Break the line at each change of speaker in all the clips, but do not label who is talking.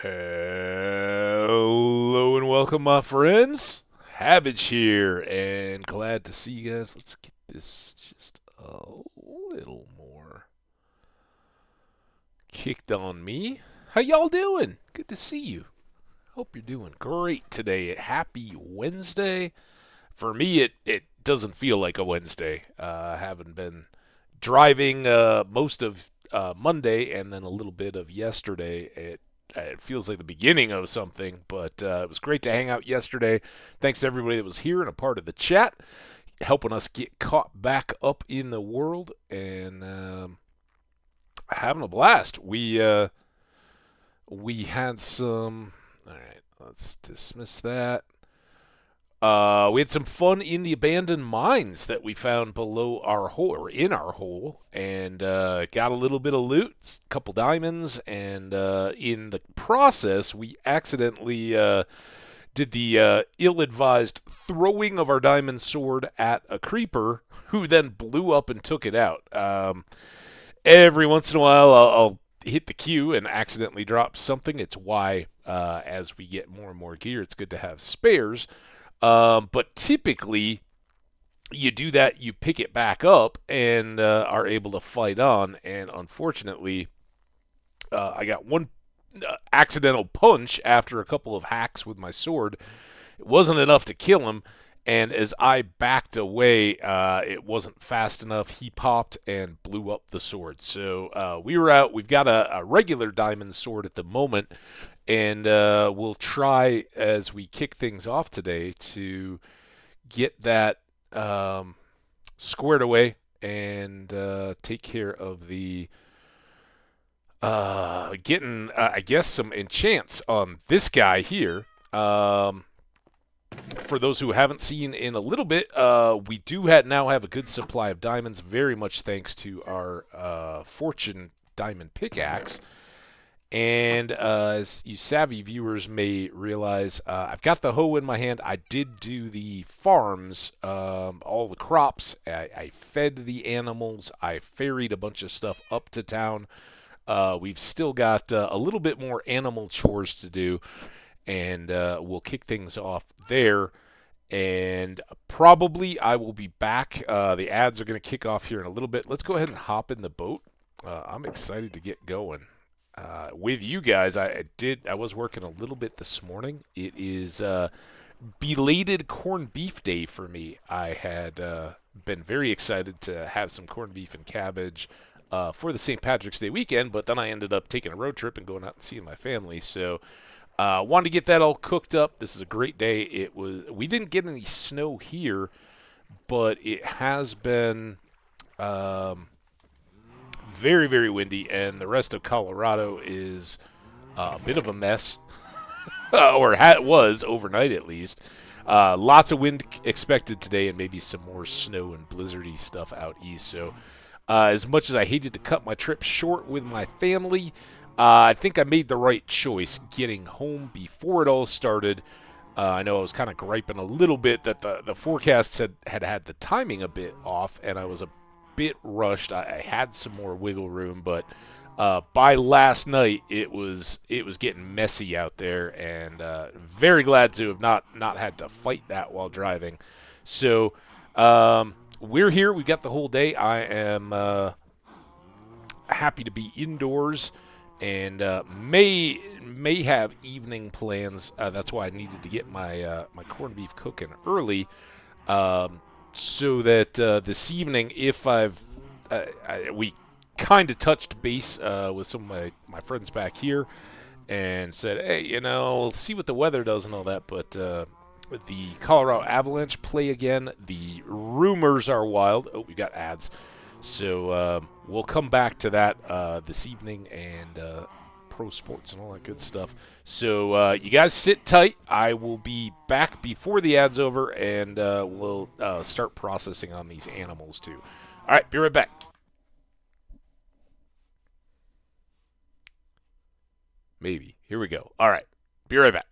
Hello and welcome, my friends. Hambbage here, and glad to see you guys. Let's get this just a little more kicked on me. How y'all doing? Good to see you. Hope you're doing great today. Happy Wednesday. For me, it doesn't feel like a Wednesday. Having been driving most of Monday and then a little bit of yesterday, it feels like the beginning of something, but it was great to hang out yesterday. Thanks to everybody that was here and a part of the chat, helping us get caught back up in the world and having a blast. We had some. All right, let's dismiss that. We had some fun in the abandoned mines that we found below our hole, or in our hole, and got a little bit of loot, a couple diamonds, and in the process, we accidentally did the ill-advised throwing of our diamond sword at a creeper, who then blew up and took it out. Every once in a while, I'll hit the queue and accidentally drop something. It's why, as we get more and more gear, it's good to have spares. But typically, you do that, you pick it back up, and are able to fight on. And unfortunately, I got one accidental punch after a couple of hacks with my sword. It wasn't enough to kill him. And as I backed away, it wasn't fast enough. He popped and blew up the sword. So we were out. We've got a regular diamond sword at the moment. And we'll try, as we kick things off today, to get that squared away and take care of the getting, I guess, some enchants on this guy here. For those who haven't seen in a little bit, we do now have a good supply of diamonds, very much thanks to our Fortune Diamond Pickaxe. And as you savvy viewers may realize, I've got the hoe in my hand. I did do the farms, all the crops. I fed the animals. I ferried a bunch of stuff up to town. We've still got a little bit more animal chores to do, and we'll kick things off there. And probably I will be back. The ads are going to kick off here in a little bit. Let's go ahead and hop in the boat. I'm excited to get going. With you guys, I was working a little bit this morning. It is belated corned beef day for me. I had been very excited to have some corned beef and cabbage for the St. Patrick's Day weekend, but then I ended up taking a road trip and going out and seeing my family. So wanted to get that all cooked up. This is a great day. We didn't get any snow here, but it has been very, very windy, and the rest of Colorado is a bit of a mess, or was overnight at least. Lots of wind expected today, and maybe some more snow and blizzardy stuff out east. So, as much as I hated to cut my trip short with my family, I think I made the right choice getting home before it all started. I know I was kind of griping a little bit that the forecasts had the timing a bit off, and I was a bit rushed. I had some more wiggle room, but by last night it was getting messy out there, and very glad to have not had to fight that while driving. So we're here. We got the whole day. I am happy to be indoors, and may have evening plans. That's why I needed to get my my corned beef cooking early. So that this evening, if we kind of touched base with some of my friends back here and said, hey, we'll see what the weather does and all that, but the Colorado Avalanche play again. The rumors are wild. Oh, we got ads. So we'll come back to that this evening, and pro sports and all that good stuff. So you guys sit tight. I will be back before the ad's over, and we'll start processing on these animals too. All right, be right back. Maybe. Here we go. All right, be right back.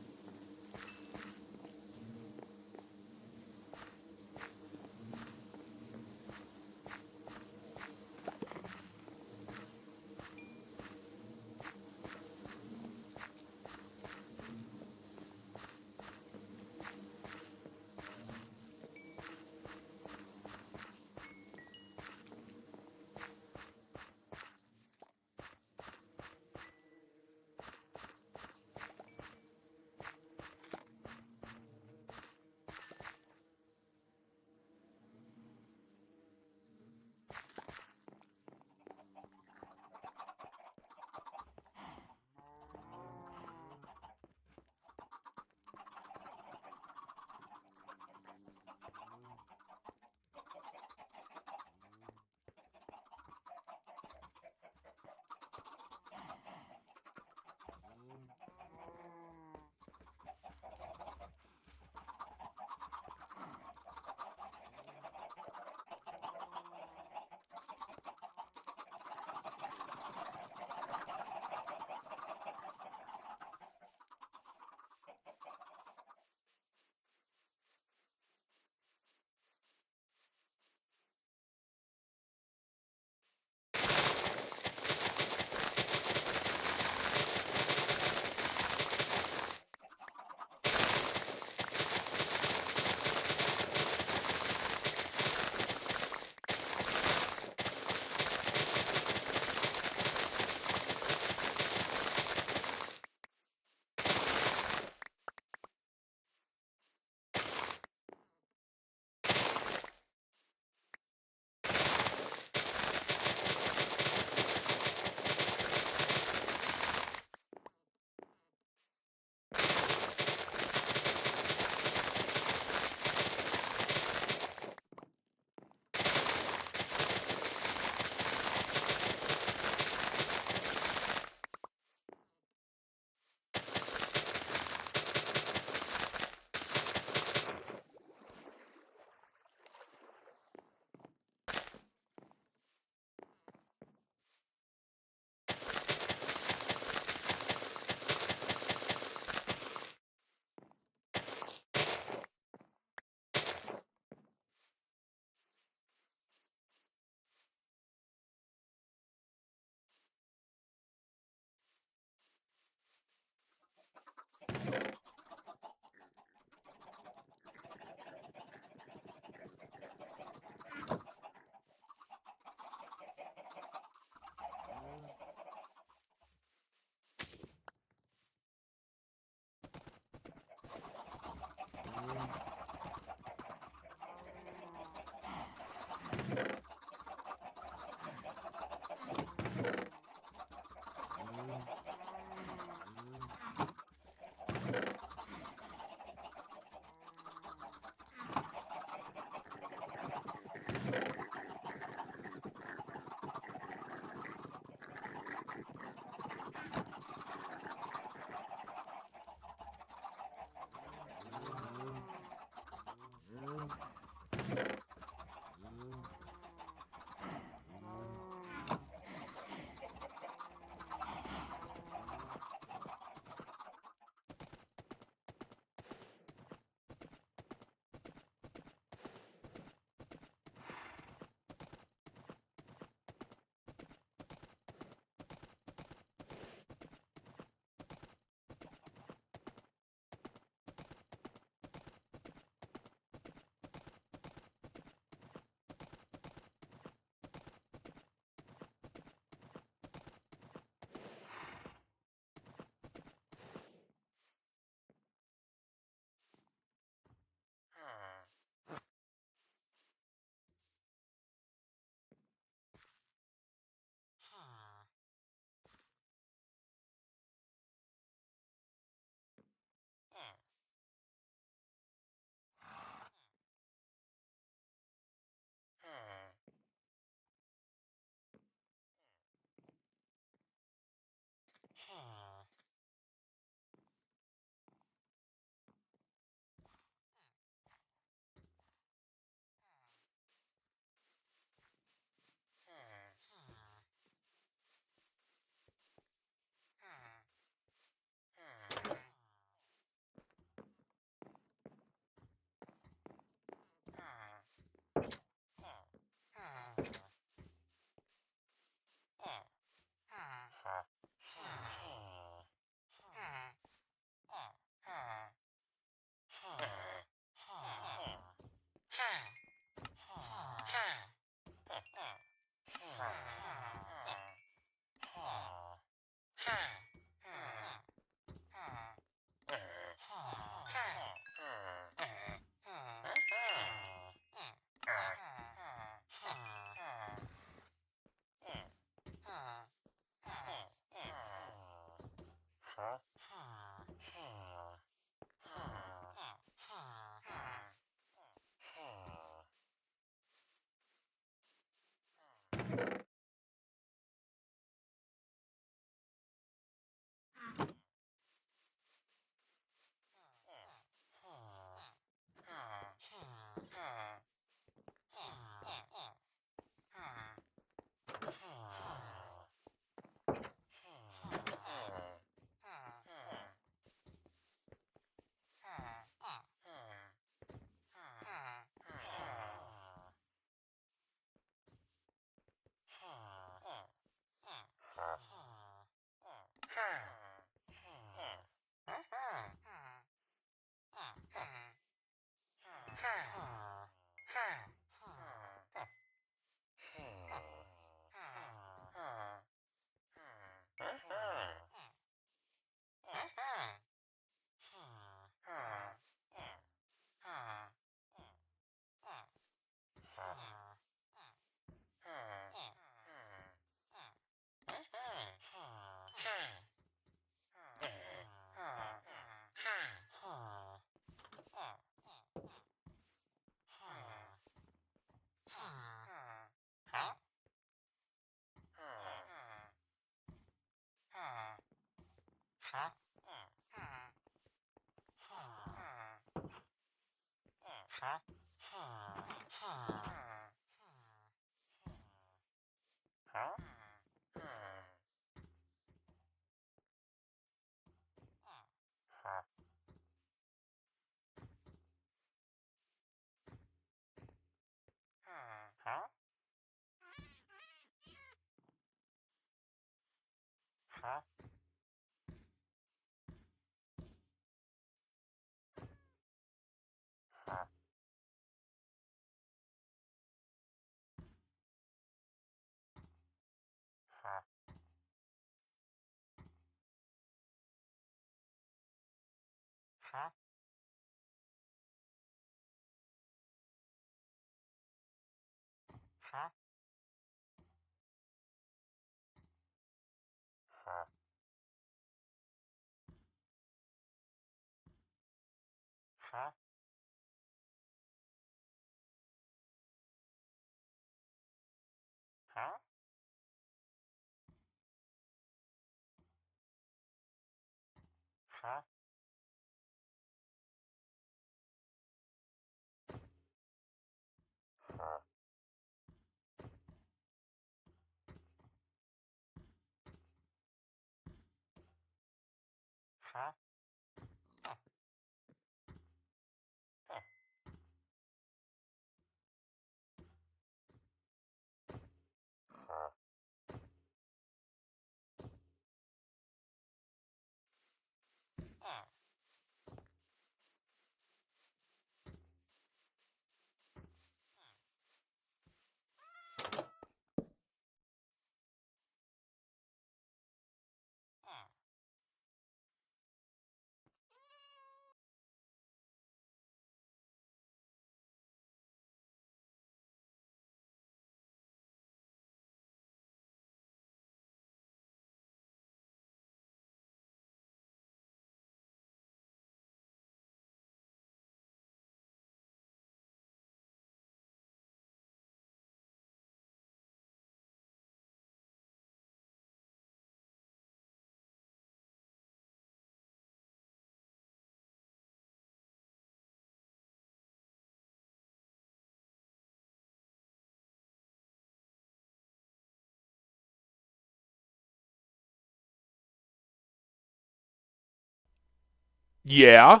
Yeah.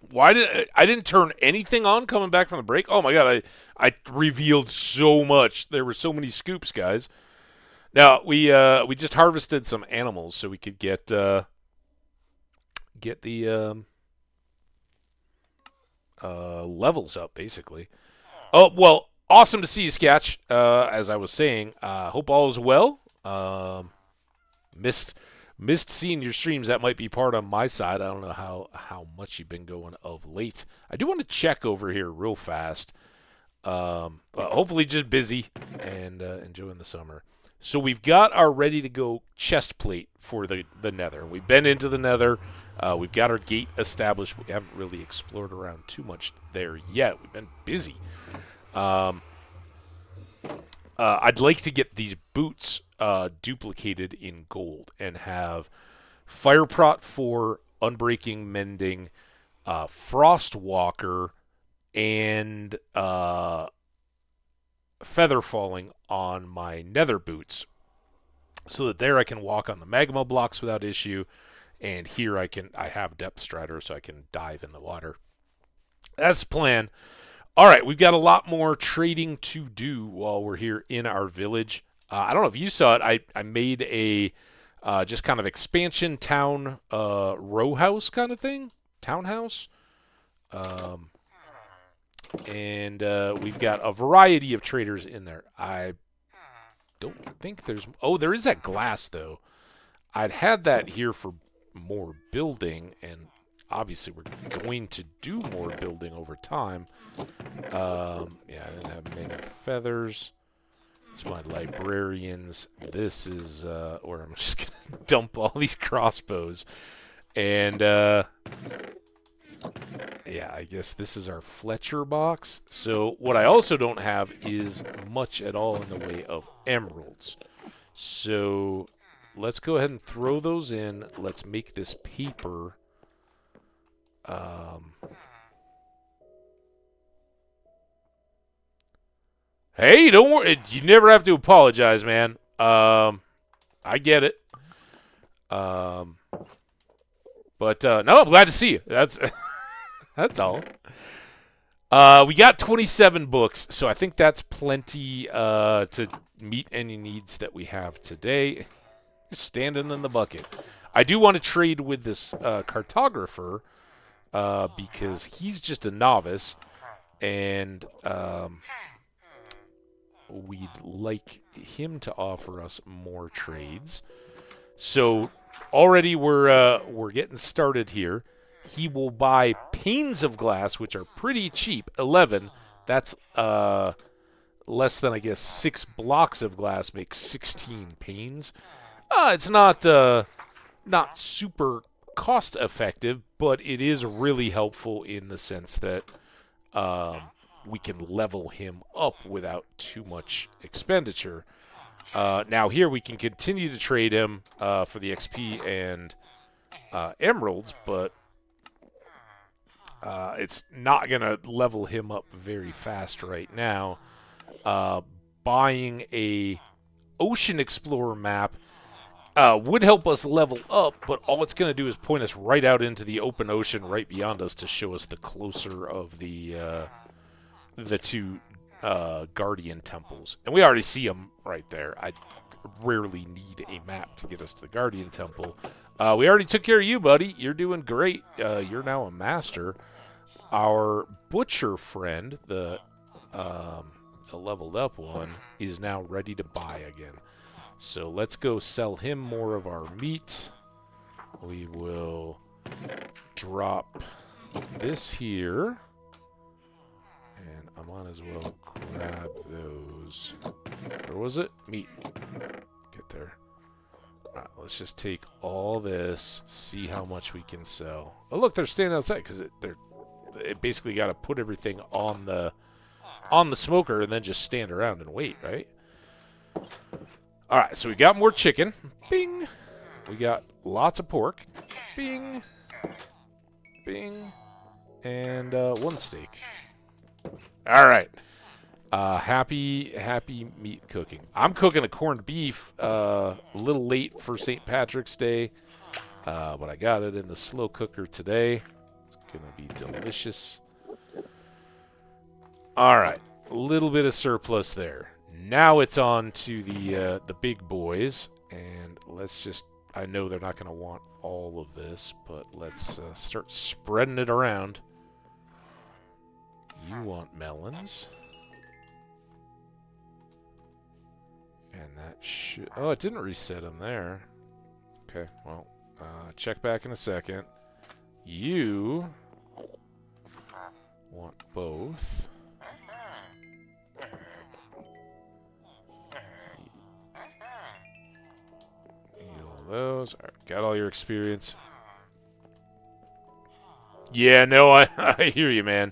Why did I didn't turn anything on coming back from the break? Oh my god, I revealed so much. There were so many scoops, guys. Now we just harvested some animals so we could get the levels up basically. Oh well, awesome to see you, Sketch. As I was saying, hope all is well. Missed seeing your streams. That might be part on my side. I don't know how much you've been going of late. I do want to check over here real fast. But hopefully just busy and enjoying the summer. So we've got our ready to go chest plate for the nether. We've been into the nether. We've got our gate established. We haven't really explored around too much there yet. We've been busy. I'd like to get these boots duplicated in gold and have fire prot for unbreaking, mending, frost walker, and feather falling on my nether boots, so that there I can walk on the magma blocks without issue, and here I have depth strider so I can dive in the water. That's the plan. All right, we've got a lot more trading to do while we're here in our village. I don't know if you saw it. I made a just kind of expansion town row house kind of thing, townhouse. And we've got a variety of traders in there. I don't think there's... Oh, there is that glass, though. I'd had that here for more building, and obviously we're going to do more building over time. Yeah, I didn't have many feathers. It's my librarians. This is where I'm just going to dump all these crossbows. And... yeah, I guess this is our Fletcher box. So what I also don't have is much at all in the way of emeralds. So let's go ahead and throw those in. Let's make this paper. Hey, don't worry. You never have to apologize, man. I get it. But no, I'm glad to see you. That's... That's all. We got 27 books, so I think that's plenty to meet any needs that we have today. Standing in the bucket. I do want to trade with this cartographer because he's just a novice, and we'd like him to offer us more trades. So already we're getting started here. He will buy panes of glass, which are pretty cheap. 11. That's less than, I guess, 6 blocks of glass makes 16 panes. It's not super cost effective, but it is really helpful in the sense that we can level him up without too much expenditure. Now here we can continue to trade him for the XP and emeralds, but it's not going to level him up very fast right now. Buying a Ocean Explorer map, would help us level up, but all it's going to do is point us right out into the open ocean right beyond us to show us the closer of the two guardian temples. And we already see them right there. I rarely need a map to get us to the guardian temple. We already took care of you, buddy. You're doing great. You're now a master. Our butcher friend, the leveled up one, is now ready to buy again. So let's go sell him more of our meat. We will drop this here. And I might as well grab those. Where was it? Meat. Get there. Alright, let's just take all this, see how much we can sell. Oh, look, they're standing outside because it basically got to put everything on the smoker and then just stand around and wait, right? Alright, so we got more chicken. Bing. We got lots of pork. Bing. Bing. And one steak. Alright. Happy meat cooking. I'm cooking a corned beef a little late for St. Patrick's Day. But I got it in the slow cooker today. It's going to be delicious. Alright. A little bit of surplus there. Now it's on to the big boys, and let's just, I know they're not going to want all of this, but let's start spreading it around. You want melons. And that should, oh, it didn't reset them there. Okay, well, check back in a second. You want both. Those. All right, got all your experience. Yeah, no, I hear you, man.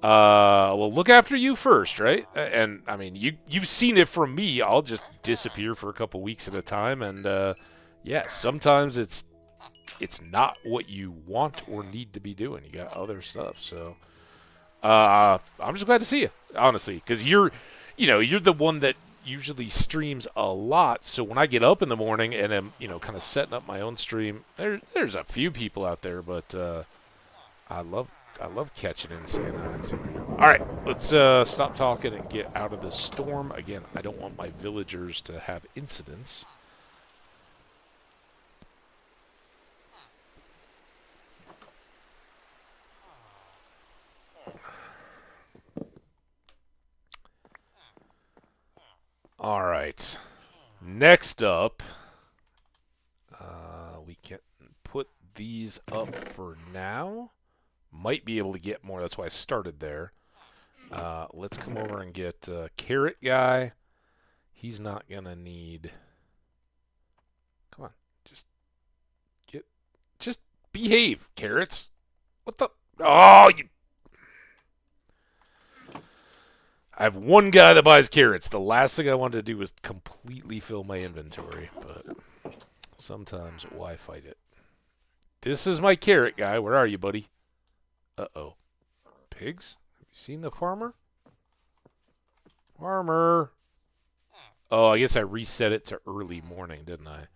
Well, look after you first, right? And I mean, you've seen it from me. I'll just disappear for a couple weeks at a time, and yeah, sometimes it's not what you want or need to be doing. You got other stuff, so I'm just glad to see you, honestly, because you're the one that usually streams a lot. So when I get up in the morning and am kind of setting up my own stream, there's a few people out there, but I love catching insane. All right, let's stop talking and get out of this storm. Again, I don't want my villagers to have incidents. All right. Next up, we can put these up for now. Might be able to get more. That's why I started there. Let's come over and get Carrot Guy. He's not going to need... Come on. Just behave, carrots. What the... Oh, you... I have one guy that buys carrots. The last thing I wanted to do was completely fill my inventory, but sometimes why fight it? This is my carrot guy. Where are you, buddy? Uh-oh. Pigs? Have you seen the farmer? Farmer! Oh, I guess I reset it to early morning, didn't I?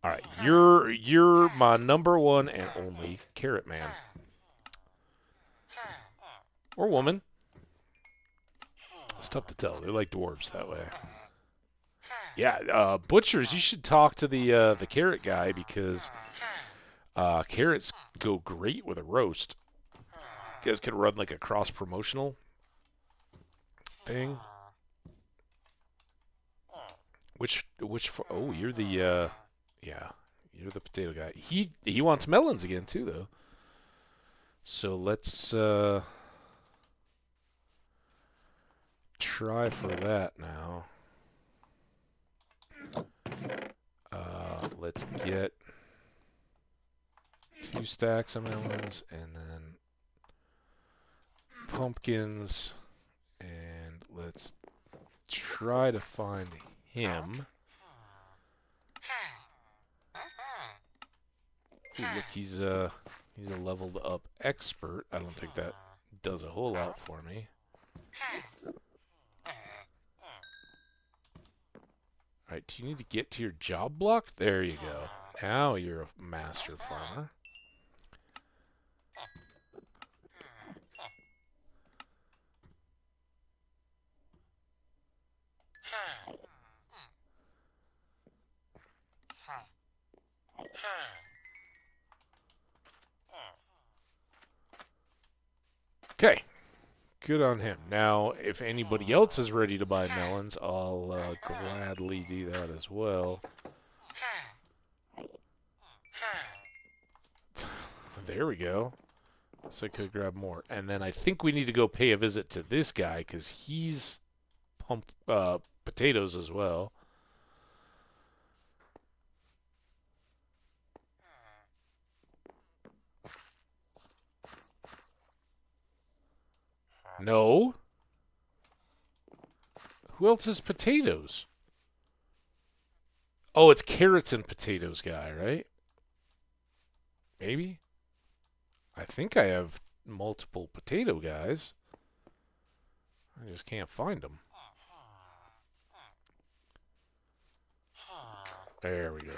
Alright, you're my number one and only carrot man. Or woman. It's tough to tell. They're like dwarves that way. Yeah, butchers, you should talk to the carrot guy because carrots go great with a roast. You guys could run like a cross-promotional thing. Oh, you're the yeah, you're the potato guy. He wants melons again too, though. So let's try for that now. Let's get 2 stacks of melons and then pumpkins, and let's try to find him. Ooh, look, he's a leveled up expert. I don't think that does a whole lot for me. All right, do you need to get to your job block? There you go. Now you're a master farmer. Okay, good on him. Now, if anybody else is ready to buy melons, I'll gladly do that as well. There we go. So I could grab more. And then I think we need to go pay a visit to this guy because he's potatoes as well. No. Who else is potatoes? Oh, it's carrots and potatoes guy, right? Maybe? I think I have multiple potato guys. I just can't find them. There we go.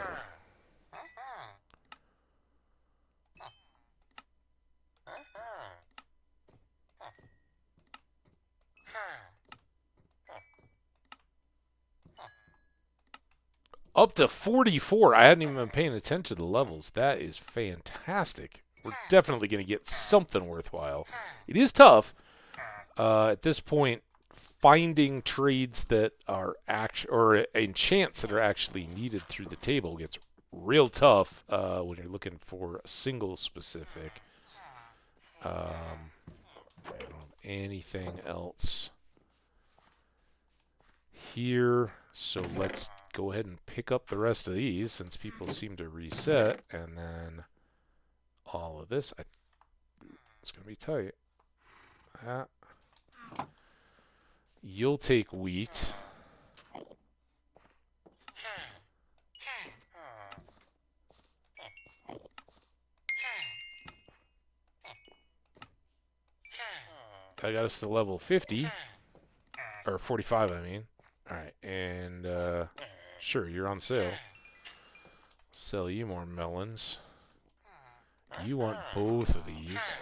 Up to 44. I hadn't even been paying attention to the levels. That is fantastic. We're definitely going to get something worthwhile. It is tough. At this point, finding trades that are or enchants that are actually needed through the table gets real tough when you're looking for a single specific. I don't have anything else here, so let's go ahead and pick up the rest of these since people seem to reset, and then all of this. It's going to be tight. That. You'll take wheat. That got us to level 50. Or 45, I mean. Alright, and sure, you're on sale. Sell you more melons. You want both of these.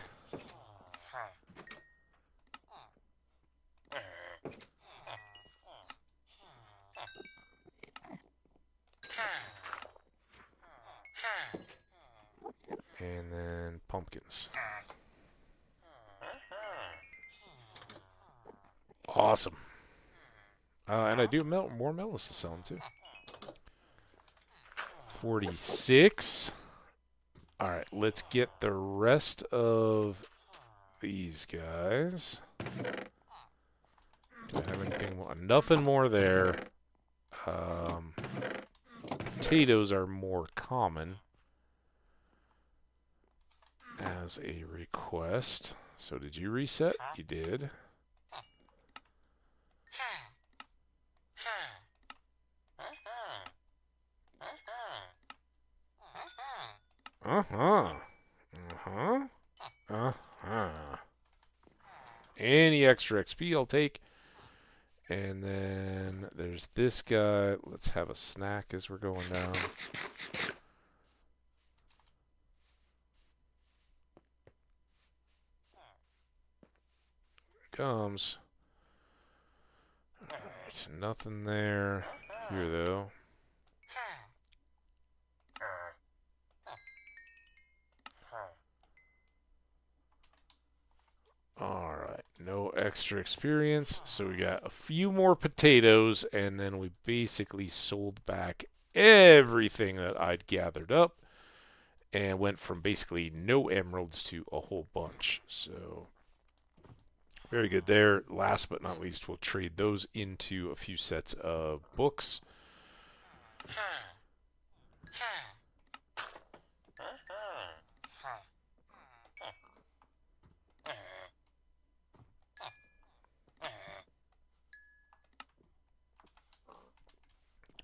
And then pumpkins. Awesome. And I do more melons to sell them too. 46. All right, let's get the rest of these guys. Do I have anything more? Nothing more there. Potatoes are more common as a request. So did you reset? You did. Any extra XP I'll take. And then there's this guy. Let's have a snack as we're going down. Comes. Alright, nothing there. Here, though. Alright, no extra experience. So we got a few more potatoes, and then we basically sold back everything that I'd gathered up and went from basically no emeralds to a whole bunch. So very good there. Last but not least, we'll trade those into a few sets of books.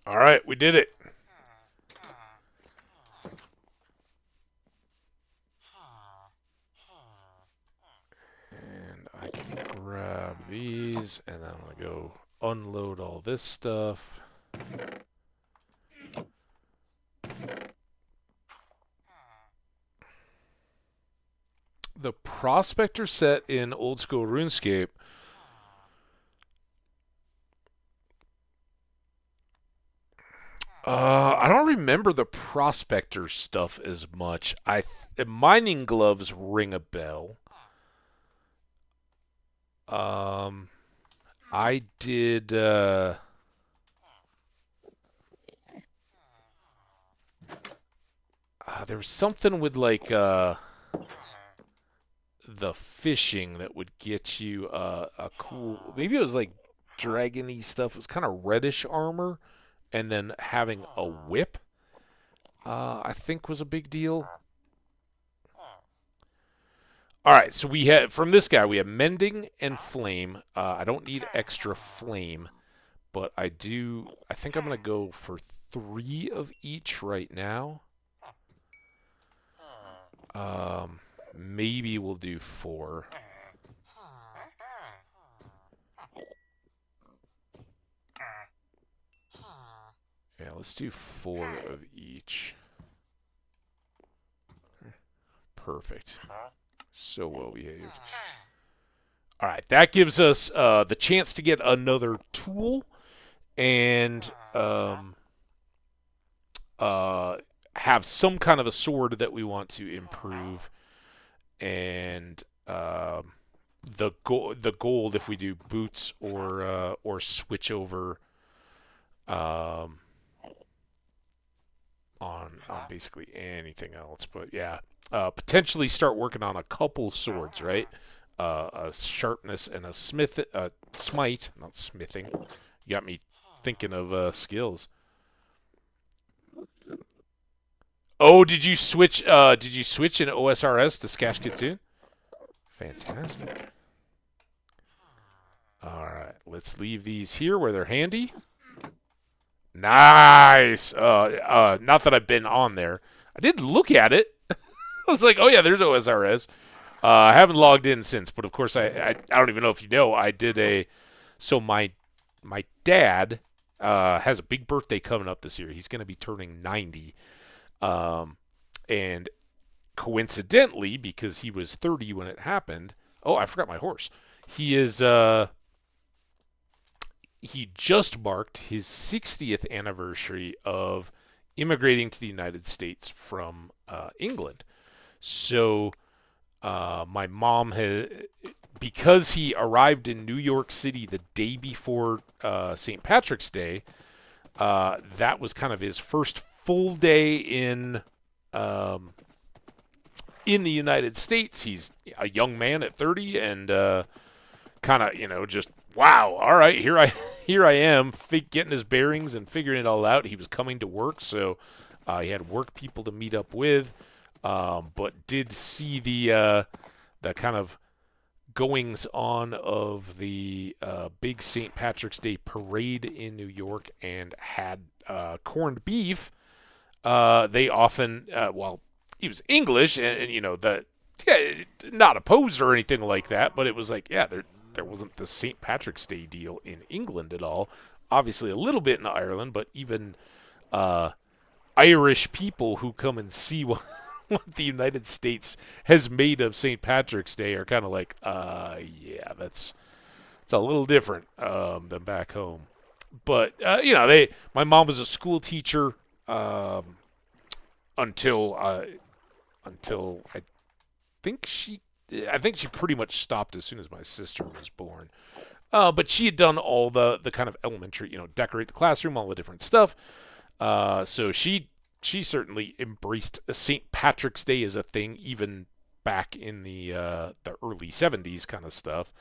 All right, we did it. And I can grab these, and then I'm going to go unload all this stuff. The Prospector set in old school RuneScape. I don't remember the Prospector stuff as much. Mining Gloves ring a bell. I did. There was something with like the fishing that would get you a cool. Maybe it was like dragony stuff. It was kind of reddish armor, and then having a whip. I think was a big deal. All right, so we had from this guy we have mending and flame. I don't need extra flame, but I do. I think I'm gonna go for 3 of each right now. Maybe we'll do 4. Yeah, let's do 4 of each. Perfect. So well behaved. All right, that gives us the chance to get another tool and have some kind of a sword that we want to improve. And the gold if we do boots or switch over on basically anything else. But yeah, potentially start working on a couple swords, right? A sharpness and a smite, not smithing. You got me thinking of skills. Oh, did you switch? Did you switch in OSRS to Skash Kitsune? Fantastic. All right, let's leave these here where they're handy. Nice. Not that I've been on there. I did look at it. I was like, oh yeah, there's OSRS. I haven't logged in since, but of course I don't even know if you know. I did a. So my dad has a big birthday coming up this year. He's going to be turning 90. And coincidentally, because he was 30 when it happened. Oh, I forgot my horse. He just marked his 60th anniversary of immigrating to the United States from England. So my mom had, because he arrived in New York City the day before St. Patrick's Day, that was kind of his first full day in the United States. He's a young man at 30 and kind of, just wow, all right, here I am getting his bearings and figuring it all out. He was coming to work, so he had work people to meet up with, but did see the kind of goings on of the big St. Patrick's Day parade in New York and had corned beef. They often, he was English, and not opposed or anything like that, but it was like, yeah, there wasn't the St. Patrick's Day deal in England at all. Obviously, a little bit in Ireland, but even Irish people who come and see what the United States has made of St. Patrick's Day are kind of like, yeah, it's a little different than back home. But my mom was a school teacher. Until I think she pretty much stopped as soon as my sister was born. But she had done all the kind of elementary, decorate the classroom, all the different stuff. So she certainly embraced St. Patrick's Day as a thing, even back in the early 70s kind of stuff.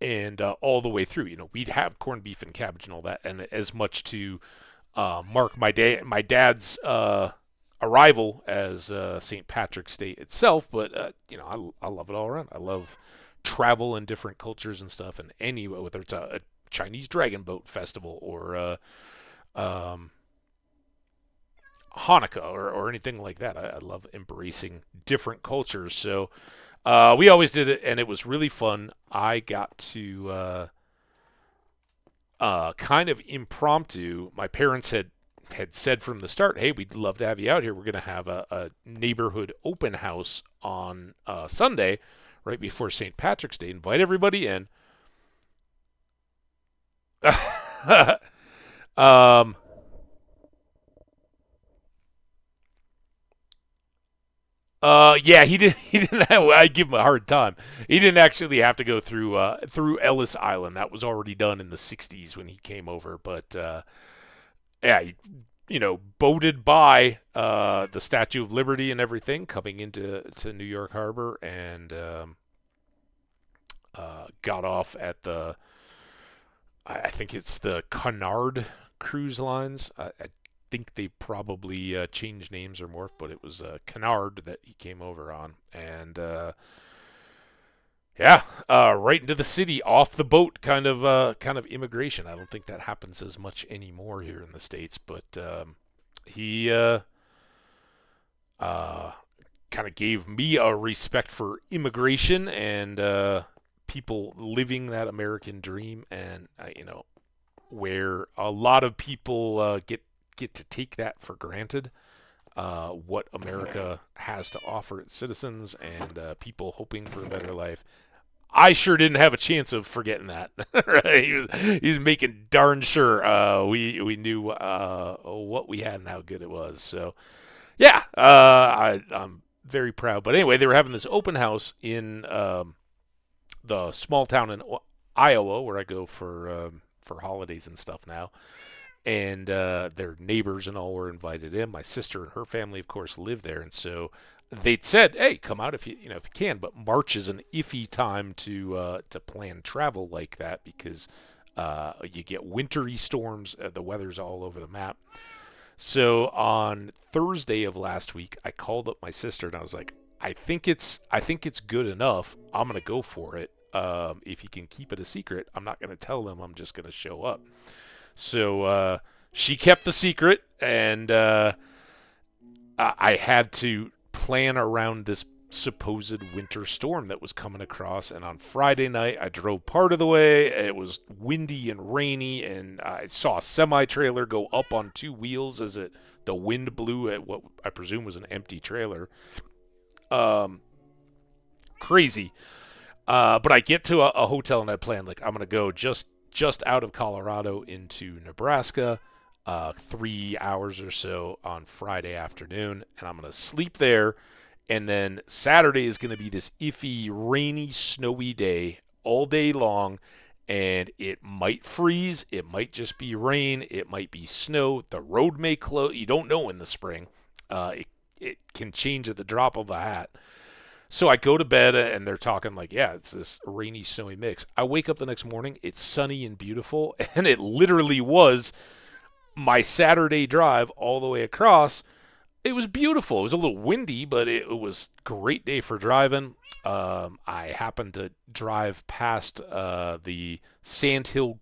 And all the way through, we'd have corned beef and cabbage and all that, and as much to mark my dad's arrival as St. Patrick's Day itself, but I love it all around. I love travel and different cultures and stuff, and whether it's a Chinese dragon boat festival or Hanukkah or anything like that. I love embracing different cultures. So we always did it, and it was really fun. I got to kind of impromptu. My parents had had said from the start, hey, we'd love to have you out here. We're going to have a neighborhood open house on Sunday, right before St. Patrick's Day. Invite everybody in. um, yeah, he did. He didn't. I give him a hard time. He didn't actually have to go through Ellis Island. That was already done in the '60s when he came over. But yeah, he, boated by the Statue of Liberty and everything, coming into New York Harbor, and got off at I think it's the Cunard Cruise Lines. I think they probably changed names or morphed, but it was Cunard that he came over on, and yeah, right into the city off the boat, kind of immigration. I don't think that happens as much anymore here in the States, but he kind of gave me a respect for immigration and people living that American dream, and where a lot of people get to take that for granted. What America has to offer its citizens and people hoping for a better life. I sure didn't have a chance of forgetting that. Right? He was making darn sure we knew what we had and how good it was. So yeah, I'm very proud. But anyway, they were having this open house in the small town in Iowa where I go for holidays and stuff now. And their neighbors and all were invited in. My sister and her family, of course, live there, and so they'd said, "Hey, come out if you can." But March is an iffy time to plan travel like that because you get wintry storms. The weather's all over the map. So on Thursday of last week, I called up my sister and I was like, "I think it's good enough. I'm gonna go for it. If you can keep it a secret, I'm not gonna tell them. I'm just gonna show up." So she kept the secret, and I had to plan around this supposed winter storm that was coming across. And on Friday night, I drove part of the way. It was windy and rainy, and I saw a semi-trailer go up on two wheels as the wind blew at what I presume was an empty trailer. Crazy. But I get to a hotel, and I plan, like, I'm going to go just out of Colorado into Nebraska, 3 hours or so on Friday afternoon, and I'm going to sleep there. And then Saturday is going to be this iffy, rainy, snowy day all day long, and it might freeze, it might just be rain, it might be snow, the road may close. You don't know in the spring. It can change at the drop of a hat. So I go to bed, and they're talking like, yeah, it's this rainy, snowy mix. I wake up the next morning, it's sunny and beautiful, and it literally was my Saturday drive all the way across. It was beautiful. It was a little windy, but it was a great day for driving. I happened to drive past the Sandhill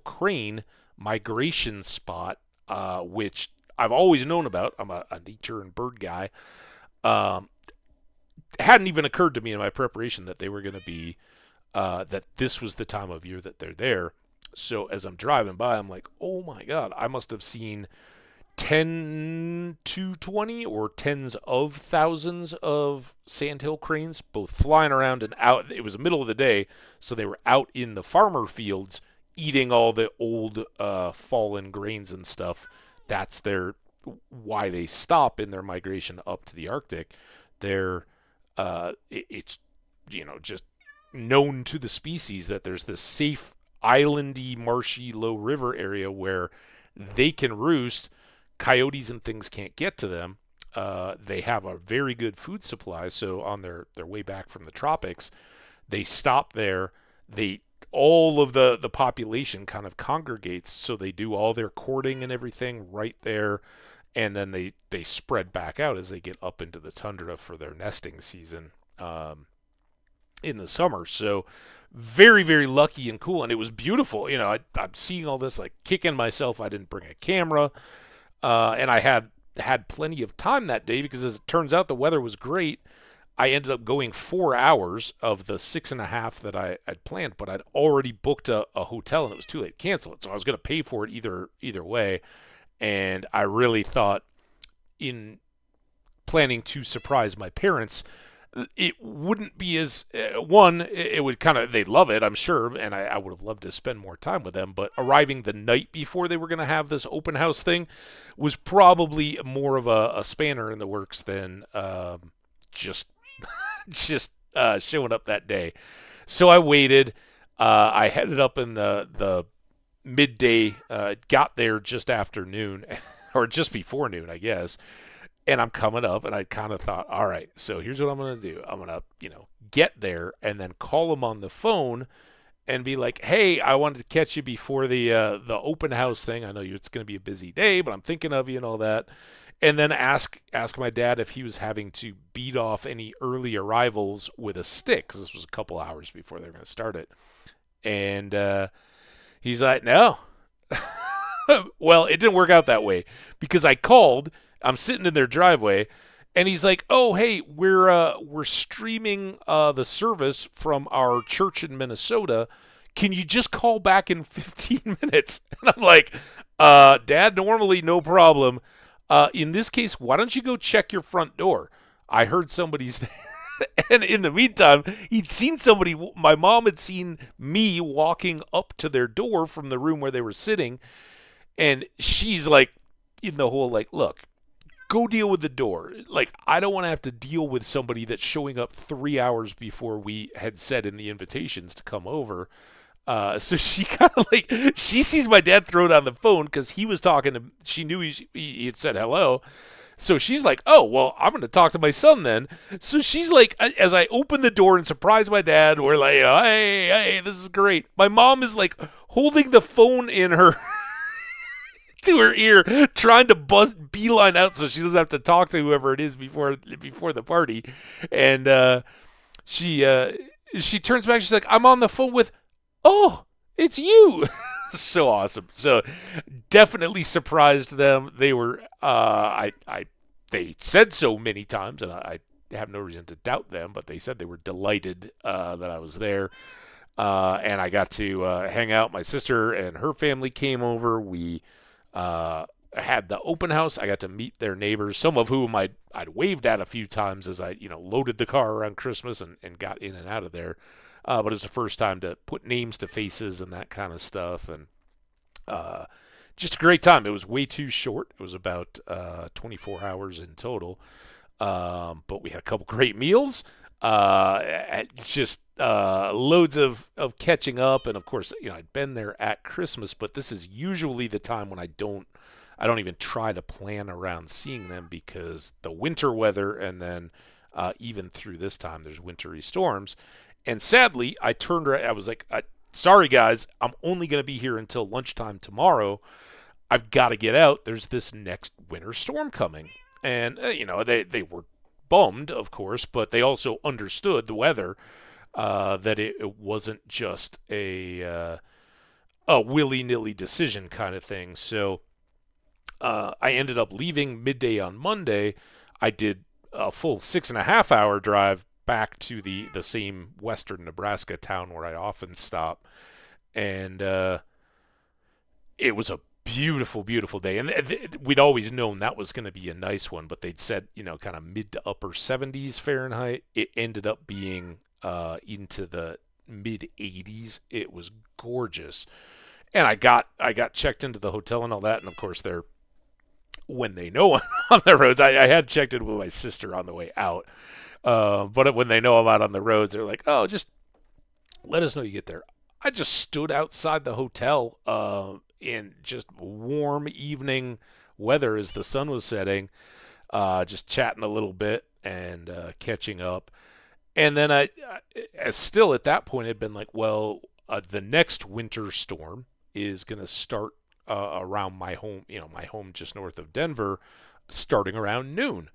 Crane migration spot, which I've always known about. I'm a nature and bird guy. Hadn't even occurred to me in my preparation that they were going to be that this was the time of year that they're there. So as I'm driving by, I'm like, oh my God, I must have seen 10 to 20 or tens of thousands of sandhill cranes, both flying around and out. It was the middle of the day, so they were out in the farmer fields eating all the old fallen grains and stuff. That's why they stop in their migration up to the Arctic. It's just known to the species that there's this safe islandy, marshy, low river area where they can roost. Coyotes and things can't get to them. They have a very good food supply, so on their way back from the tropics, they stop there. All of the population kind of congregates, so they do all their courting and everything right there, and then they spread back out as they get up into the tundra for their nesting season in the summer. So very, very lucky and cool, and it was beautiful. I'm seeing all this, like kicking myself I didn't bring a camera, and I had plenty of time that day because, as it turns out, the weather was great. I ended up going 4 hours of the 6.5 that I'd planned, but I'd already booked a hotel and it was too late to cancel it. So I was going to pay for it either way. And I really thought, in planning to surprise my parents, it wouldn't be as one. It would kind of, they'd love it, I'm sure, and I would have loved to spend more time with them. But arriving the night before they were going to have this open house thing was probably more of a spanner in the works than just showing up that day. So I waited. I headed up in the midday. Got there just after noon, or just before noon, I guess. And I'm coming up, and I kind of thought, all right, so here's what I'm going to do. I'm going to, get there and then call them on the phone and be like, hey, I wanted to catch you before the open house thing. I know it's going to be a busy day, but I'm thinking of you and all that. And then ask my dad if he was having to beat off any early arrivals with a stick, because this was a couple hours before they were going to start it. And he's like, no. Well, it didn't work out that way, because I called. I'm sitting in their driveway, and he's like, "Oh, hey, we're streaming the service from our church in Minnesota. Can you just call back in 15 minutes?" And I'm like, "Dad, normally no problem. In this case, why don't you go check your front door? I heard somebody's there." And in the meantime, he'd seen somebody. My mom had seen me walking up to their door from the room where they were sitting, and she's like, in the whole like, look, go deal with the door. Like, I don't want to have to deal with somebody that's showing up 3 hours before we had said in the invitations to come over. So she kind of like, she sees my dad throw down the phone because he was talking to, she knew he had said hello. So she's like, oh, well, I'm going to talk to my son then. So she's like, as I open the door and surprise my dad, we're like, hey, this is great. My mom is like holding the phone in her to her ear, trying to bust beeline out so she doesn't have to talk to whoever it is before the party. And she turns back. She's like, I'm on the phone with, oh, it's you. So awesome. So definitely surprised them. They were they said so many times, and I have no reason to doubt them, but they said they were delighted that I was there. And I got to hang out. My sister and her family came over. We had the open house. I got to meet their neighbors, some of whom I'd waved at a few times as I loaded the car around Christmas and got in and out of there. But it was the first time to put names to faces and that kind of stuff. And just a great time. It was way too short. It was about 24 hours in total. But we had a couple great meals. Just loads of catching up. And, of course, I'd been there at Christmas. But this is usually the time when I don't even try to plan around seeing them, because the winter weather, and then even through this time, there's wintry storms. And sadly, I turned around. I was like, sorry, guys, I'm only going to be here until lunchtime tomorrow. I've got to get out. There's this next winter storm coming. And, they were bummed, of course, but they also understood the weather, that it wasn't just a willy-nilly decision kind of thing. So I ended up leaving midday on Monday. I did a full 6.5-hour drive back to the same western Nebraska town where I often stop. And it was a beautiful, beautiful day. And we'd always known that was going to be a nice one, but they'd said, kind of mid to upper 70s Fahrenheit. It ended up being into the mid 80s. It was gorgeous. And I got checked into the hotel and all that. And of course, when they know I'm on the roads, I had checked in with my sister on the way out. But when they know I'm out on the roads, they're like, oh, just let us know you get there. I just stood outside the hotel in just warm evening weather as the sun was setting, just chatting a little bit and catching up. And then I still at that point had been like, well, the next winter storm is going to start around my home, my home just north of Denver, starting around noon.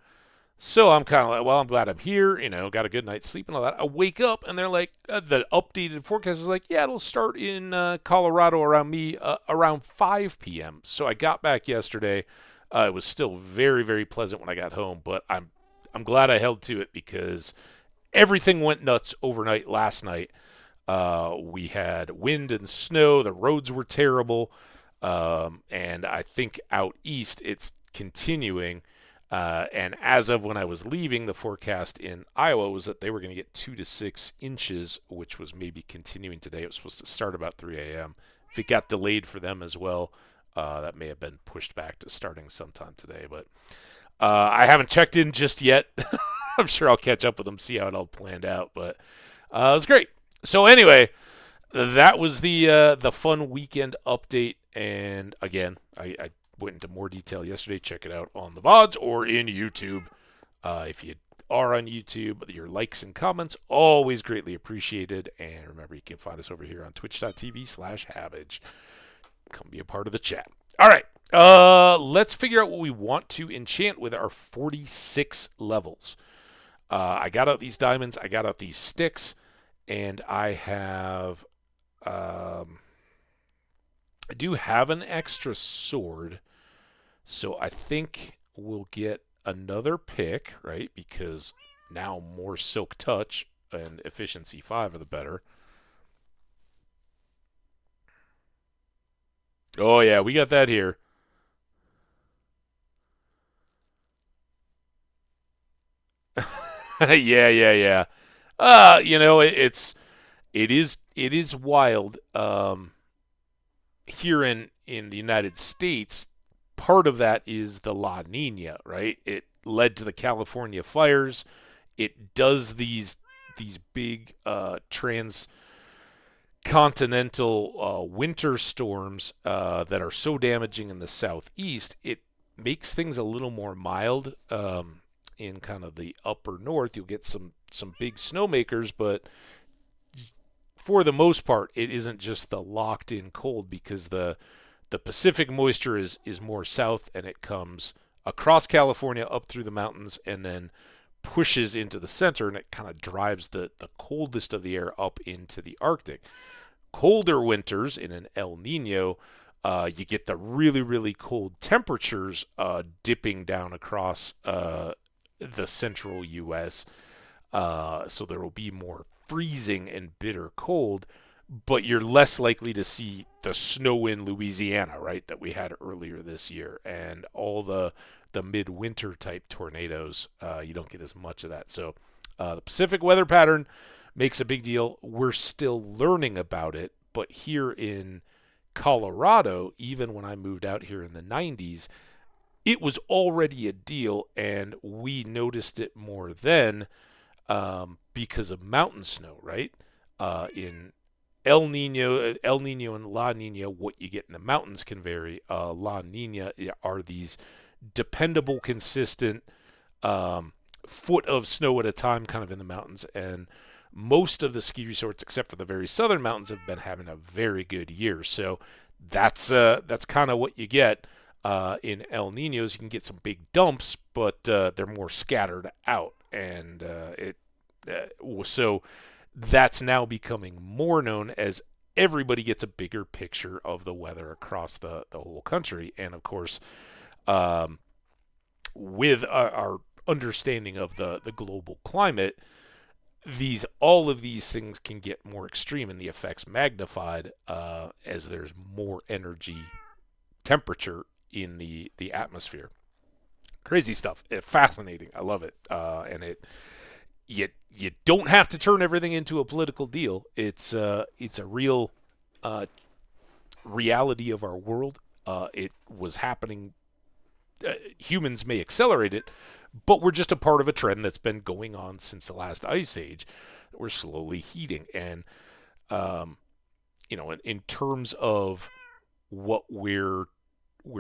So I'm kind of like, well, I'm glad I'm here, got a good night's sleep and all that. I wake up and they're like, the updated forecast is like, yeah, it'll start in Colorado around 5 p.m. So I got back yesterday. It was still very, very pleasant when I got home, but I'm glad I held to it, because everything went nuts overnight last night. We had wind and snow. The roads were terrible. And I think out east it's continuing. And as of when I was leaving, the forecast in Iowa was that they were going to get 2 to 6 inches, which was maybe continuing today. It was supposed to start about 3 a.m. If it got delayed for them as well, that may have been pushed back to starting sometime today. But I haven't checked in just yet. I'm sure I'll catch up with them, see how it all planned out. But it was great. So anyway, that was the fun weekend update. And again, I went into more detail yesterday. Check it out on the VODs or in YouTube. If you are on YouTube, your likes and comments always greatly appreciated. And remember, you can find us over here on twitch.tv/Hambbage. Come be a part of the chat. All right, let's figure out what we want to enchant with our 46 levels. I got out these diamonds. I got out these sticks. And I have... I do have an extra sword, so I think we'll get another pick, right? Because now more silk touch and efficiency 5 are the better. Oh yeah, we got that here. Yeah, yeah, yeah. It is wild. Here in the United States, part of that is the La Nina, right? It led to the California fires. It does these big transcontinental winter storms that are so damaging in the southeast. It makes things a little more mild. In kind of the upper north, you'll get some big snowmakers, but for the most part, it isn't just the locked-in cold because the Pacific moisture is more south, and it comes across California up through the mountains and then pushes into the center, and it kind of drives the coldest of the air up into the Arctic. Colder winters in an El Nino, you get the really, really cold temperatures dipping down across the central U.S., so there will be more freezing and bitter cold, but you're less likely to see the snow in Louisiana, right, that we had earlier this year, and all the midwinter type tornadoes. You don't get as much of that. So the Pacific weather pattern makes a big deal. We're still learning about it, but here in Colorado, even when I moved out here in the 90s, it was already a deal, and we noticed it more then because of mountain snow, right? In El Nino and La Nina, what you get in the mountains can vary. La Nina are these dependable, consistent foot of snow at a time kind of in the mountains, and most of the ski resorts, except for the very southern mountains, have been having a very good year. So that's kind of what you get. In El Ninos, you can get some big dumps, but they're more scattered out, and so that's now becoming more known as everybody gets a bigger picture of the weather across the whole country. And of course, with our understanding of the global climate, all of these things can get more extreme and the effects magnified as there's more energy temperature in the atmosphere. Crazy stuff. Fascinating. I love it. And you don't have to turn everything into a political deal. It's a real reality of our world. It was happening. Humans may accelerate it, but we're just a part of a trend that's been going on since the last ice age. We're slowly heating, and in terms of what we're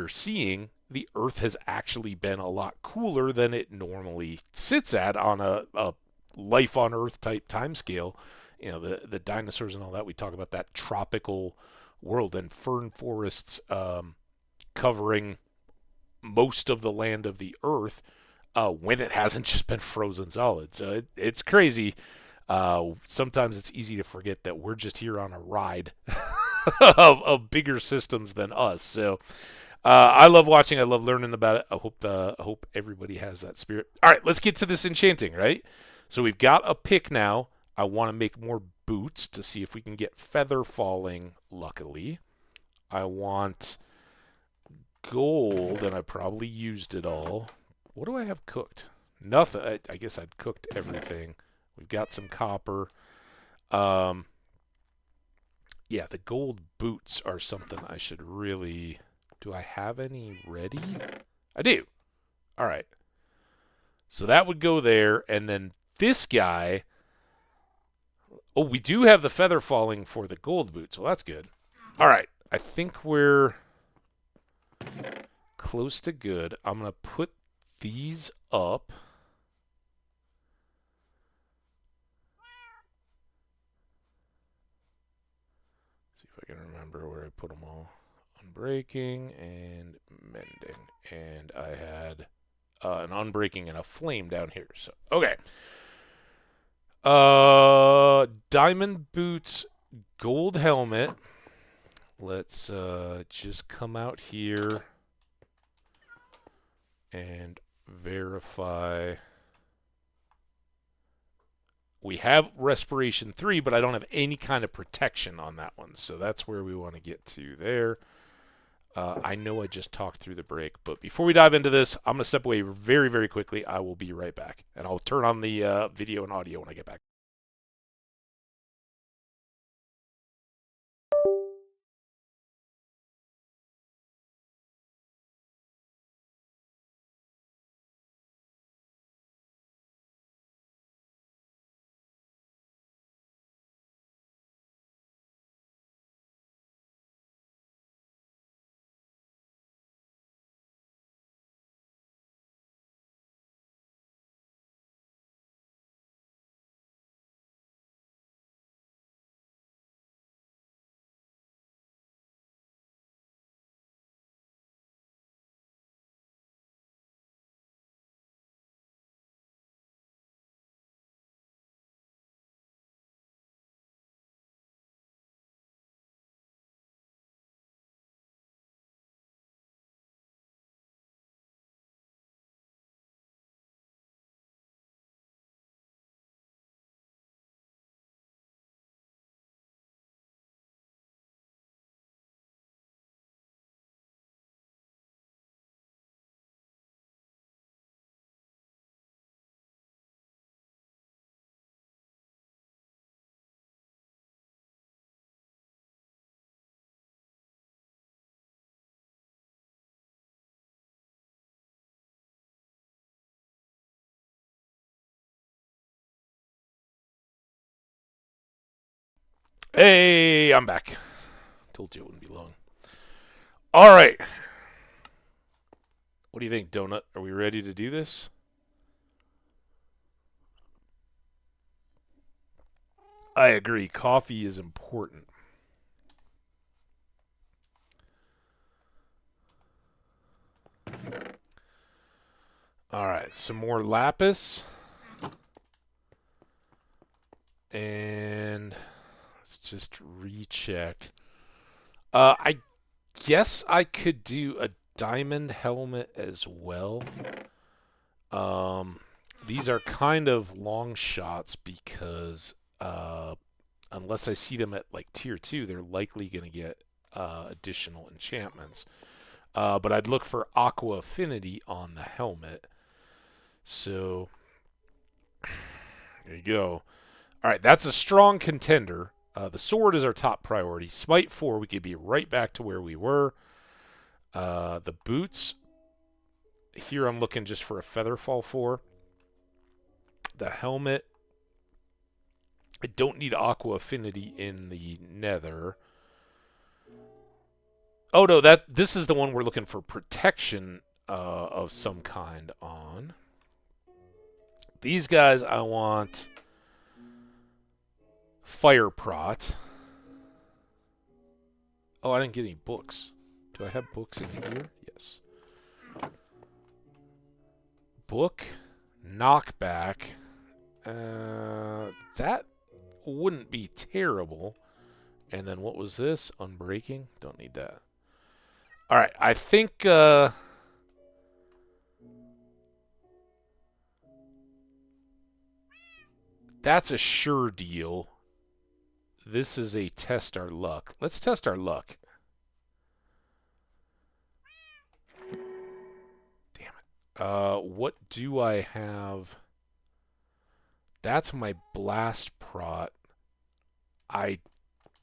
seeing, the Earth has actually been a lot cooler than it normally sits at on a life on Earth type timescale. The dinosaurs and all that. We talk about that tropical world and fern forests covering most of the land of the Earth when it hasn't just been frozen solid. So it's crazy. Sometimes it's easy to forget that we're just here on a ride of bigger systems than us. So I love watching. I love learning about it. I hope everybody has that spirit. All right, let's get to this enchanting, right? So we've got a pick now. I want to make more boots to see if we can get feather falling, luckily. I want gold, and I probably used it all. What do I have cooked? Nothing. I guess I'd cooked everything. We've got some copper. Yeah, the gold boots are something I should really... Do I have any ready? I do. All right. So that would go there, and then this guy... Oh, we do have the feather falling for the gold boots, so that's good. All right. I think we're close to good. I'm going to put these up. See if I can remember where I put them all. Unbreaking and mending. And I had an unbreaking and a flame down here. So, okay. Diamond boots, gold helmet. Let's just come out here and verify. We have Respiration 3, but I don't have any kind of protection on that one. So that's where we want to get to there. I know I just talked through the break, but before we dive into this, I'm going to step away very, very quickly. I will be right back. And I'll turn on the video and audio when I get back. Hey, I'm back. Told you it wouldn't be long. All right. What do you think, Donut? Are we ready to do this? I agree. Coffee is important. All right. Some more lapis. And let's just recheck. I guess I could do a diamond helmet as well. These are kind of long shots because unless I see them at like tier 2, they're likely going to get additional enchantments. But I'd look for Aqua Affinity on the helmet. So there you go. All right, that's a strong contender. The sword is our top priority. Smite 4, we could be right back to where we were. The boots, here I'm looking just for a Featherfall 4. The helmet, I don't need Aqua Affinity in the Nether. Oh no, this is the one we're looking for protection of some kind on. These guys I want Fire Prot. Oh, I didn't get any books. Do I have books in here? Yes. Book, knockback. That wouldn't be terrible. And then what was this? Unbreaking? Don't need that. All right, I think that's a sure deal. This is a test our luck. Let's test our luck. What do I have? That's my blast prot. I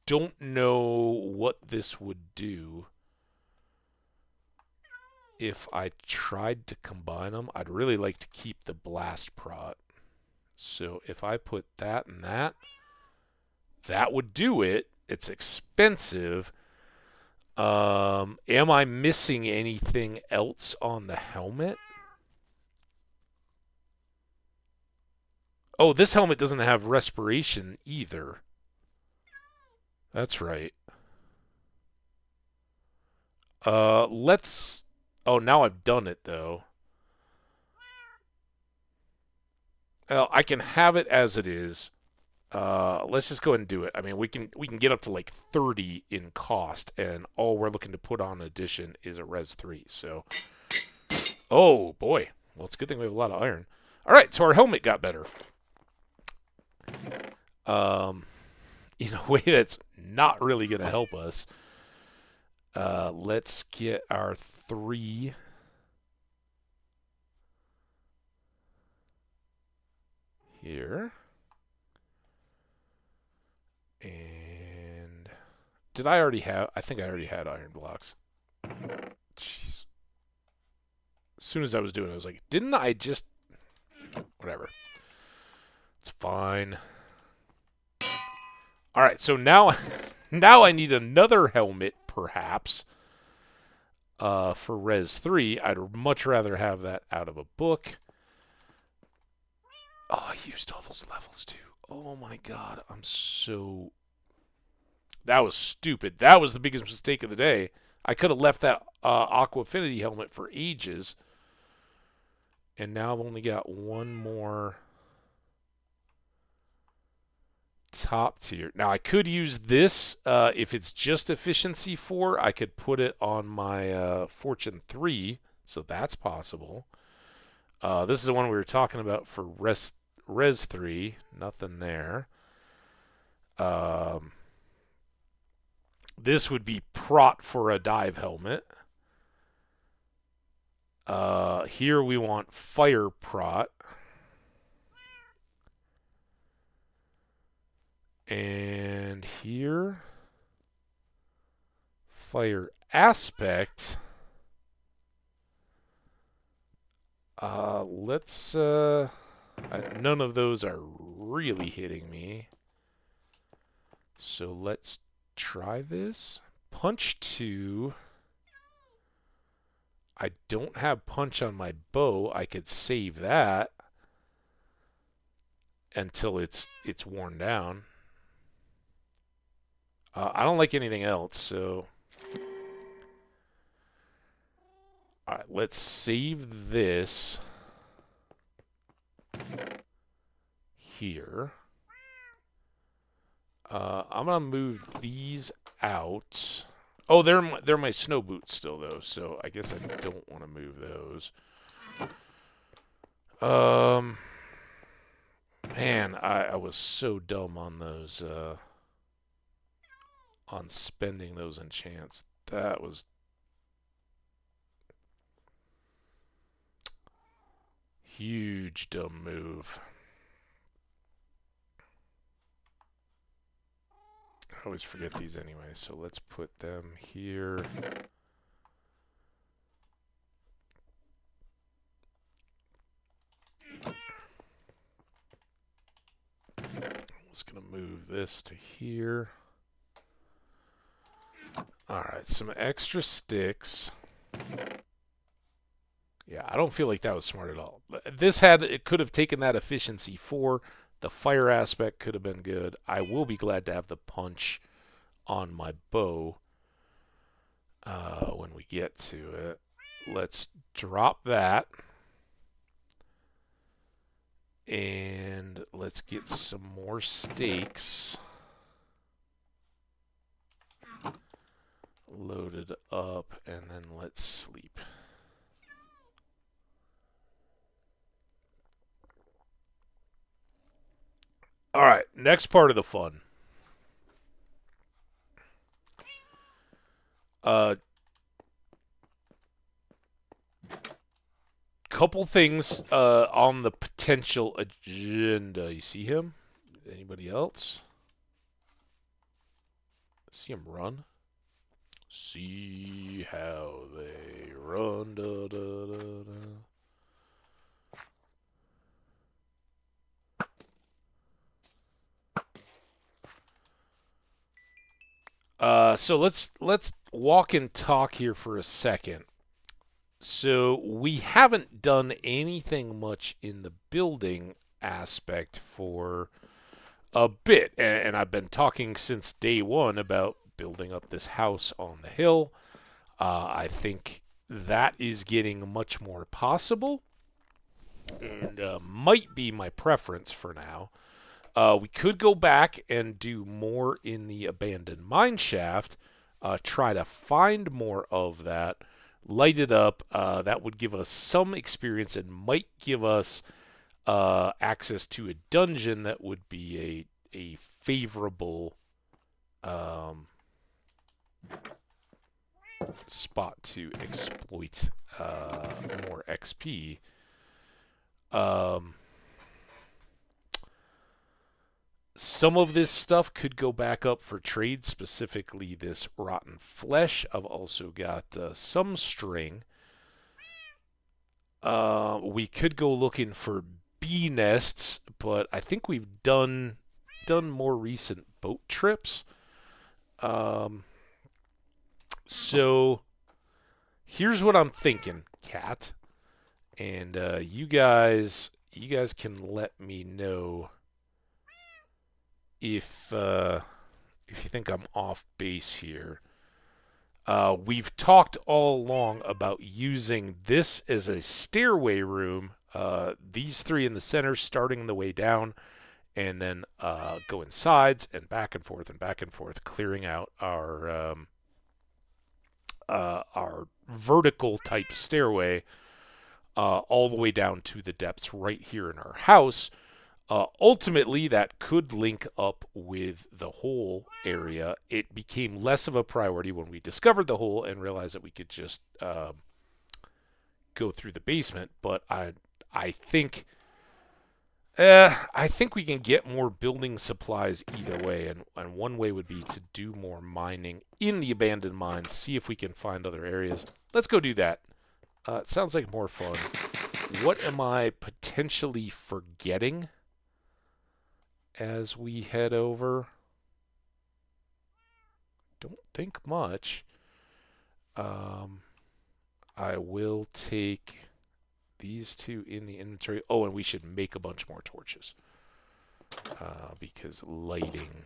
don't know what this would do if I tried to combine them. I'd really like to keep the blast prot. So if I put that and that, that would do it. It's expensive. Am I missing anything else on the helmet? Oh, this helmet doesn't have respiration either. That's right. Let's... Oh, now I've done it, though. Well, I can have it as it is. Let's just go ahead and do it. I mean, we can get up to like 30 in cost, and all we're looking to put on addition is a Res 3. So, oh boy, well, it's a good thing we have a lot of iron. All right, so our helmet got better. In a way that's not really going to help us. Let's get our 3 here. And did I already have? I think I already had iron blocks. Jeez. As soon as I was doing it, I was like, didn't I just... Whatever. It's fine. All right, so now, now I need another helmet, perhaps, for Res 3. I'd much rather have that out of a book. Oh, I used all those levels, too. Oh, my God. I'm so... That was stupid. That was the biggest mistake of the day. I could have left that Aqua Affinity helmet for ages. And now I've only got one more top tier. Now, I could use this. If it's just efficiency 4, I could put it on my Fortune 3. So that's possible. This is the one we were talking about for Res 3. Nothing there. This would be prot for a dive helmet. Here we want fire prot. And here, fire aspect. Let's, none of those are really hitting me. So let's try this. Punch 2. I don't have punch on my bow. I could save that until it's worn down. I don't like anything else, so... Alright, let's save this here. I'm going to move these out. Oh, they're my snow boots still, though, so I guess I don't want to move those. Man, I was so dumb on those, on spending those enchants. That was huge dumb move. I always forget these anyway, so let's put them here. I'm just going to move this to here. Alright, some extra sticks. Yeah, I don't feel like that was smart at all. It could have taken that efficiency 4. The fire aspect could have been good. I will be glad to have the punch on my bow when we get to it. Let's drop that. And let's get some more stakes loaded up, and then let's sleep. All right, next part of the fun. couple things on the potential agenda. You see him? Anybody else? See him run? See how they run. Da, da, da, da. So let's walk and talk here for a second. So we haven't done anything much in the building aspect for a bit, and I've been talking since day one about building up this house on the hill. I think that is getting much more possible, and might be my preference for now. We could go back and do more in the abandoned mine shaft, try to find more of that, light it up. That would give us some experience and might give us access to a dungeon that would be a favorable spot to exploit more XP. Some of this stuff could go back up for trade, specifically this rotten flesh. I've also got some string. We could go looking for bee nests, but I think we've done more recent boat trips. So here's what I'm thinking, Cat, and you guys can let me know if you think I'm off base here. We've talked all along about using this as a stairway room. These three in the center, starting the way down, and then going sides and back and forth, clearing out our vertical type stairway all the way down to the depths right here in our house. Ultimately, that could link up with the hole area. It became less of a priority when we discovered the hole and realized that we could just go through the basement. But I think we can get more building supplies either way, and one way would be to do more mining in the abandoned mines, see if we can find other areas. Let's go do that. It sounds like more fun. What am I potentially forgetting as we head over? Don't think much. I will take these two in the inventory. Oh, and we should make a bunch more torches because lighting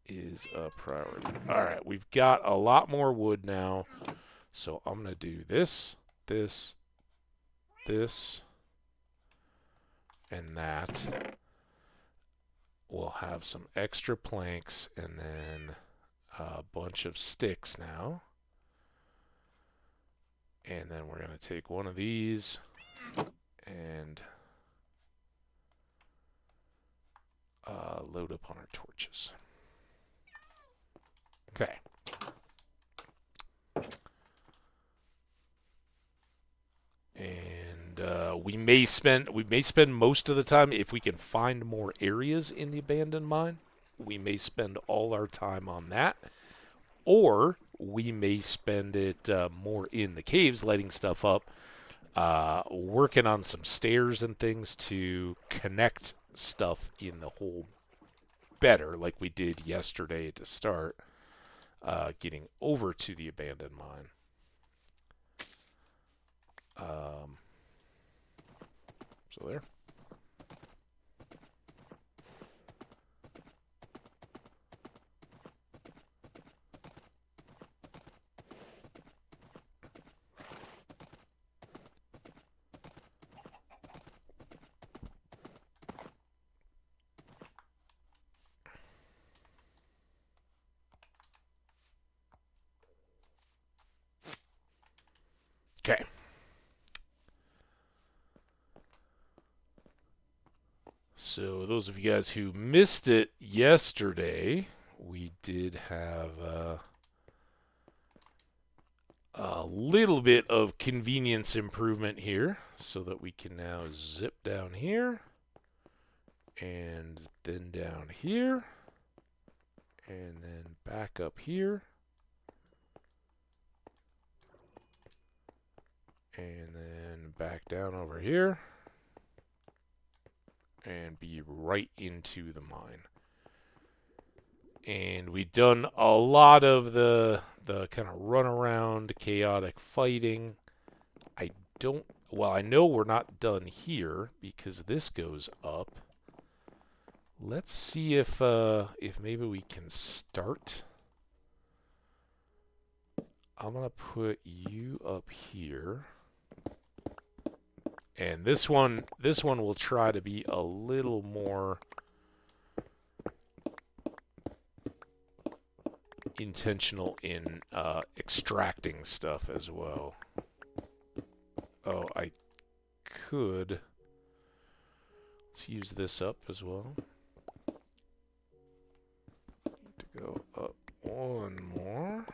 is a priority. All right, we've got a lot more wood now, so I'm going to do this, and that. We'll have some extra planks and then a bunch of sticks now. And then we're going to take one of these and load up on our torches. Okay. And we may spend most of the time, if we can find more areas in the abandoned mine, we may spend all our time on that, or we may spend it more in the caves, lighting stuff up, working on some stairs and things to connect stuff in the hole better, like we did yesterday to start getting over to the abandoned mine. So there. Okay. So those of you guys who missed it yesterday, we did have a little bit of convenience improvement here so that we can now zip down here and then down here and then back up here and then back down over here and be right into the mine. And we've done a lot of the kind of run around chaotic fighting. I know we're not done here because this goes up. Let's see if maybe we can start. I'm gonna put you up here. And this one will try to be a little more intentional in extracting stuff as well. Oh, I could. Let's use this up as well. Need to go up one more.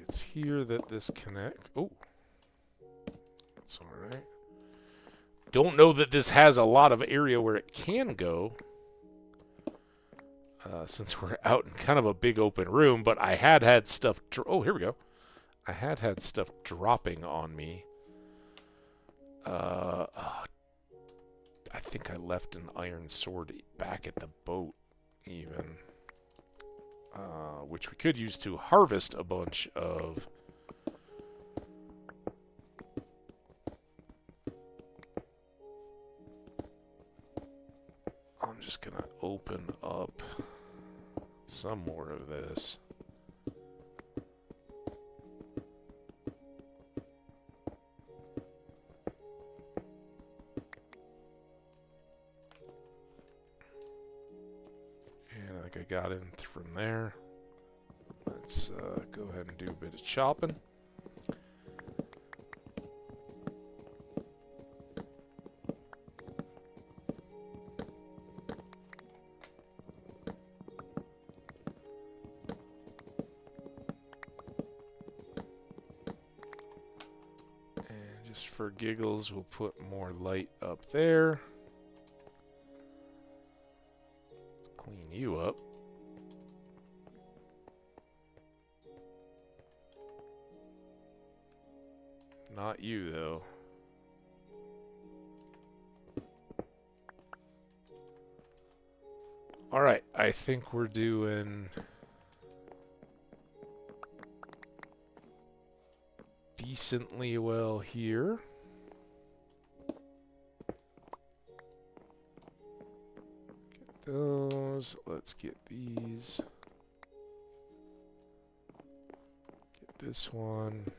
It's here that this connect. Oh, that's all right. Don't know that this has a lot of area where it can go, since we're out in kind of a big open room. But I had stuff. Oh, here we go. I had stuff dropping on me. I think I left an iron sword back at the boat, even. Which we could use to harvest a bunch of I'm just gonna open up some more of this. And I think I got in from there. Let's go ahead and do a bit of chopping. And just for giggles, we'll put more light up there. Clean you up. Not you, though. Alright, I think we're doing decently well here. Get those. Let's get these. Get this one.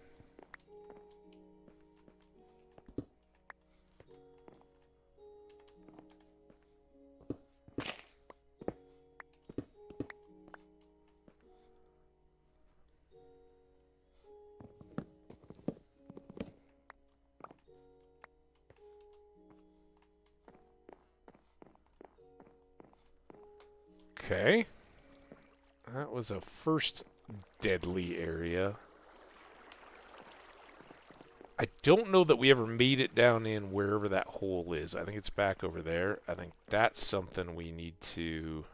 Okay. That was a first deadly area. I don't know that we ever made it down in wherever that hole is. I think it's back over there. I think that's something we need to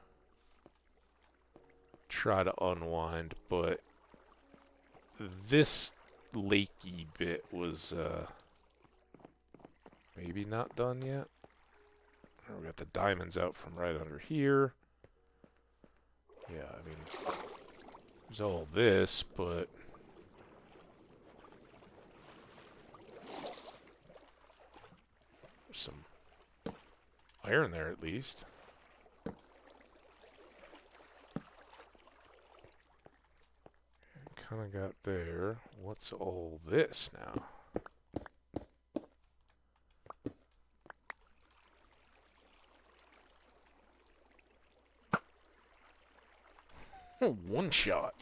try to unwind, but this lakey bit was maybe not done yet. We got the diamonds out from right under here. Yeah, I mean, there's all this, but there's some iron there at least. Kind of got there. What's all this now? One shot.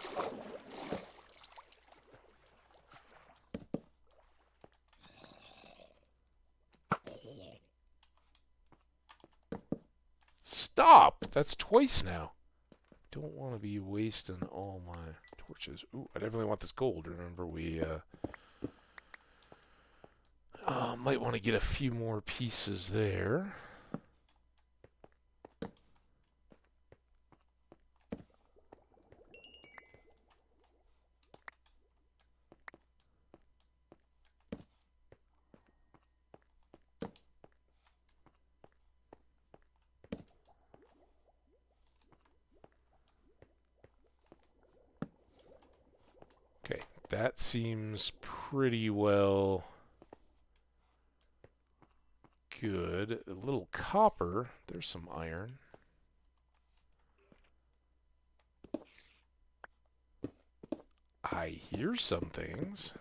Stop! That's twice now. Don't want to be wasting all my torches. Ooh, I definitely want this gold. Remember, we might want to get a few more pieces there. Okay, that seems pretty well good. A little copper. There's some iron. I hear some things.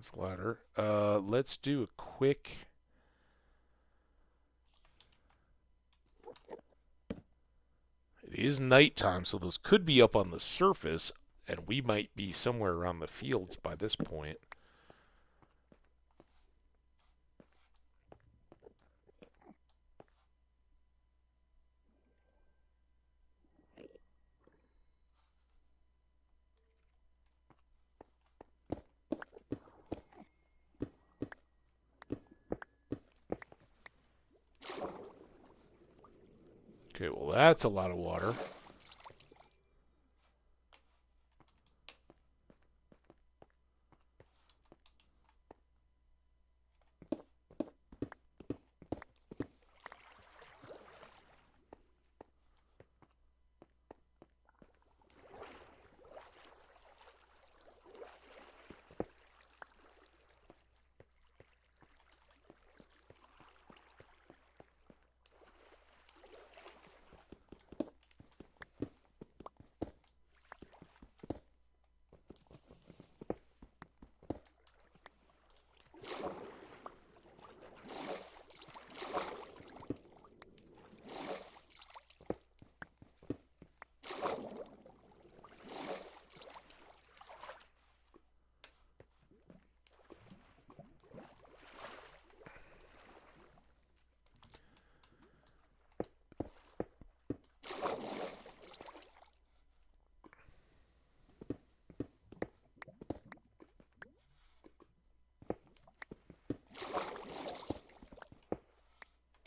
That's ladder. Let's do a quick. It is nighttime, so those could be up on the surface, and we might be somewhere around the fields by this point. Okay, well, that's a lot of water.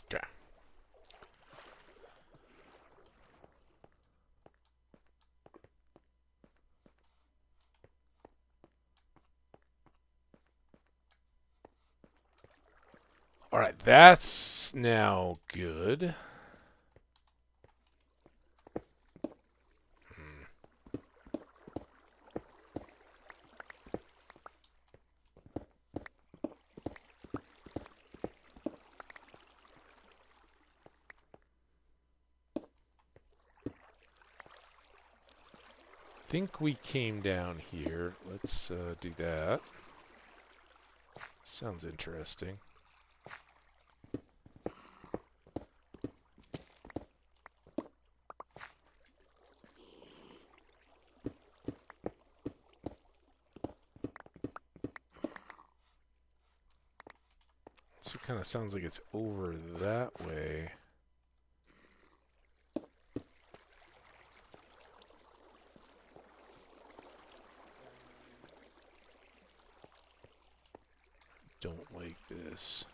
Okay. All right, that's now good. Think we came down here. Let's do that. Sounds interesting. So it kind of sounds like it's over that way. Don't like this.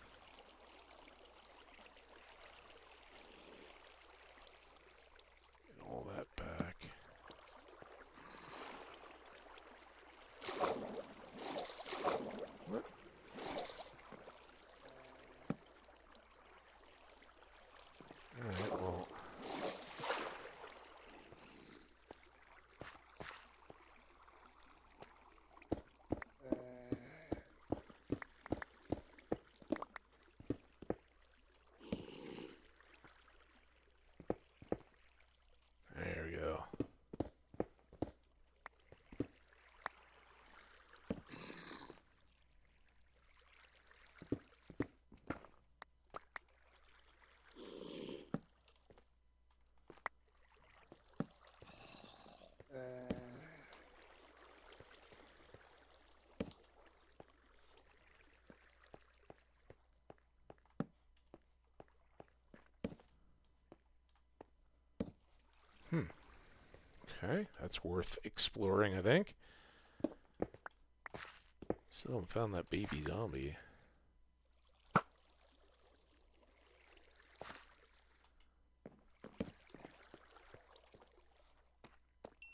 Get all that back. Hmm. Okay, that's worth exploring, I think. Still haven't found that baby zombie.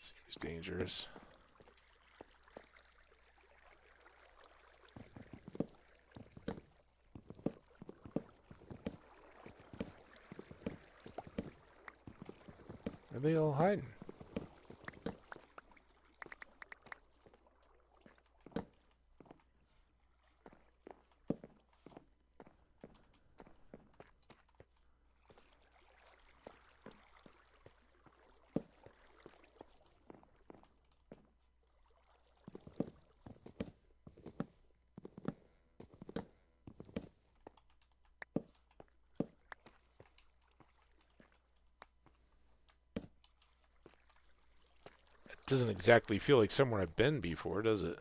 Seems dangerous. Are they all hiding? It doesn't exactly feel like somewhere I've been before, does it?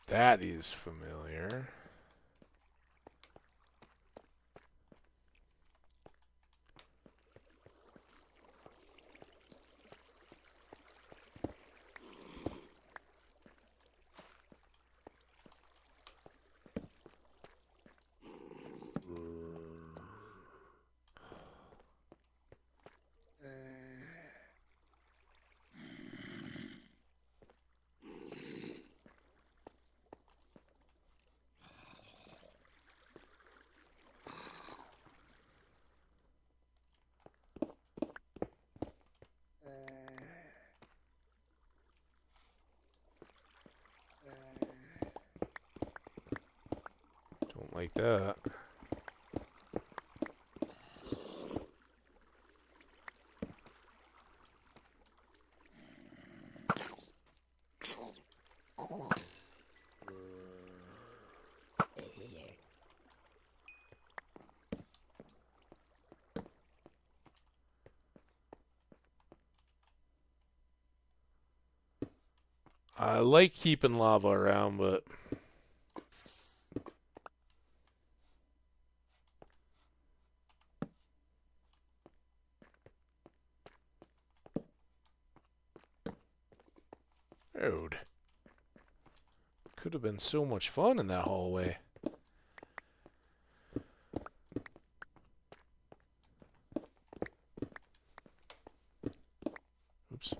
That is familiar. Don't like that. I like keeping lava around, but dude, could have been so much fun in that hallway. Oops.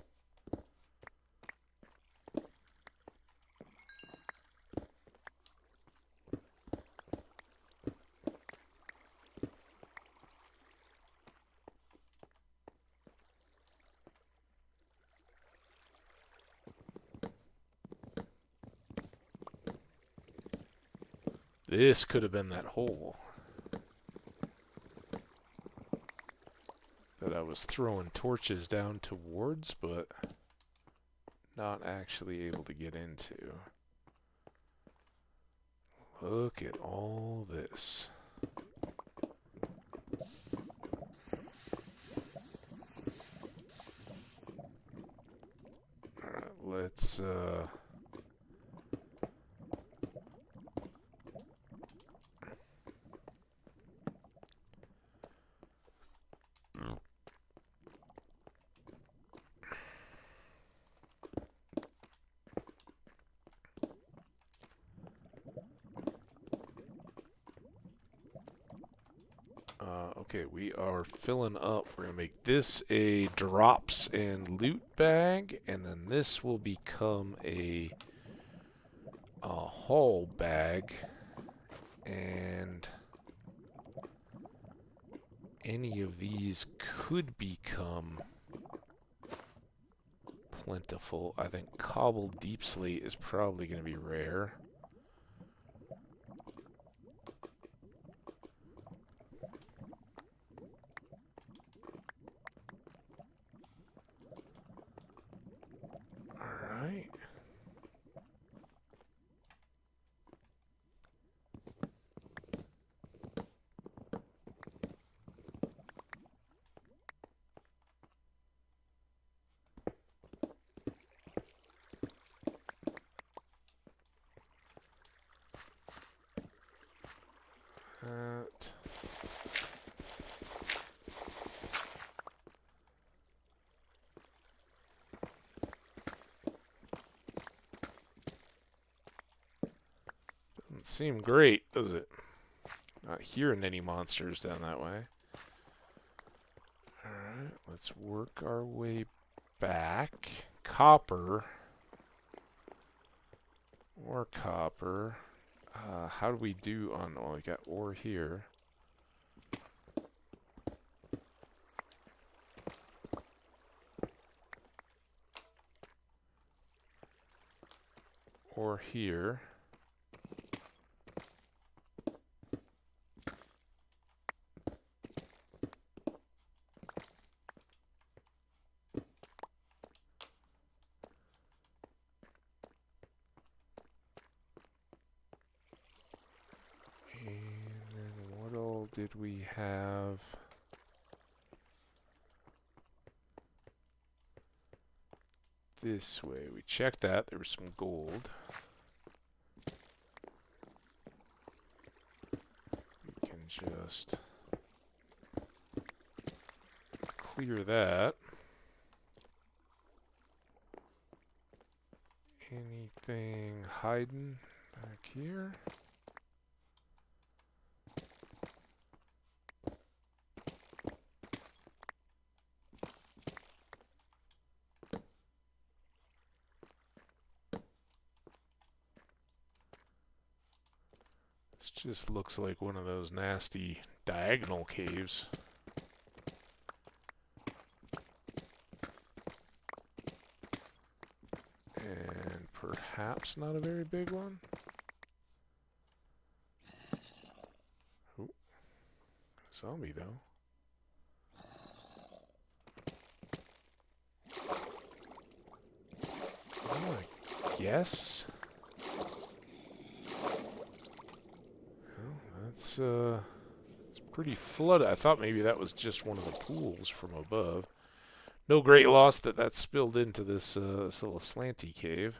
This could have been that hole that I was throwing torches down towards, but not actually able to get into. Look at all this. Alright, let's okay, we are filling up. We're going to make this a drops and loot bag, and then this will become a haul bag, and any of these could become plentiful. I think cobbled deep slate is probably going to be rare. that. Doesn't seem great, does it? Not hearing any monsters down that way. Alright, let's work our way back. Copper. More copper. How do we do on... Oh, we got ore here. Ore here. Did we have... This way. We checked that. There was some gold. We can just clear that. Anything hiding back here? This just looks like one of those nasty diagonal caves. And perhaps not a very big one. Ooh. Zombie, though. Oh, I guess. It's pretty flooded. I thought maybe that was just one of the pools from above. No great loss that spilled into this, this little slanty cave.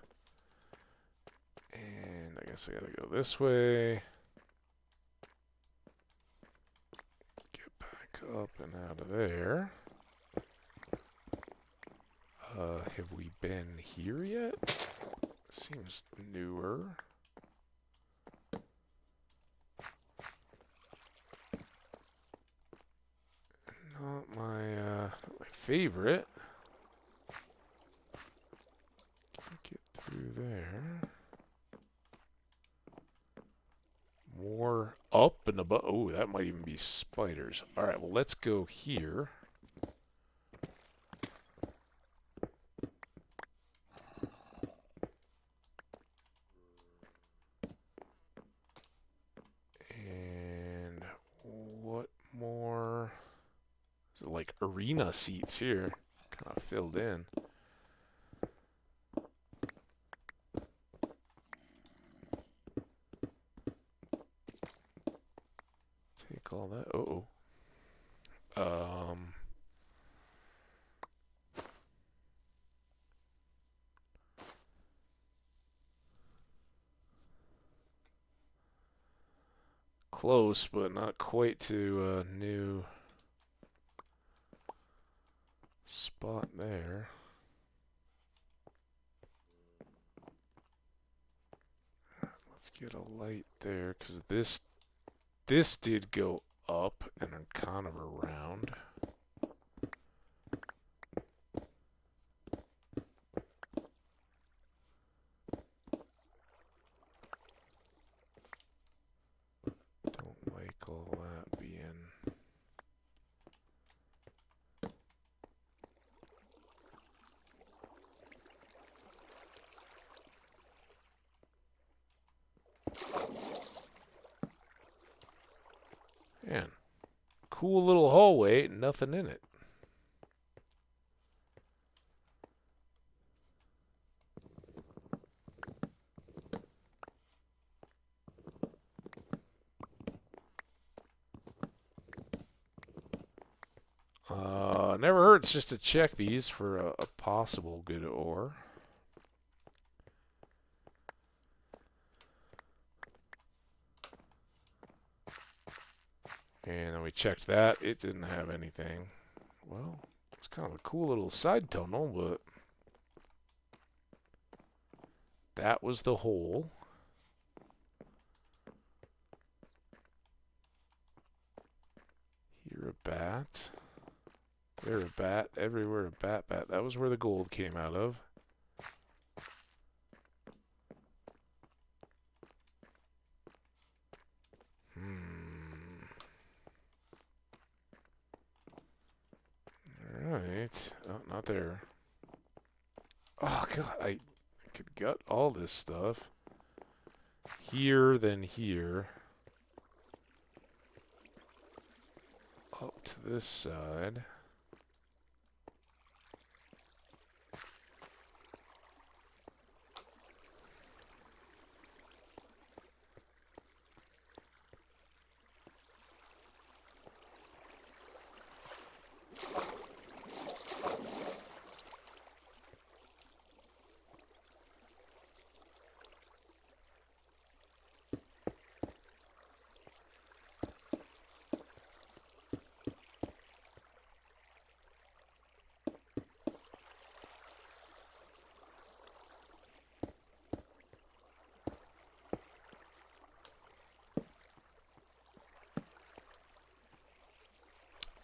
And I guess I gotta go this way. Get back up and out of there. Have we been here yet? Seems newer. Not my favorite. Get through there. More up and above. Oh, that might even be spiders. Alright, well, let's go here. And what more? Is it like arena seats here? Kind of filled in. Take all that. Uh-oh. Close, but not quite to a new spot there. Let's get a light there, because this did go up and then kind of around. Don't like all that being... Man, cool little hallway, nothing in it. Never hurts just to check these for a possible good ore. And then we checked that. It didn't have anything. Well, it's kind of a cool little side tunnel, but that was the hole. Here a bat. There a bat. Everywhere a bat. That was where the gold came out of. Alright. Oh, not there. Oh, God. I could gut all this stuff. Here, then here. Up to this side.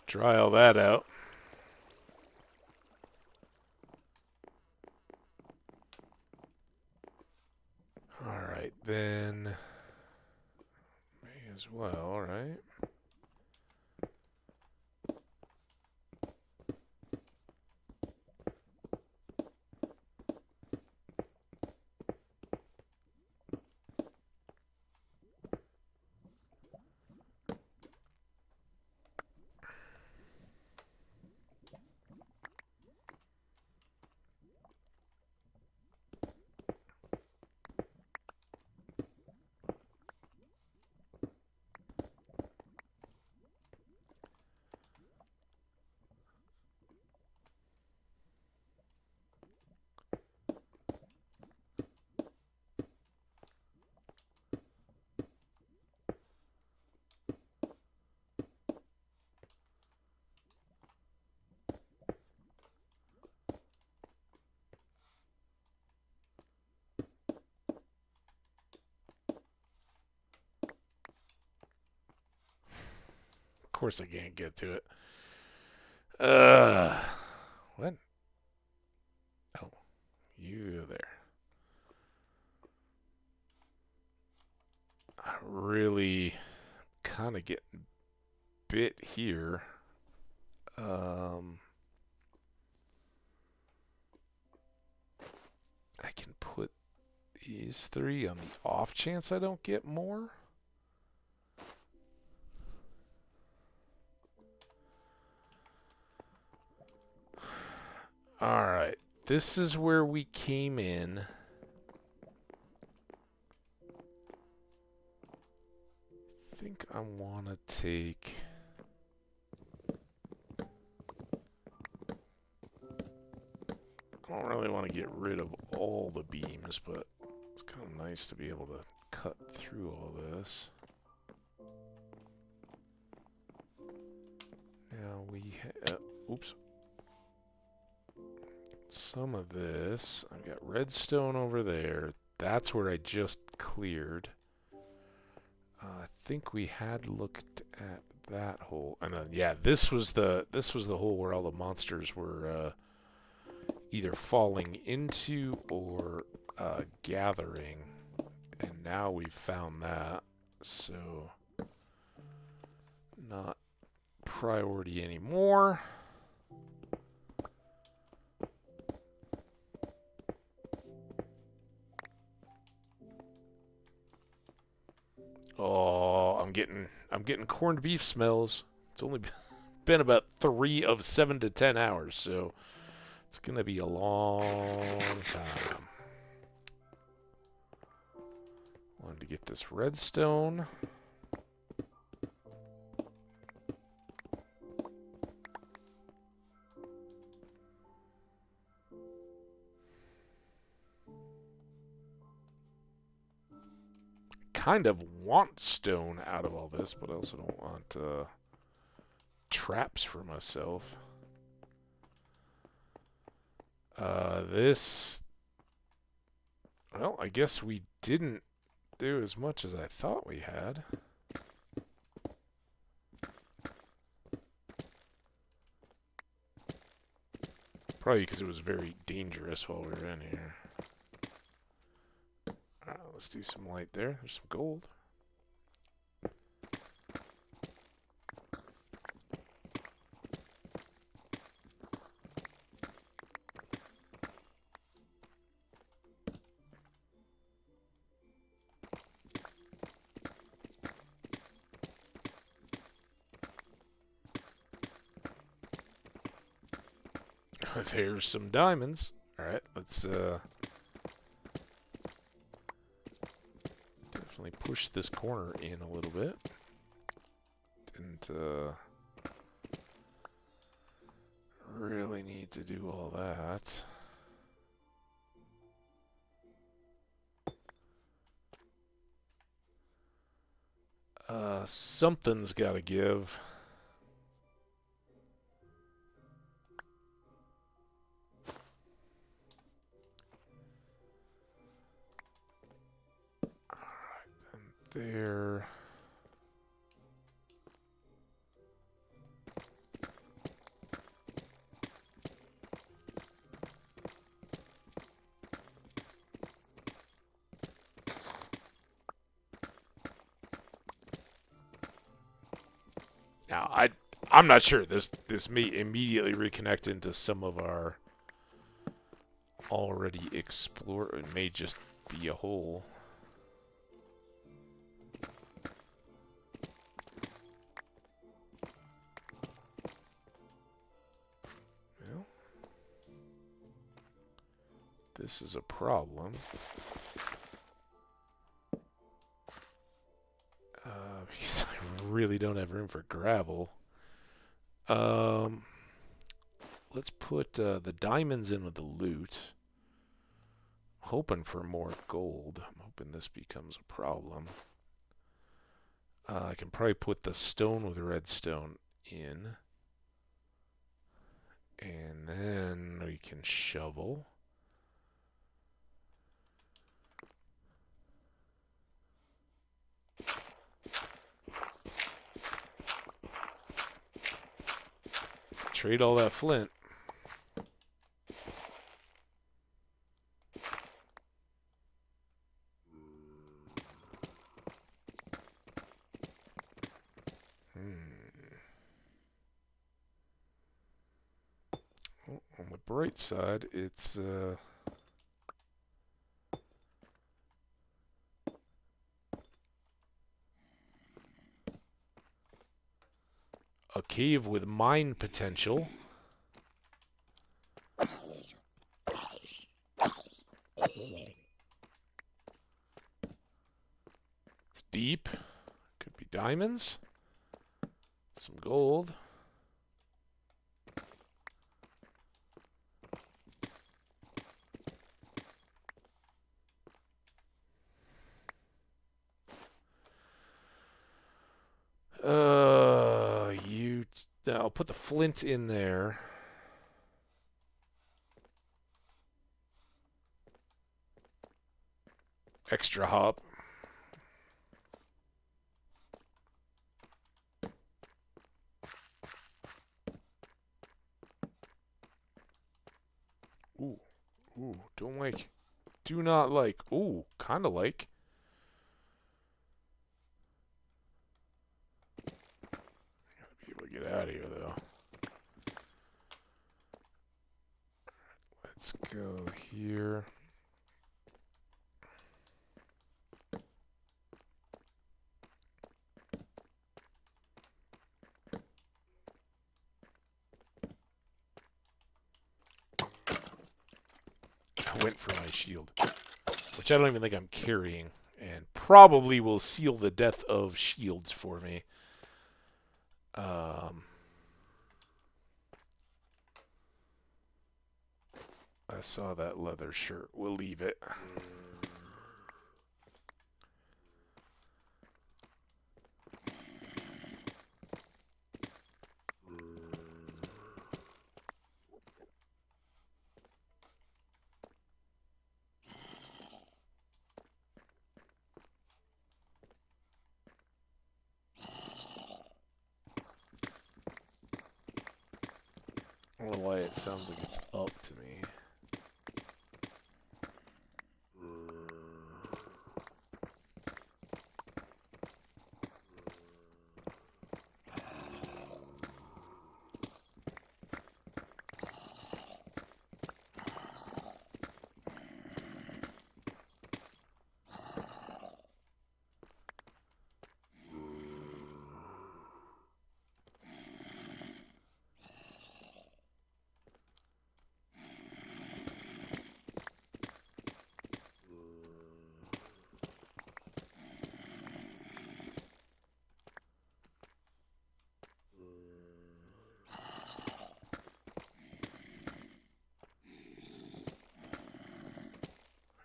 Dry all that out. Alright, then may as well, right? Of course I can't get to it. What? Oh, you there. I really kind of getting bit here. I can put these three on the off chance I don't get more. Alright, this is where we came in. I think I want to take... I don't really want to get rid of all the beams, but it's kind of nice to be able to cut through all this. Now we have... oops. Some of this. I've got redstone over there. That's where I just cleared. I think we had looked at that hole, and then yeah, this was the hole where all the monsters were either falling into or gathering, and now we've found that, so not priority anymore. Oh, I'm getting corned beef smells. It's only been about 3 of 7 to 10 hours, so it's gonna be a long time. Wanted to get this redstone. kind of want stone out of all this, but I also don't want traps for myself. This... Well, I guess we didn't do as much as I thought we had. Probably because it was very dangerous while we were in here. Alright, let's do some light there. There's some gold. There's some diamonds. Alright, let's definitely push this corner in a little bit. Didn't really need to do all that. Something's gotta give. There. Now, I'm not sure. This may immediately reconnect into some of our already explored. It may just be a hole. Well, this is a problem. Because I really don't have room for gravel. Let's put the diamonds in with the loot. Hoping for more gold. I'm hoping this becomes a problem. I can probably put the stone with redstone in. And then we can shovel. Trade all that flint. Well, on the bright side, it's a cave with mine potential. It's deep. Could be diamonds. Some gold. I'll put the flint in there. Extra hop. Ooh. Ooh, don't like. Do not like. Ooh, kind of like. Gotta be able to get out of here, though. Let's go here. I went for my shield, which I don't even think I'm carrying, and probably will seal the death of shields for me. I saw that leather shirt. We'll leave it. I don't know why it sounds like it's up to me.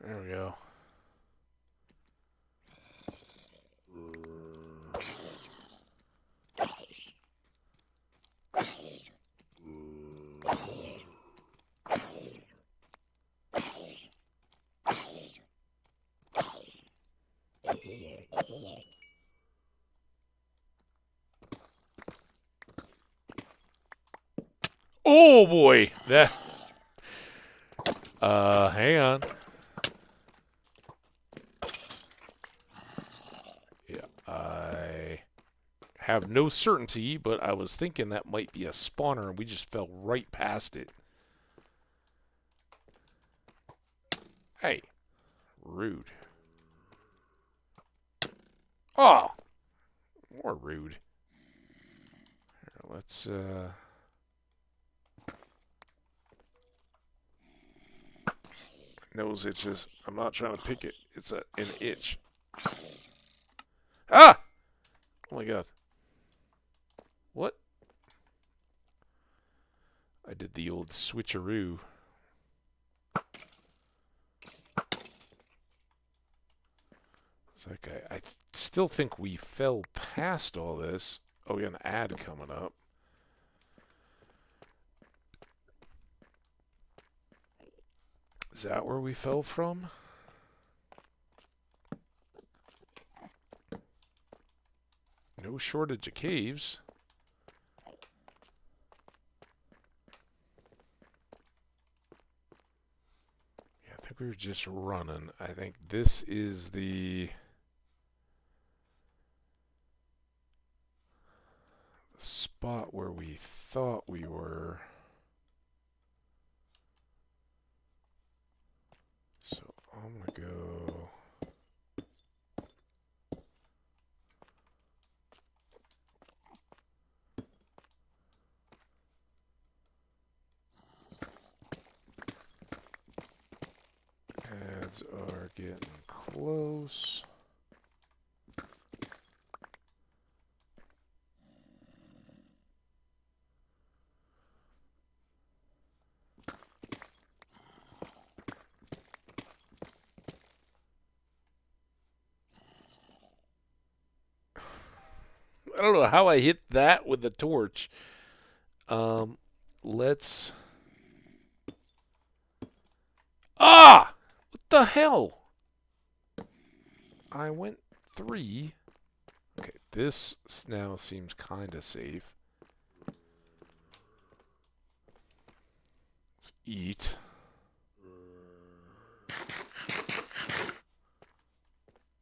There we go. Oh boy, that. Hang on. Yeah, I have no certainty, but I was thinking that might be a spawner, and we just fell right past it. Hey, rude. Oh, more rude. Here, let's nose itches. I'm not trying to pick it. It's an itch. Ah! Oh my god. What? I did the old switcheroo. It's like I still think we fell past all this. Oh, we got an ad coming up. Is that where we fell from? No shortage of caves. Yeah, I think we were just running. I think this is the spot where we thought we were. So I'm going to go... Ads are getting close. I don't know how I hit that with the torch. Let's... Ah! What the hell? I went 3. Okay, this now seems kind of safe. Let's eat.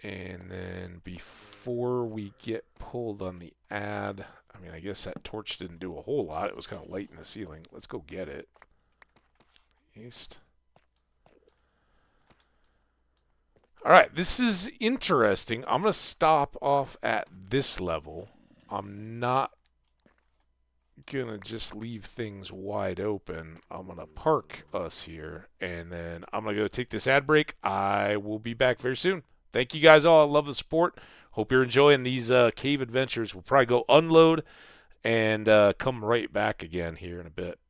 And then before we get pulled on the ad, I mean, I guess that torch didn't do a whole lot. It was kind of light in the ceiling. Let's go get it. East. All right, this is interesting. I'm going to stop off at this level. I'm not going to just leave things wide open. I'm going to park us here, and then I'm going to go take this ad break. I will be back very soon. Thank you guys all. I love the support. Hope you're enjoying these cave adventures. We'll probably go unload and come right back again here in a bit.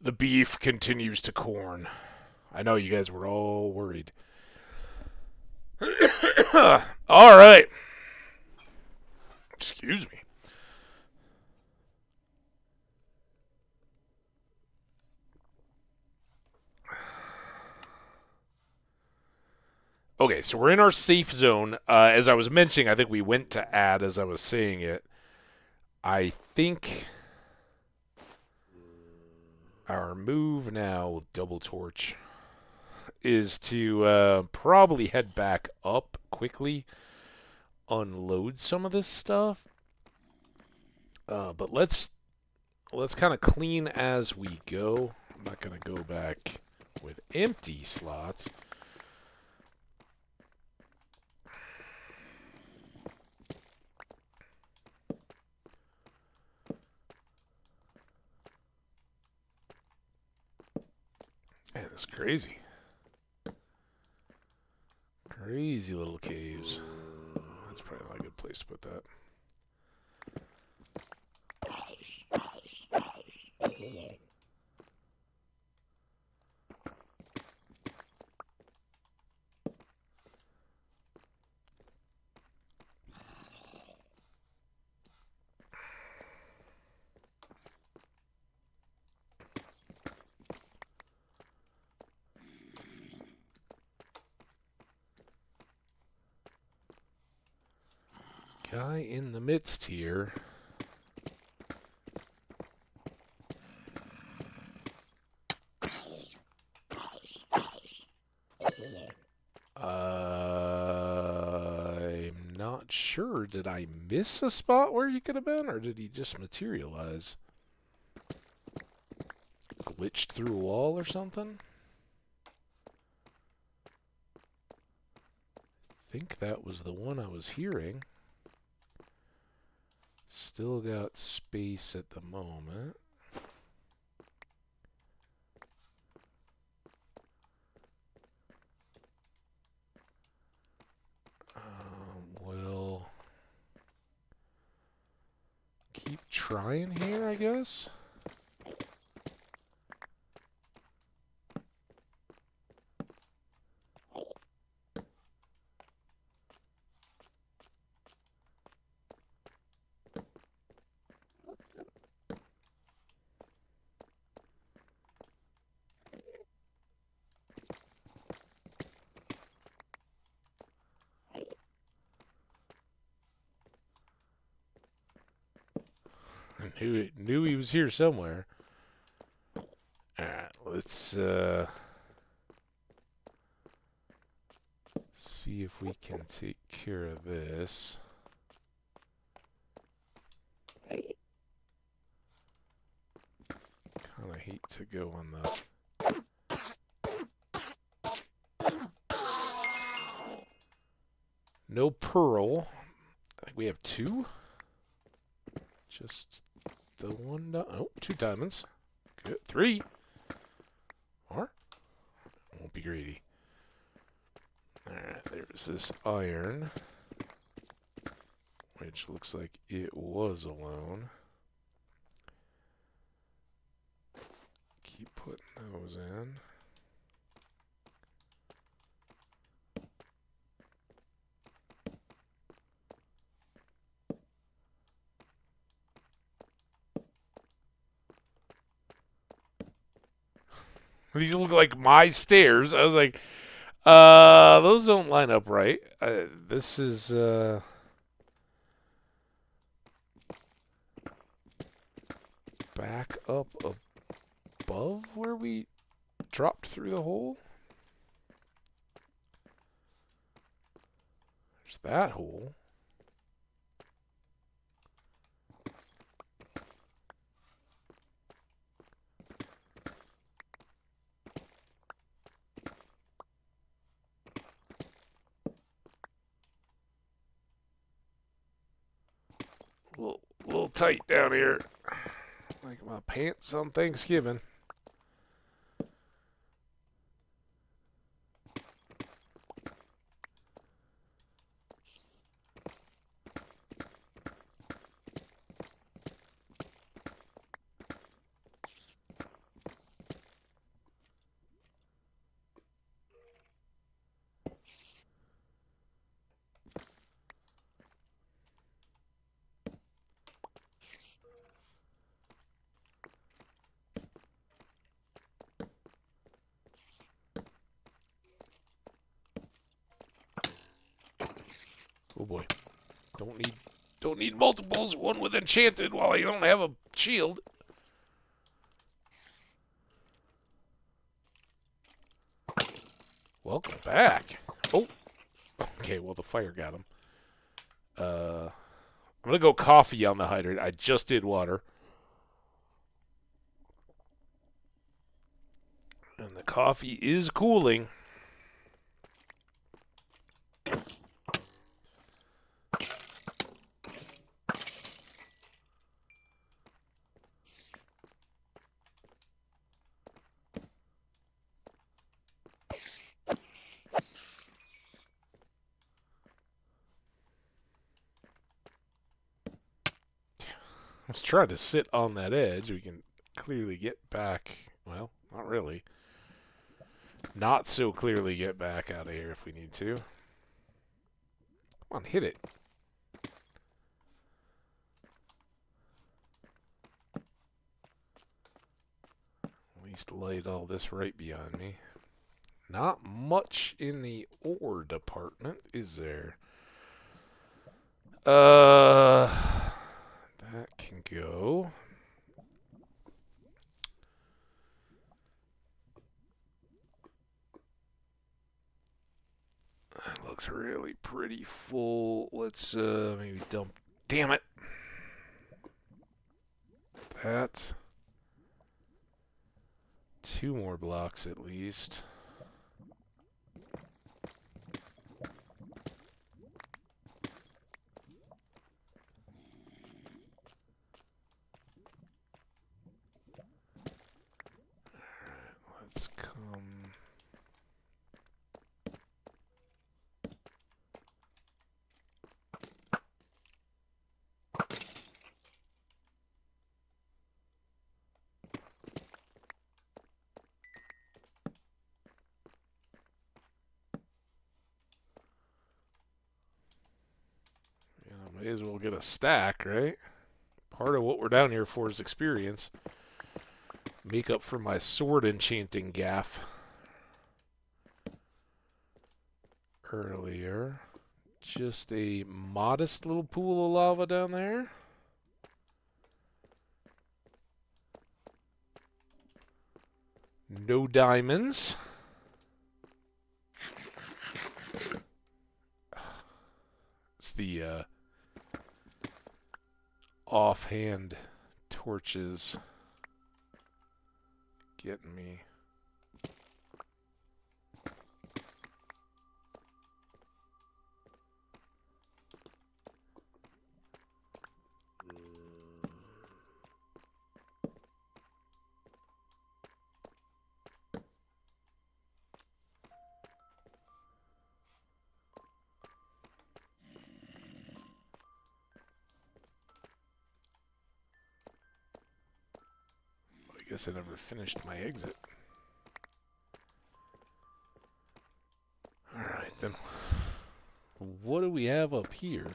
The beef continues to corn. I know you guys were all worried. All right. Excuse me. Okay, so we're in our safe zone. As I was mentioning, I think we went to add as I was saying it. I think our move now with double torch is to probably head back up quickly, unload some of this stuff. But let's kind of clean as we go. I'm not going to go back with empty slots. Man, this is crazy. Crazy little caves. That's probably not a good place to put that. Guy in the midst here. I'm not sure. Did I miss a spot where he could have been, or did he just materialize? Glitched through a wall or something? I think that was the one I was hearing. Still got space at the moment. We'll keep trying here, I guess. Knew he was here somewhere. Alright, let's see if we can take care of this. Kinda hate to go on the... No pearl. I think we have two. Just the one. Oh, two diamonds. Good. Three. More. Won't be greedy. Alright, there's this iron. Which looks like it was alone. Keep putting those in. These look like my stairs. I was like, those don't line up right. This is, back up above where we dropped through the hole. There's that hole. A little tight down here. Like my pants on Thanksgiving. Oh boy. Don't need multiples. One with enchanted while I don't have a shield. Welcome back. Oh. Okay, well the fire got him. I'm gonna go coffee on the hydrant. I just did water. And the coffee is cooling. I was trying to sit on that edge. We can clearly get back. Well, not really. Not so clearly get back out of here if we need to. Come on, hit it. At least light all this right behind me. Not much in the ore department, is there? That can go. That looks really pretty full. Let's maybe dump. Damn it. That. 2 more blocks at least. Let's come. Yeah, may as well get a stack, right? Part of what we're down here for is experience. Make up for my sword enchanting gaff earlier. Just a modest little pool of lava down there. No diamonds. It's the offhand torches getting me. I guess I never finished my exit. Alright then. What do we have up here?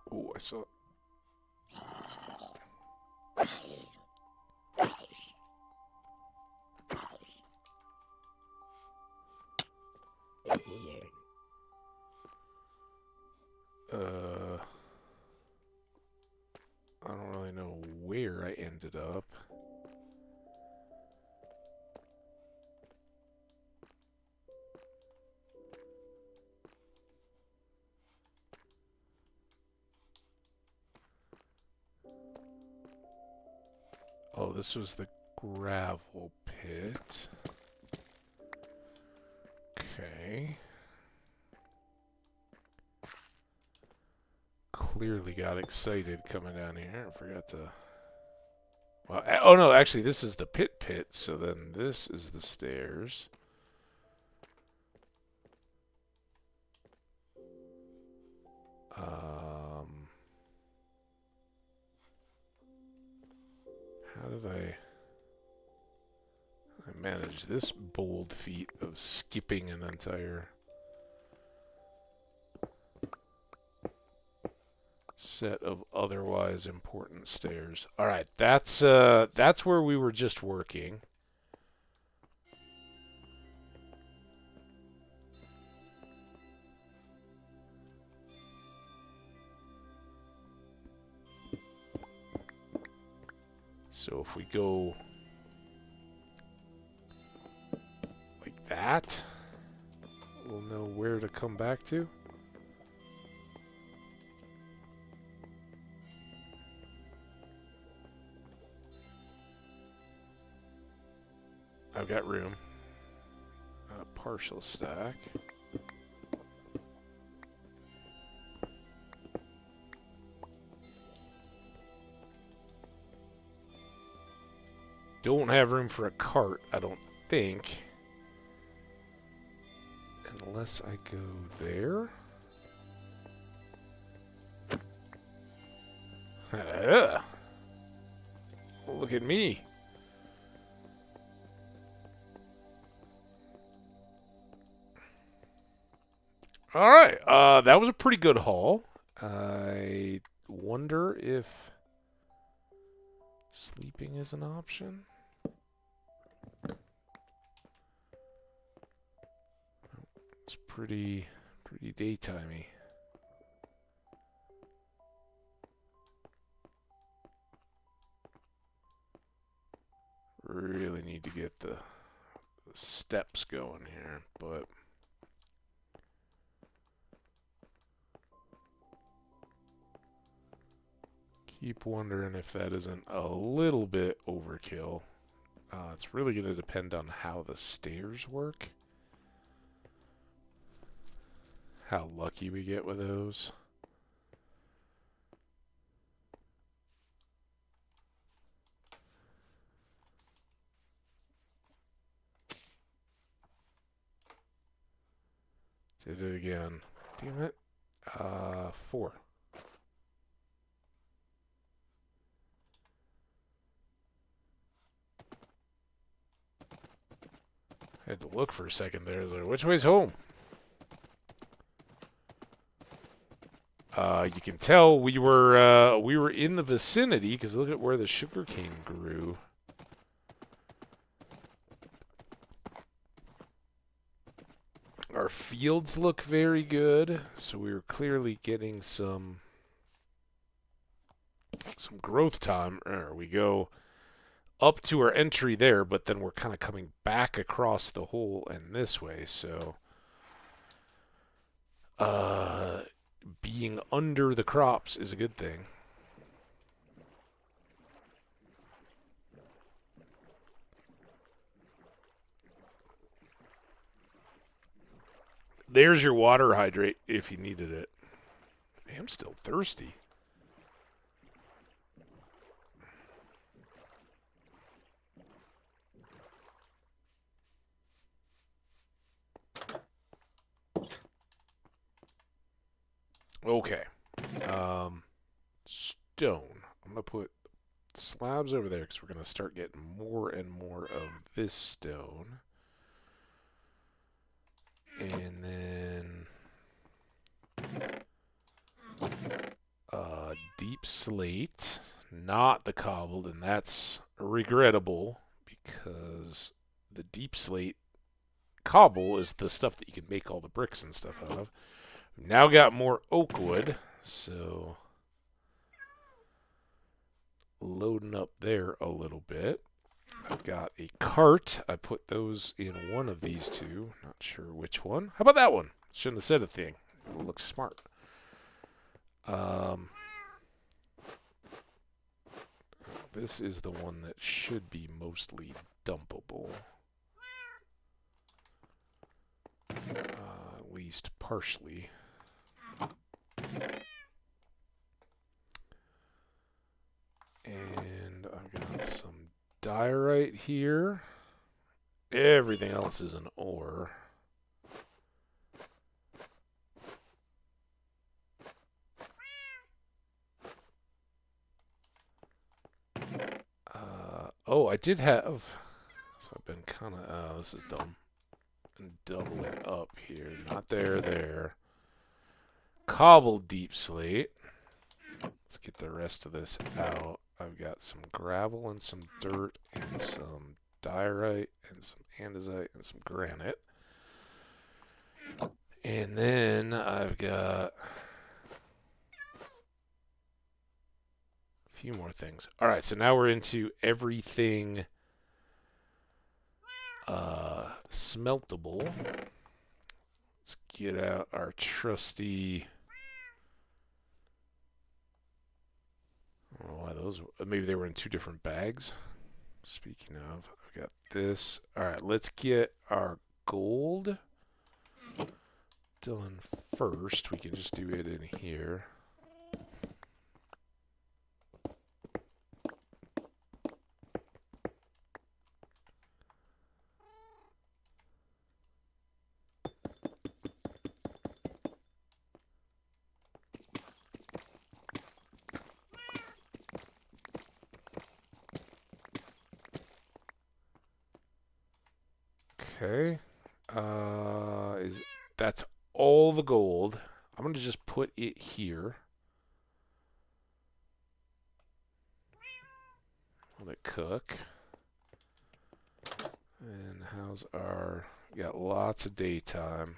Oh, I saw. I don't really know where I ended up. Oh, this was the gravel pit. Okay. Clearly got excited coming down here. I forgot to... Well, oh no, actually this is the pit, so then this is the stairs. How did I manage this bold feat of skipping an entire set of otherwise important stairs. All right, that's where we were just working. So if we go like that, we'll know where to come back to. I've got room. A partial stack. Don't have room for a cart, I don't think. Unless I go there. Look at me. All right, that was a pretty good haul. I wonder if sleeping is an option. It's pretty daytimey. Really need to get the steps going here, but keep wondering if that isn't a little bit overkill. It's really going to depend on how the stairs work. How lucky we get with those. Did it again. Damn it. 4. I had to look for a second there. Like, which way's home? You can tell we were in the vicinity because look at where the sugarcane grew. Our fields look very good, so we were clearly getting some growth time. There we go. Up to our entry there, but then we're kind of coming back across the hole and this way, so being under the crops is a good thing. There's your water hydrate if you needed it. Man, I'm still thirsty. Okay. Stone. I'm going to put slabs over there because we're going to start getting more and more of this stone. And then deep slate, not the cobbled, and that's regrettable because the deep slate cobble is the stuff that you can make all the bricks and stuff out of. We've now got more oak wood, so loading up there a little bit. I've got a cart. I put those in one of these two. Not sure which one. How about that one? Shouldn't have said a thing. It looks smart. This is the one that should be mostly dumpable. At least partially. And I've got some diorite here. Everything else is an ore. Oh, I did have... So I've been kind of... this is dumb. Doubling up here. Not there, there. Cobbled deep slate. Let's get the rest of this out. I've got some gravel and some dirt and some diorite and some andesite and some granite. And then I've got a few more things. All right, so now we're into everything smeltable. Let's get out our trusty. I don't know why those. Maybe they were in two different bags. Speaking of, I've got this. All right, let's get our gold done first. We can just do it in here. Okay. That's all the gold. I'm gonna just put it here. Let it cook. And how's our? We got lots of daytime.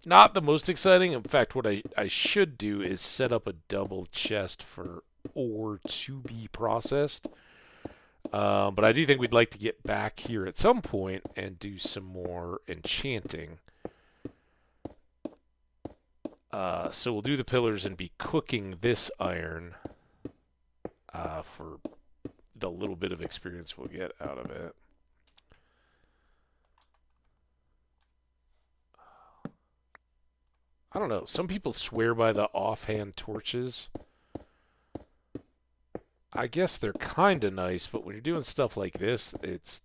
Not the most exciting. In fact, what I should do is set up a double chest for ore to be processed. But I do think we'd like to get back here at some point and do some more enchanting. So we'll do the pillars and be cooking this iron for the little bit of experience we'll get out of it. I don't know. Some people swear by the offhand torches. I guess they're kind of nice, but when you're doing stuff like this, it's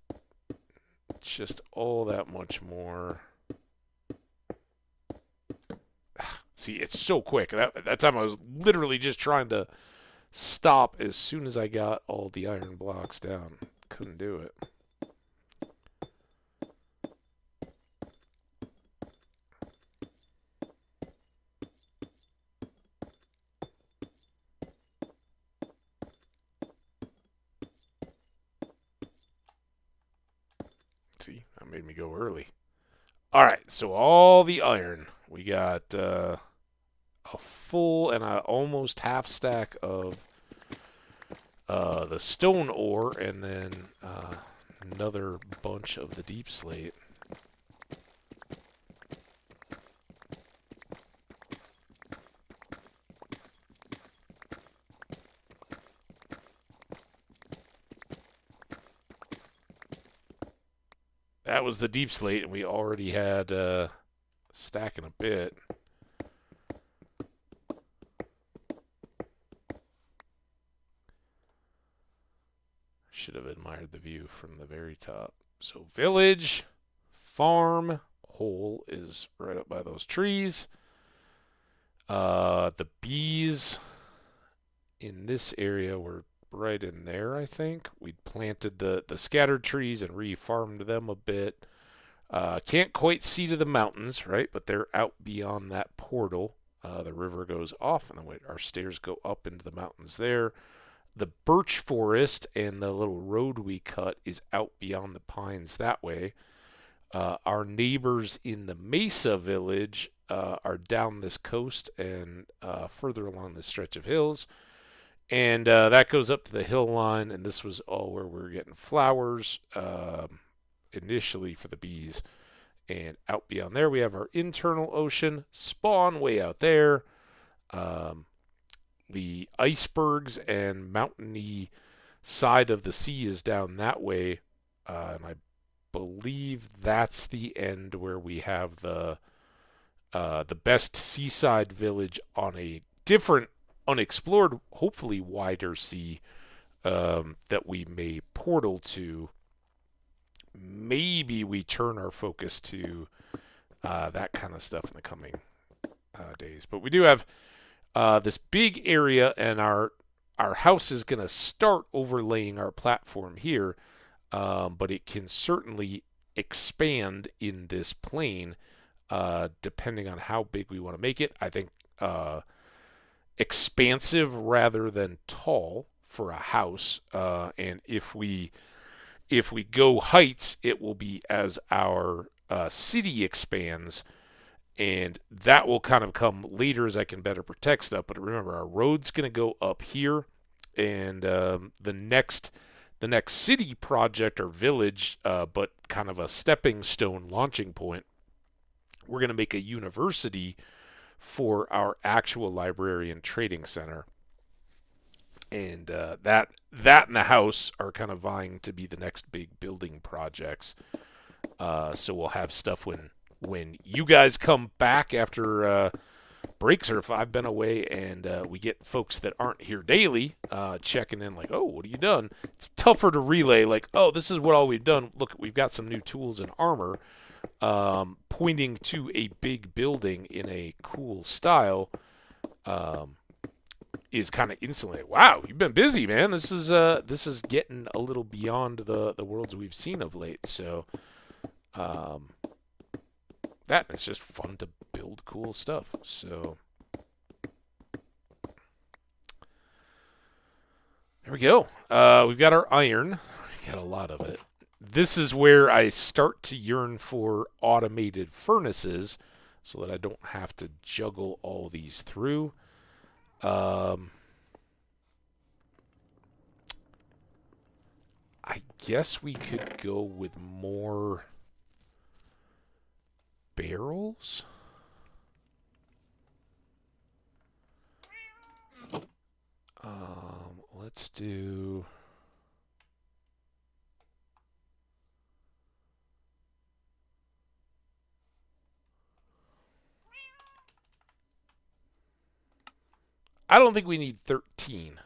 just all that much more. See, it's so quick. That time I was literally just trying to stop as soon as I got all the iron blocks down. Couldn't do it. See, that made me go early. All right, so all the iron. We got a full and a almost half stack of the stone ore, and then another bunch of the deep slate. That was the deep slate, and we already had stacking a bit. Should have admired the view from the very top. So village, farm, hole is right up by those trees. The bees in this area were right in there, I think. We'd planted the scattered trees and re-farmed them a bit. Can't quite see to the mountains, right? But they're out beyond that portal. The river goes off, and then our stairs go up into the mountains there. The birch forest and the little road we cut is out beyond the pines that way. Our neighbors in the Mesa village are down this coast and further along this stretch of hills. And that goes up to the hill line, and this was all where we were getting flowers initially for the bees. And out beyond there, we have our internal ocean, spawn way out there. The icebergs and mountainy side of the sea is down that way. And I believe that's the end where we have the best seaside village on a different unexplored, hopefully wider sea that we may portal to. Maybe we turn our focus to that kind of stuff in the coming days. But we do have this big area, and our our house is going to start overlaying our platform here, but it can certainly expand in this plane depending on how big we want to make it. I think expansive rather than tall for a house, and if we go heights, it will be as our city expands, and that will kind of come later as I can better protect stuff. But remember, our road's going to go up here, and the next city project or village, but kind of a stepping stone launching point, we're going to make a university for our actual library and trading center. And that and the house are kind of vying to be the next big building projects. So we'll have stuff when you guys come back after breaks, or if I've been away, and we get folks that aren't here daily checking in like, oh, what have you done? It's tougher to relay like, oh, this is what all we've done. Look, we've got some new tools and armor, pointing to a big building in a cool style. Is kind of instantly, wow, you've been busy, man. This is getting a little beyond the worlds we've seen of late. So that it's just fun to build cool stuff. So there we go. We've got our iron. We got a lot of it. This is where I start to yearn for automated furnaces so that I don't have to juggle all these through. I guess we could go with more barrels. Let's do... I don't think we need 13.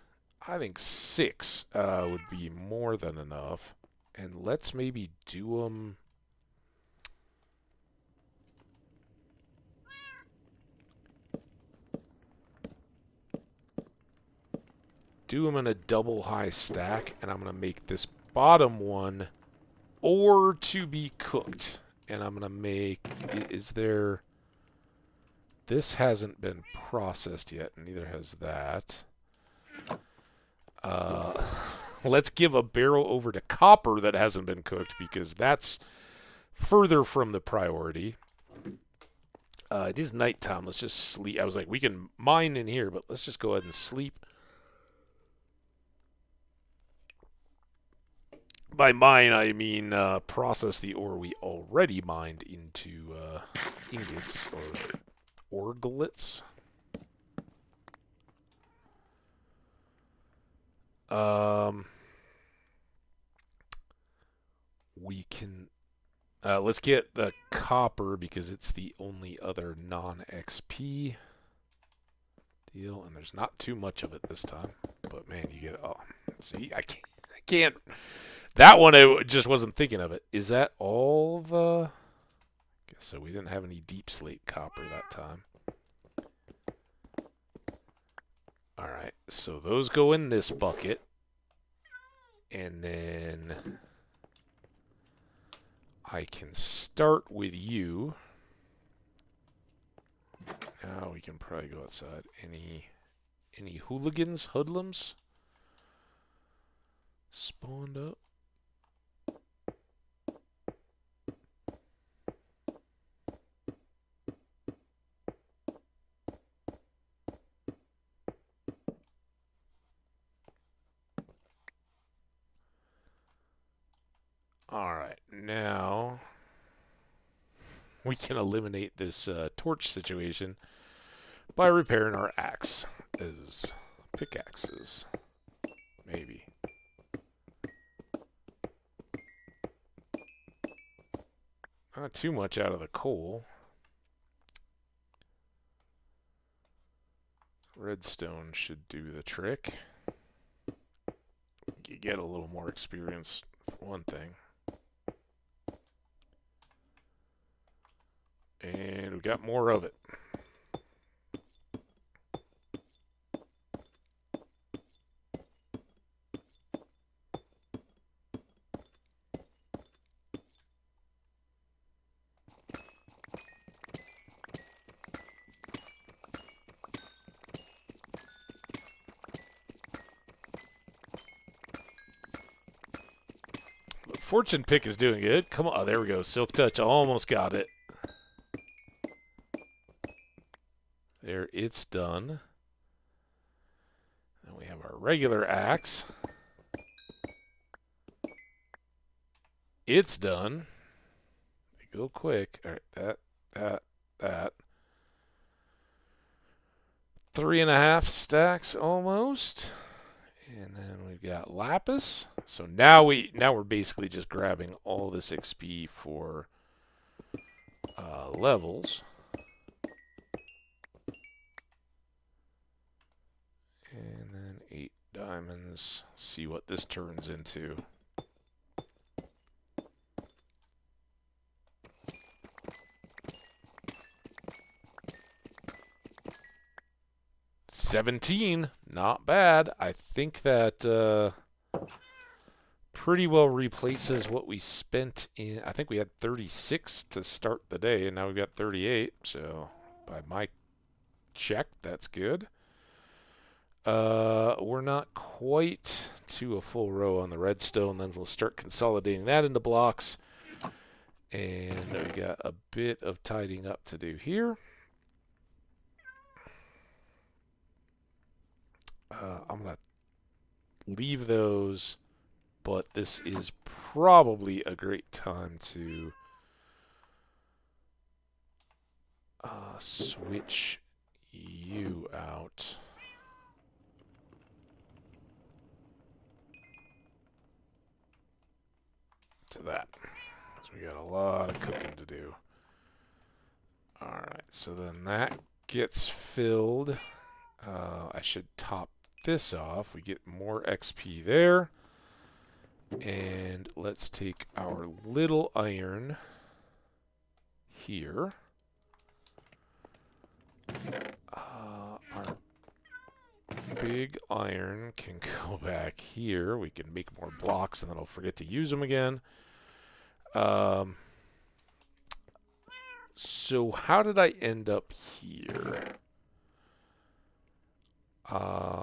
I think 6 would be more than enough. And let's maybe do them... do them in a double high stack. And I'm going to make this bottom one or to be cooked. And I'm going to make... is there... this hasn't been processed yet, and neither has that. Let's give a barrel over to copper that hasn't been cooked, because that's further from the priority. It is nighttime. Let's just sleep. I was like, we can mine in here, but let's just go ahead and sleep. By mine, I mean process the ore we already mined into ingots or orglets. We can let's get the copper because it's the only other non-XP deal, and there's not too much of it this time. But man, you get see, I can't. That one I just wasn't thinking of it. Is that all the? Guess so. We didn't have any deep slate copper that time. All right, so those go in this bucket, and then I can start with you. Now we can probably go outside. Any hooligans, hoodlums spawned up? Alright, now we can eliminate this torch situation by repairing our axe as pickaxes. Maybe. Not too much out of the coal. Redstone should do the trick. You get a little more experience for one thing. And we got more of it. fortune pick is doing good. Come on. Oh, there we go. Silk touch. Almost got it. There, it's done. Then we have our regular axe. It's done. They go quick. All right, that. 3.5 stacks almost. And then we've got lapis. So now we're basically just grabbing all this XP for levels. And then 8 diamonds. See what this turns into. $17, not bad. I think that pretty well replaces what we spent in. I think we had 36 to start the day, and now we've got 38. So by my check, that's good. We're not quite to a full row on the redstone. Then we'll start consolidating that into blocks. And we got a bit of tidying up to do here. I'm going to leave those, but this is probably a great time to switch you out. To that, because we got a lot of cooking to do. Alright, so then that gets filled. I should top this off. We get more XP there. And let's take our little iron here. Our big iron can go back here. We can make more blocks and then I'll forget to use them again. So how did I end up here?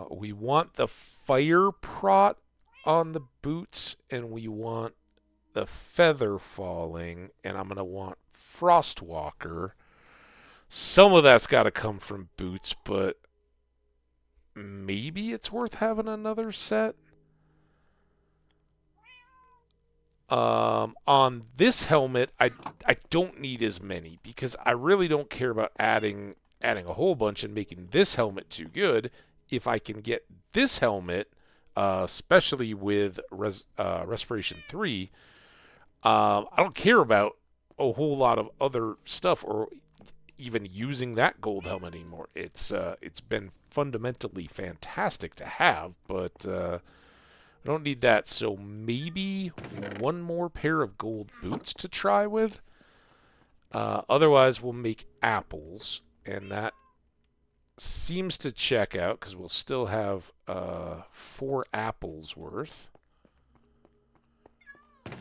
We want the fire prot on the boots, and we want the feather falling, and I'm going to want Frostwalker. Some of that's got to come from boots, but maybe it's worth having another set. On this helmet, I don't need as many because I really don't care about adding a whole bunch and making this helmet too good. If I can get this helmet, especially with Respiration 3, I don't care about a whole lot of other stuff or even using that gold helmet anymore. It's been fundamentally fantastic to have, but I don't need that. So maybe one more pair of gold boots to try with. Otherwise, we'll make apples, and that seems to check out because we'll still have 4 apples worth.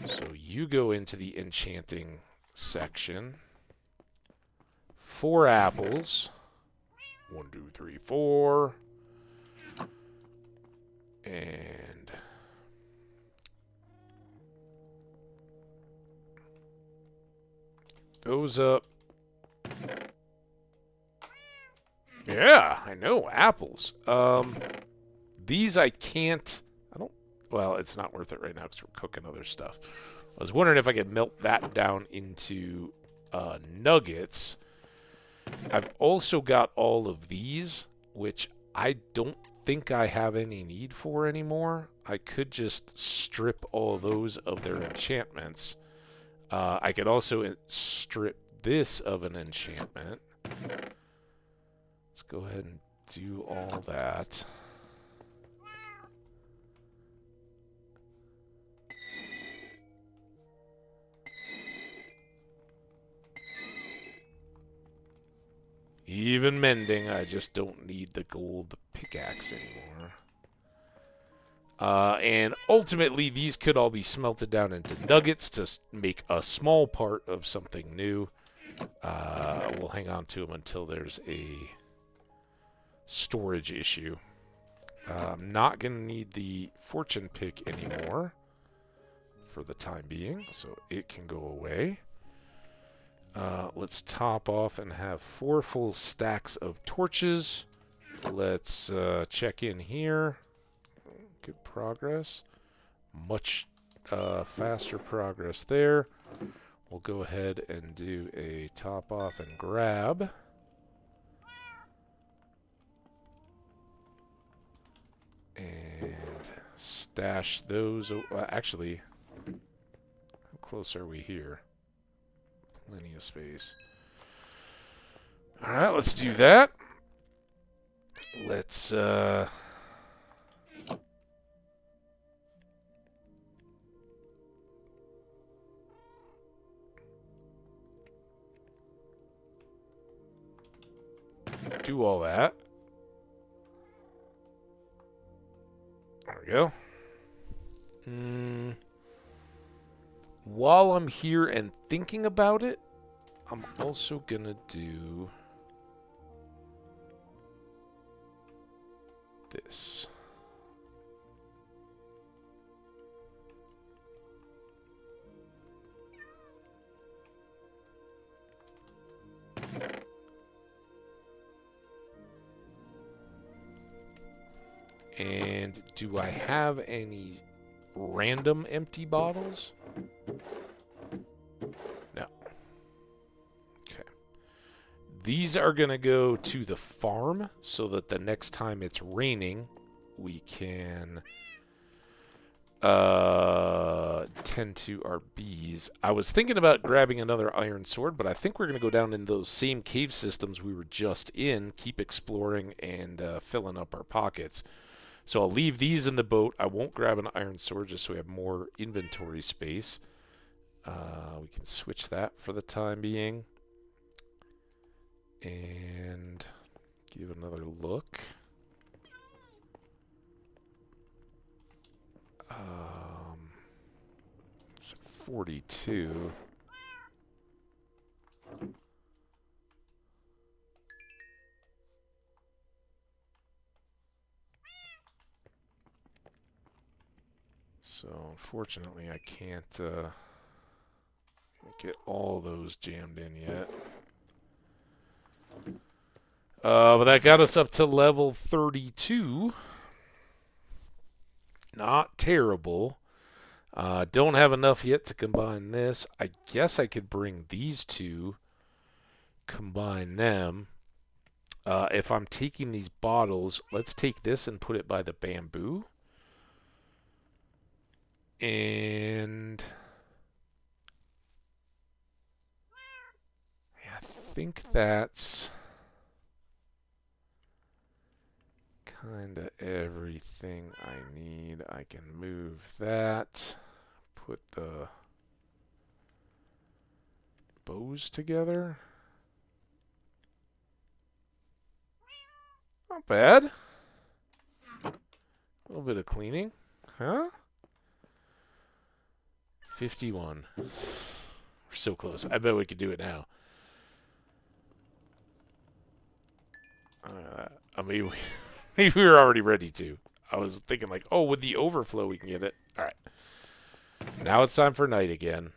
So you go into the enchanting section. 4 apples. 1, 2, 3, 4. And those up. Yeah, I know, apples. These I can't, well, it's not worth it right now because we're cooking other stuff. I was wondering if I could melt that down into nuggets. I've also got all of these, which I don't think I have any need for anymore. I could just strip all those of their enchantments. I could also strip this of an enchantment. Let's go ahead and do all that. Even mending, I just don't need the gold pickaxe anymore. And ultimately, these could all be smelted down into nuggets to make a small part of something new. We'll hang on to them until there's a storage issue. I'm not going to need the fortune pick anymore for the time being, so it can go away. Let's top off and have 4 full stacks of torches. Let's check in here. Good progress. Much faster progress there. We'll go ahead and do a top off and grab. And stash those. Actually, how close are we here? Plenty of space. Alright, let's do that. Let's, do all that. There we go. While I'm here and thinking about it, I'm also gonna do this. And do I have any random empty bottles? No. Okay. These are going to go to the farm so that the next time it's raining, we can tend to our bees. I was thinking about grabbing another iron sword, but I think we're going to go down in those same cave systems we were just in, keep exploring and filling up our pockets. So I'll leave these in the boat. I won't grab an iron sword just so we have more inventory space. We can switch that for the time being. And give another look. It's 42. So unfortunately I can't get all those jammed in yet. But that got us up to level 32. Not terrible. Don't have enough yet to combine this. I guess I could bring these two, combine them. If I'm taking these bottles, let's take this and put it by the bamboo. And yeah, I think that's kind of everything I need. I can move that, put the bows together. Not bad. A little bit of cleaning, huh? 51. We're so close. I bet we could do it now. I mean, maybe we were already ready to. I was thinking like, oh, with the overflow we can get it. All right. Now it's time for night again.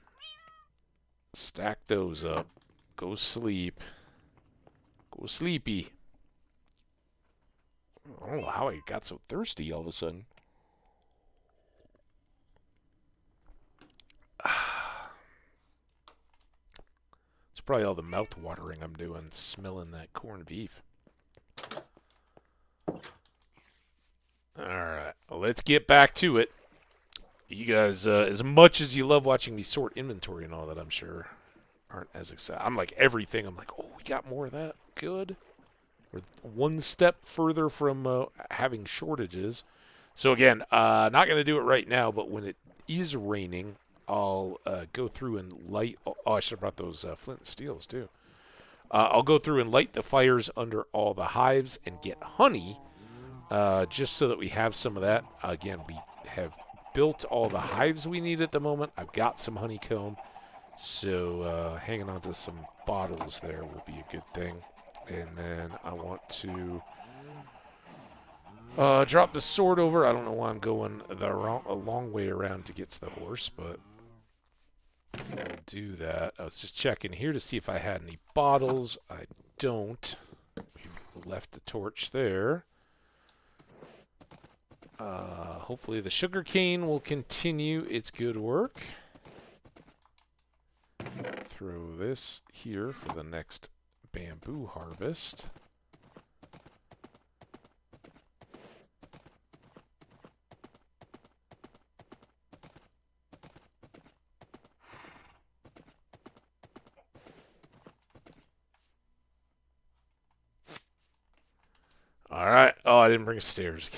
Stack those up. Go sleep. Go sleepy. I don't know how I got so thirsty all of a sudden. It's probably all the mouth watering I'm doing, smelling that corned beef. Alright, well, let's get back to it. You guys, as much as you love watching me sort inventory and all that, I'm sure, aren't as excited. I'm like everything. I'm like, oh, we got more of that. Good. We're one step further from having shortages. So again, not going to do it right now, but when it is raining, I'll go through and light... Oh, I should have brought those flint and steels, too. I'll go through and light the fires under all the hives and get honey, just so that we have some of that. Again, we have built all the hives we need at the moment. I've got some honeycomb, so hanging on to some bottles there will be a good thing. And then I want to Drop the sword over. I don't know why I'm going a long way around to get to the horse, but we'll do that. I was just checking here to see if I had any bottles. I don't. We left the torch there. Hopefully the sugarcane will continue its good work. Throw this here for the next bamboo harvest. All right. Oh, I didn't bring stairs.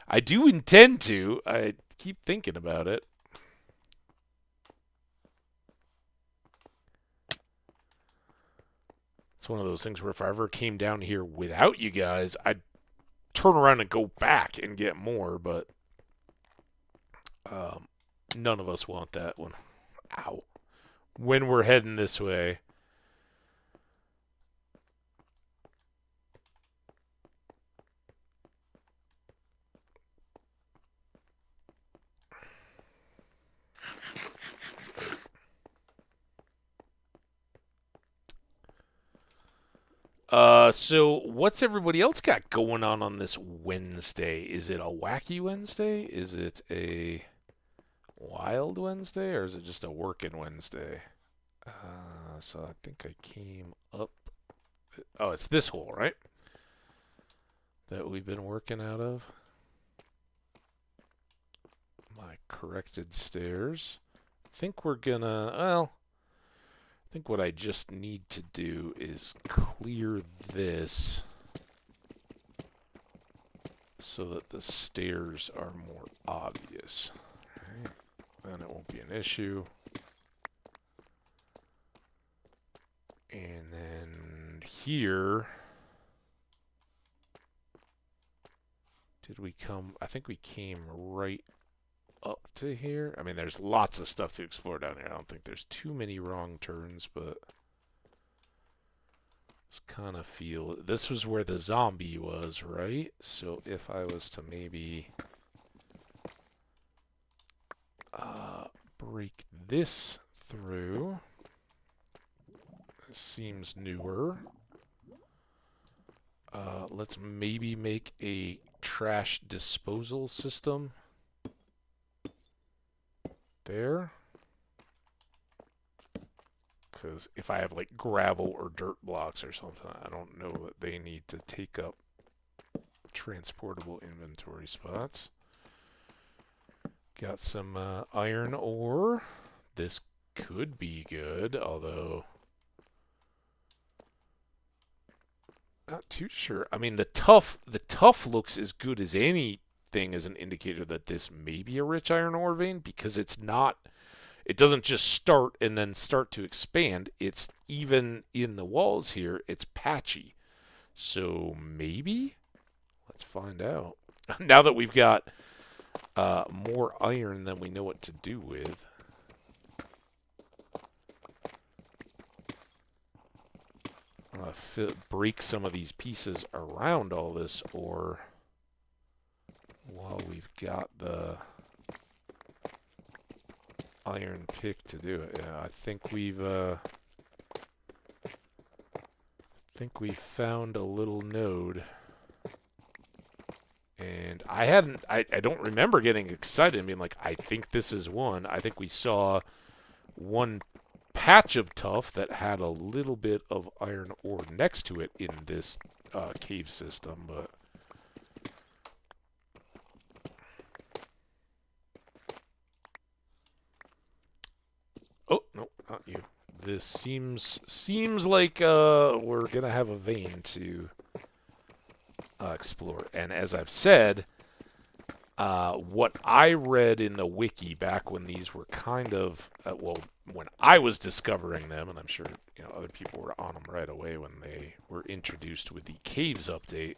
I do intend to. I keep thinking about it. It's one of those things where if I ever came down here without you guys, I'd turn around and go back and get more, but none of us want that one. Ow. When we're heading this way. So what's everybody else got going on this Wednesday? Is it a wacky Wednesday? Is it a wild Wednesday? Or is it just a working Wednesday? So I think I came up. Oh, it's this hole, right? That we've been working out of. My corrected stairs. I think we're gonna, well, I think what I just need to do is clear this so that the stairs are more obvious. Right. Then it won't be an issue. And then here, did we come, I think we came right up to here. I mean, there's lots of stuff to explore down here. I don't think there's too many wrong turns, but just kind of feel this was where the zombie was, right? So if I was to maybe break this through, it seems newer. Let's maybe make a trash disposal system there. Because if I have like gravel or dirt blocks or something, I don't know that they need to take up transportable inventory spots. Got some iron ore. This could be good, although not too sure. I mean, the tough looks as good as anything as an indicator that this may be a rich iron ore vein, because it's not. It doesn't just start and then start to expand. It's even in the walls here. It's patchy. So maybe let's find out. Now that we've got more iron than we know what to do with. Break some of these pieces around all this ore while we've got the iron pick to do it. Yeah, I think we've found a little node. And I don't remember getting excited and being like, I think this is one. I think we saw one patch of tuff that had a little bit of iron ore next to it in this cave system, but oh no, not you. This seems like we're gonna have a vein to explore, and as I've said, what I read in the wiki back when these were kind of well, when I was discovering them, and I'm sure other people were on them right away when they were introduced with the caves update.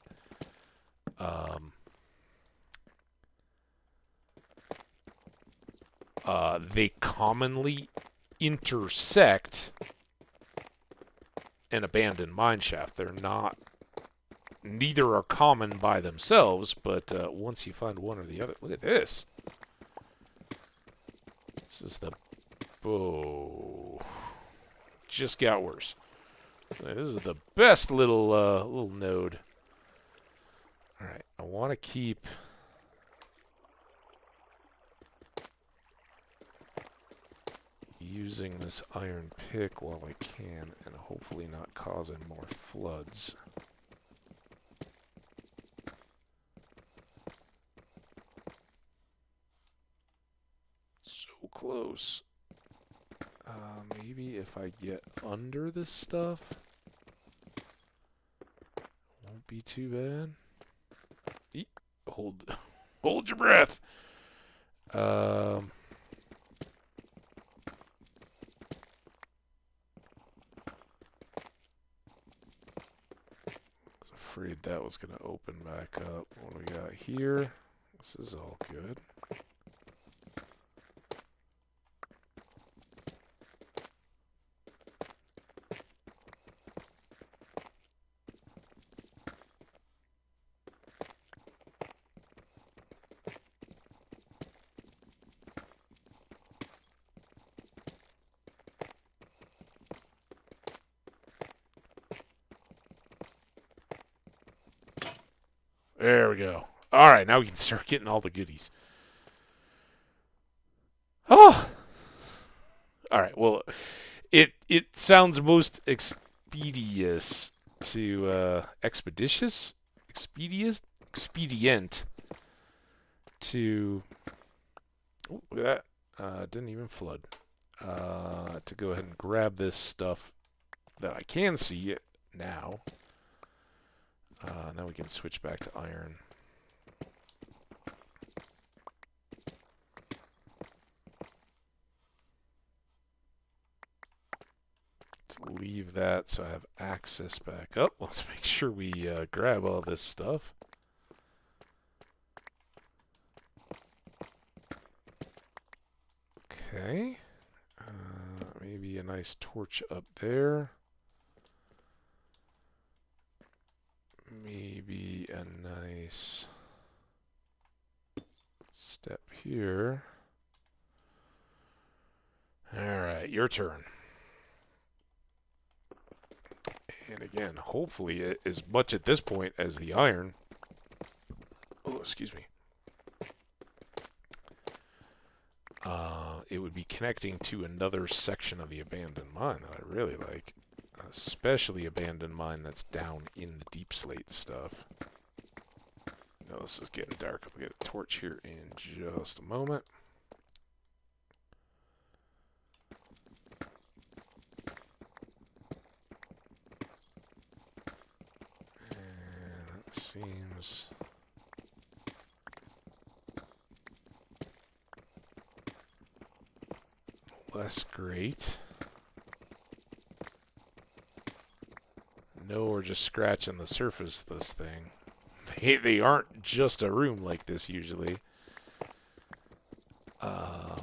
They commonly intersect an abandoned mine shaft. They're not neither are common by themselves, but once you find one or the other, look at this. This is the bow. Just got worse. This is the best little node. All right, I want to keep using this iron pick while I can, and hopefully not causing more floods. So close. Maybe if I get under this stuff, won't be too bad. Eek. Hold your breath. I was afraid that was going to open back up. What do we got here? This is all good. There we go. All right, now we can start getting all the goodies. Oh! All right, well, it sounds most expedient to, expedient to, oh, look at that, didn't even flood, to go ahead and grab this stuff that I can see now. Now we can switch back to iron. Let's leave that so I have access back up. Let's make sure we grab all this stuff. Okay. Maybe a nice torch up there. Maybe a nice step here. Alright, your turn. And again, hopefully as much at this point as the iron. Oh, excuse me. It would be connecting to another section of the abandoned mine that I really like. Especially abandoned mine that's down in the deep slate stuff. Now this is getting dark. I'll get a torch here in just a moment. And that seems less great. No, we're just scratching the surface of this thing. They aren't just a room like this usually. But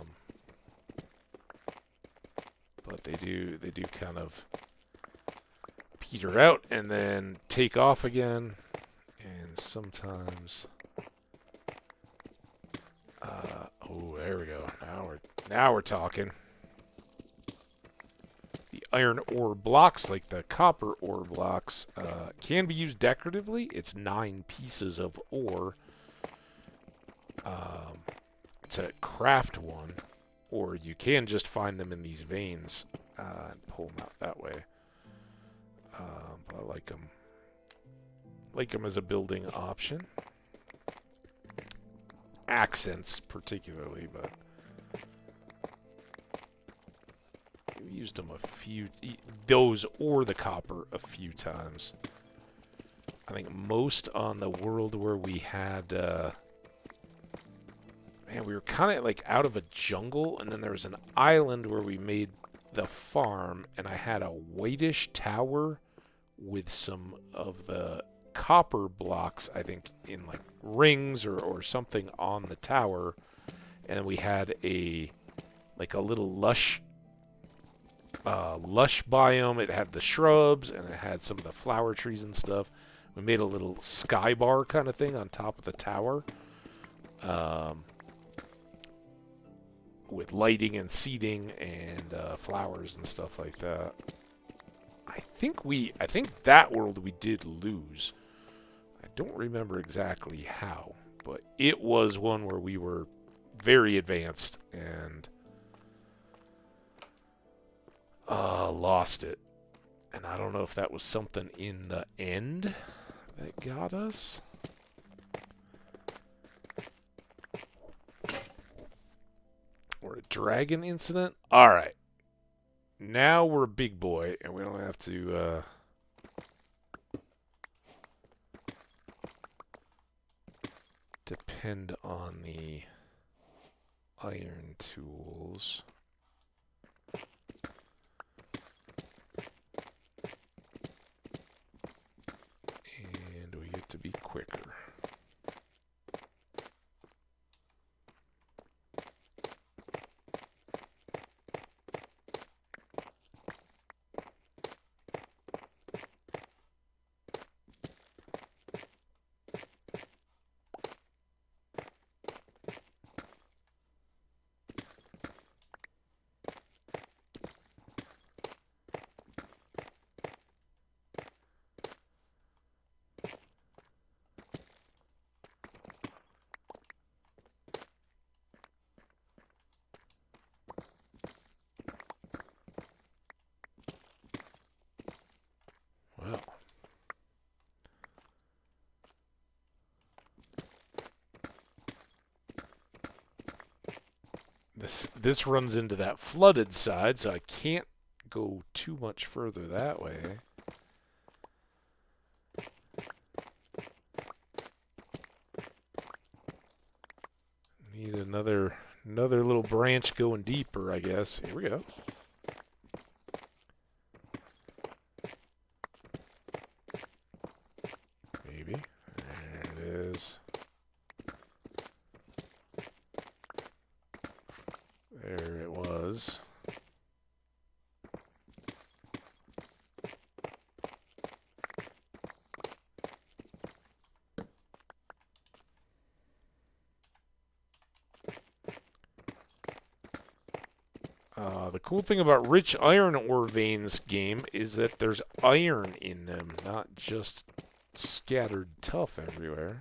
they do kind of peter out and then take off again. And sometimes oh, there we go. Now we're talking. Iron ore blocks, like the copper ore blocks, can be used decoratively. It's 9 pieces of ore to craft one, or you can just find them in these veins and pull them out that way. But I like them. Like them as a building option. Accents particularly, but we used them a few, those or the copper a few times. I think most on the world where we had, man, we were kind of like out of a jungle, and then there was an island where we made the farm, and I had a whitish tower with some of the copper blocks, I think, in like rings or something on the tower, and we had a little lush biome. It had the shrubs and it had some of the flower trees and stuff. We made a little sky bar kind of thing on top of the tower, um, with lighting and seating and flowers and stuff like that. I think that world we did lose. I don't remember exactly how, but it was one where we were very advanced and lost it. And I don't know if that was something in the end that got us. Or a dragon incident. Alright. Now we're a big boy, and we don't have to, depend on the iron tools. And we get to be quicker. Well. This runs into that flooded side, so I can't go too much further that way. Need another little branch going deeper, I guess. Here we go. Maybe. There it is. There it was. The cool thing about rich iron ore veins game is that there's iron in them, not just scattered tuff everywhere.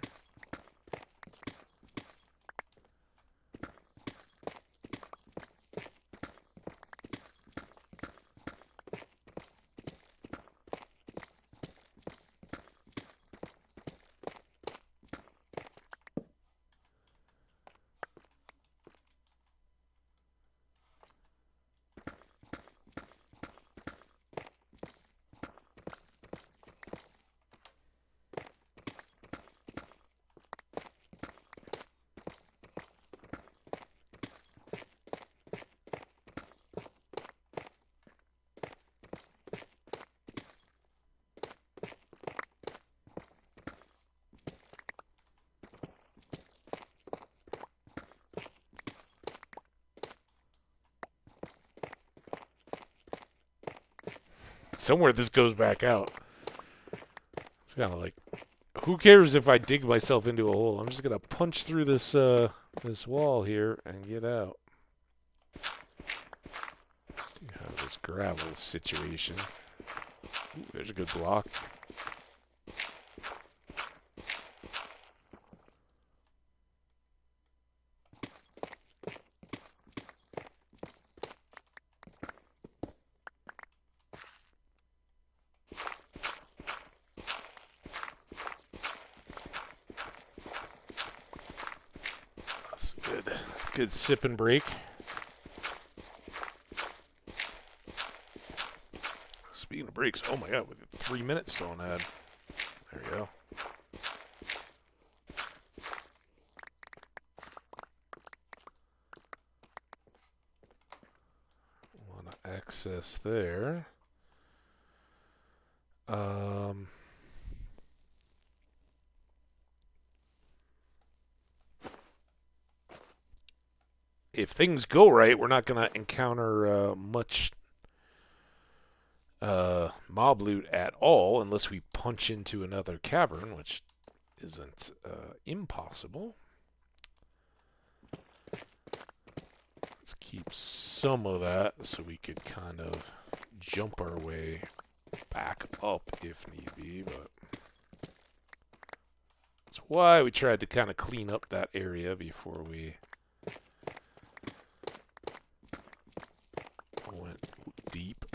Somewhere this goes back out. It's kind of like, who cares if I dig myself into a hole? I'm just gonna punch through this this wall here and get out. Do have this gravel situation. Ooh, there's a good block. That's good. Good sip and break. Speaking of breaks, oh my god, with 3 minutes still on ad. There we go. Want to access there. If things go right, we're not going to encounter much mob loot at all unless we punch into another cavern, which isn't impossible. Let's keep some of that so we could kind of jump our way back up if need be, but that's why we tried to kind of clean up that area before we went deep.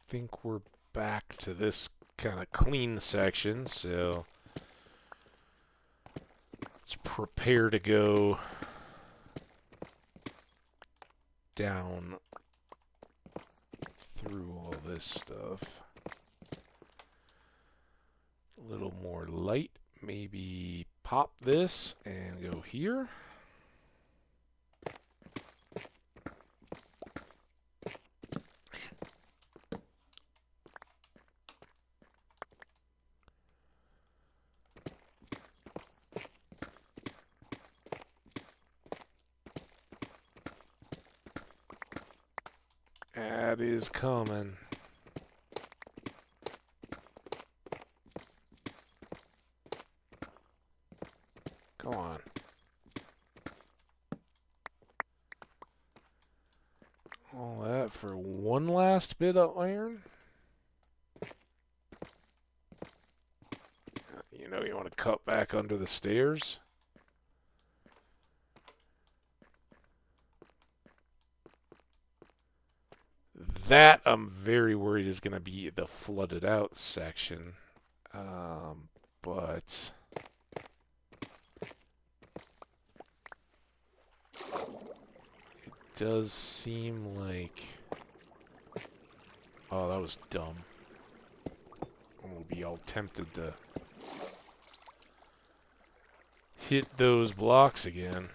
Think we're back to this kind of clean section, so let's prepare to go down through all this stuff. A little more light, maybe pop this and go here. That is coming. Come on. All that for one last bit of iron? You know you want to cut back under the stairs? That I'm very worried is going to be the flooded out section. But it does seem like... Oh, that was dumb. I'm going to be all tempted to hit those blocks again.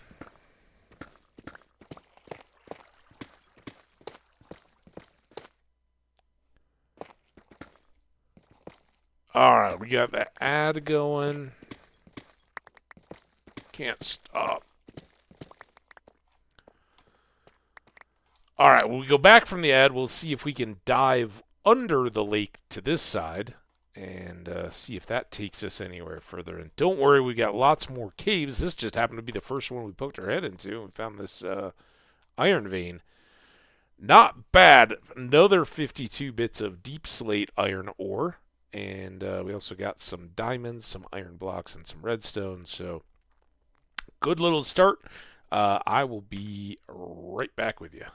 Alright, we got the ad going. Can't stop. Alright, when we go back from the ad, we'll see if we can dive under the lake to this side and see if that takes us anywhere further. And don't worry, we got lots more caves. This just happened to be the first one we poked our head into and found this iron vein. Not bad. Another 52 bits of deep slate iron ore. And we also got some diamonds, some iron blocks, and some redstone. So, good little start. I will be right back with you.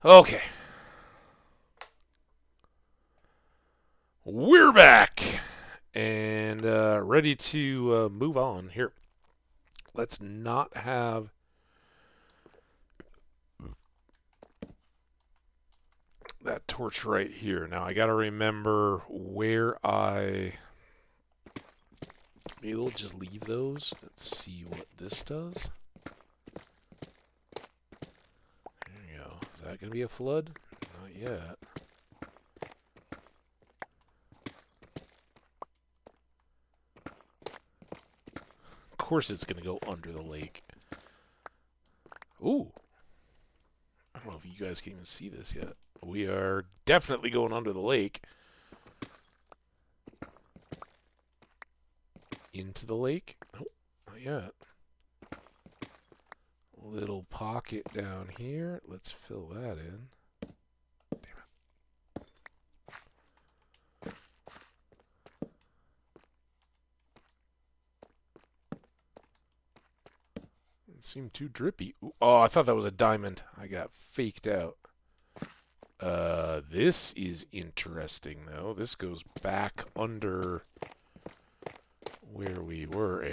Okay. We're back. And ready to move on. Here. Let's not have that torch right here. Now, I got to remember where I... Maybe we'll just leave those. Let's see what this does. There you go. Is that going to be a flood? Not yet. Of course it's going to go under the lake. Ooh. I don't know if you guys can even see this yet. We are definitely going under the lake. Into the lake? Nope, not yet. Little pocket down here. Let's fill that in. Damn it. It seemed too drippy. Ooh, oh, I thought that was a diamond. I got faked out. This is interesting, though. This goes back under where we were.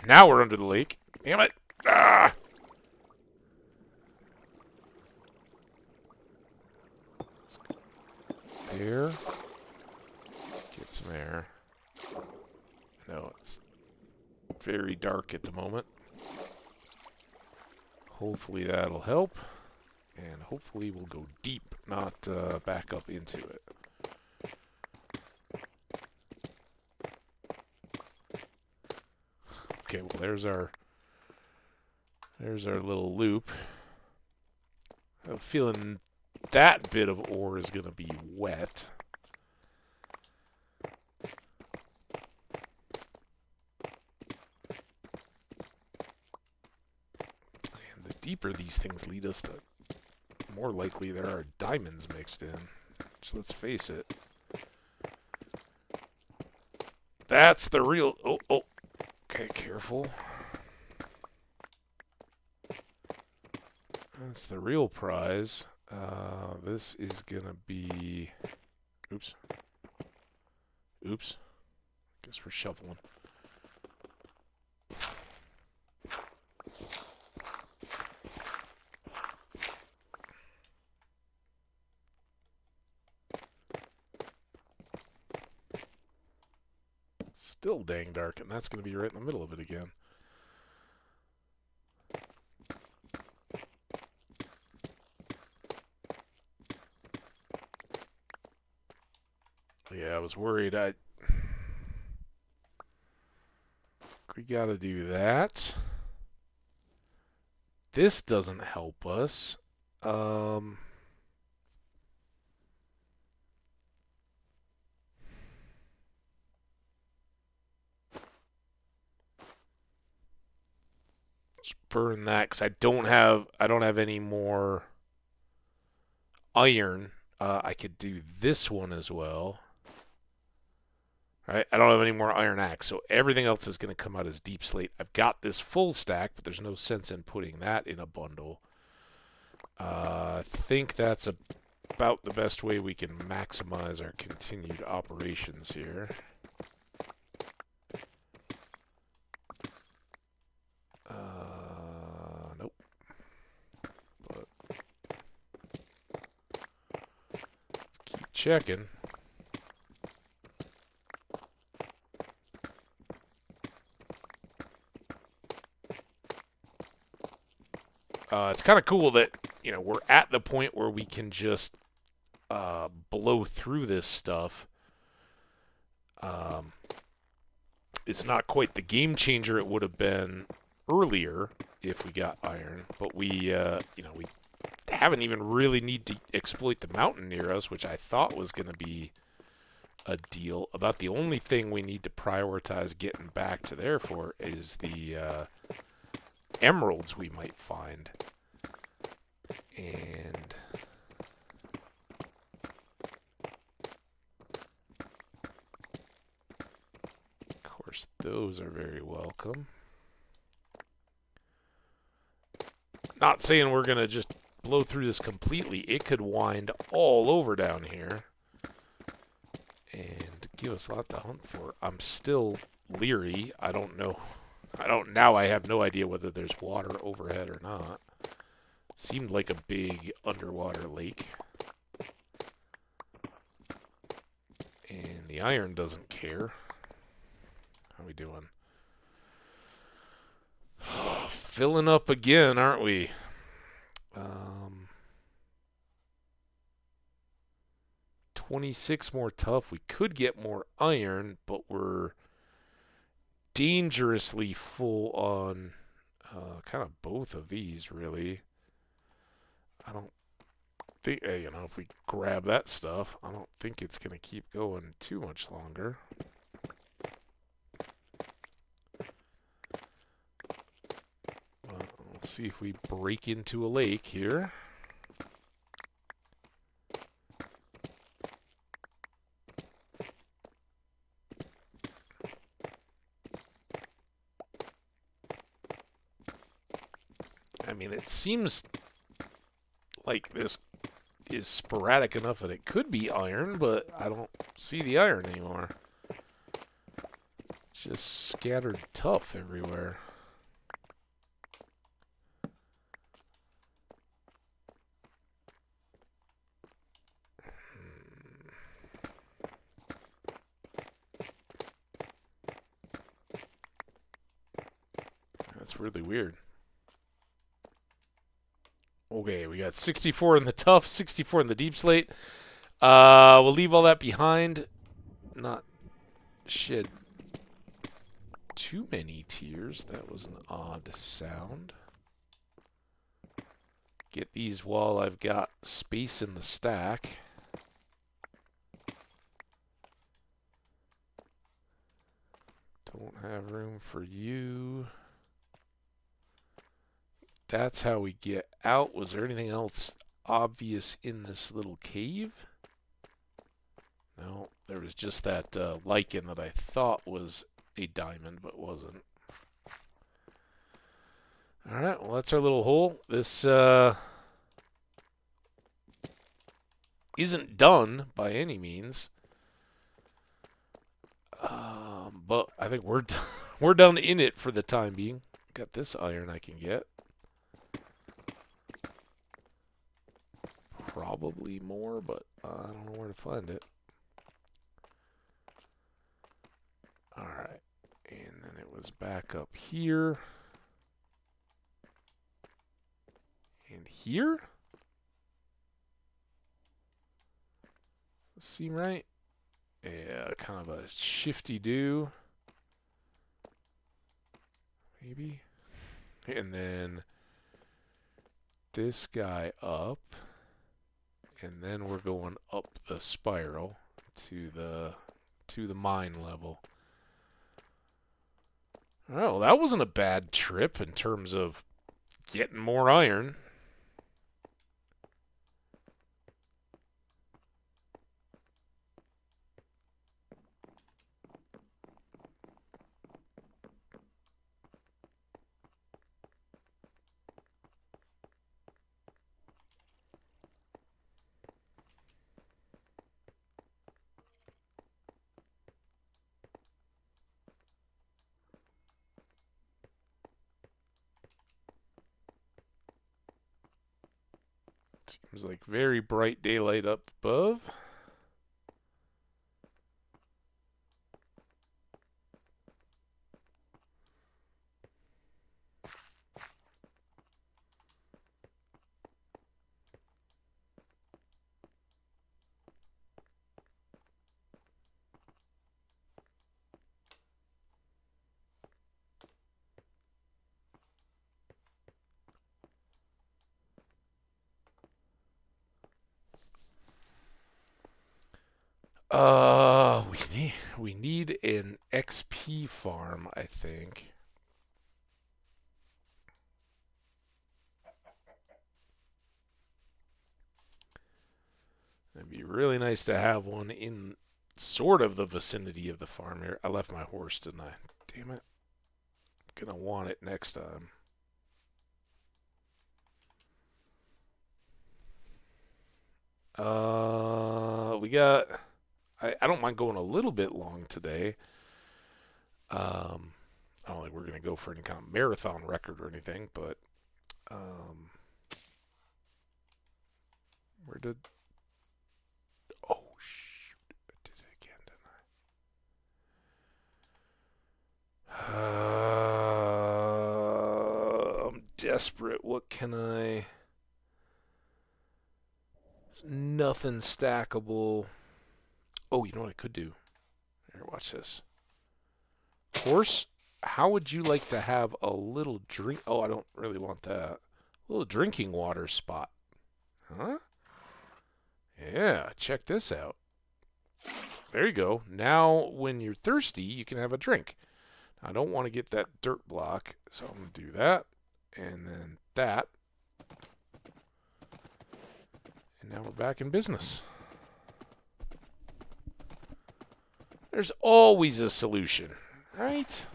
Now we're under the lake. Damn it. Ah! There. Get some air. No, it's very dark at the moment. Hopefully that'll help. And hopefully we'll go deep, not back up into it. Okay, well there's our little loop. I have a feeling that bit of ore is going to be wet. And the deeper these things lead us, the more likely there are diamonds mixed in. So let's face it. That's the real... Oh, oh. Okay, careful. That's the real prize. This is gonna be... Oops. Oops. Guess we're shoveling. Still dang dark, and that's gonna be right in the middle of it again. Yeah, I was worried. We gotta do that. This doesn't help us. Let's burn that because I don't have any more iron. I could do this one as well. Right, I don't have any more iron axe, so everything else is going to come out as deep slate. I've got this full stack, but there's no sense in putting that in a bundle. I think that's about the best way we can maximize our continued operations here. Nope. But let's keep checking. It's kind of cool that, you know, we're at the point where we can just blow through this stuff. It's not quite the game changer it would have been earlier if we got iron, but we, you know, we haven't even really need to exploit the mountain near us, which I thought was going to be a deal. About the only thing we need to prioritize getting back to there for is the emeralds we might find. And of course those are very welcome. Not saying we're gonna just blow through this completely, it could wind all over down here and give us a lot to hunt for. I'm still leery. I don't know. Now I have no idea whether there's water overhead or not. It seemed like a big underwater lake. And the iron doesn't care. How we doing? Filling up again, aren't we? 26 more tough. We could get more iron, but we're dangerously full on kind of both of these, really. I don't think, you know, if we grab that stuff, I don't think it's going to keep going too much longer. Let's see if we break into a lake here. I mean, it seems like this is sporadic enough that it could be iron, but I don't see the iron anymore. It's just scattered tough everywhere. That's really weird. Okay, we got 64 in the tough, 64 in the deep slate. We'll leave all that behind. Not shed too many tears. That was an odd sound. Get these while I've got space in the stack. Don't have room for you. That's how we get out. Was there anything else obvious in this little cave? No, there was just that lichen that I thought was a diamond, but wasn't. All right, well, that's our little hole. This isn't done by any means, but I think we're done in it for the time being. Got this iron I can get. Probably more, but I don't know where to find it. Alright, and then it was back up here. And here? Seem right? Yeah, kind of a shifty do. Maybe? And then this guy up. And then we're going up the spiral to the mine level. Oh, that wasn't a bad trip in terms of getting more iron. Seems like very bright daylight up above. We need an XP farm, I think. It'd be really nice to have one in sort of the vicinity of the farm here. I left my horse, didn't I? Damn it. I'm gonna want it next time. We got. I don't mind going a little bit long today. I don't think we're gonna go for any kind of marathon record or anything, but where did? Oh shoot! I did it again, didn't I? I'm desperate. What can I? Nothing stackable. Oh, you know what I could do? Here, watch this. Horse, how would you like to have a little drink? Oh, I don't really want that. A little drinking water spot. Huh? Yeah, check this out. There you go. Now, when you're thirsty, you can have a drink. I don't want to get that dirt block, so I'm going to do that. And then that. And now we're back in business. There's always a solution, right?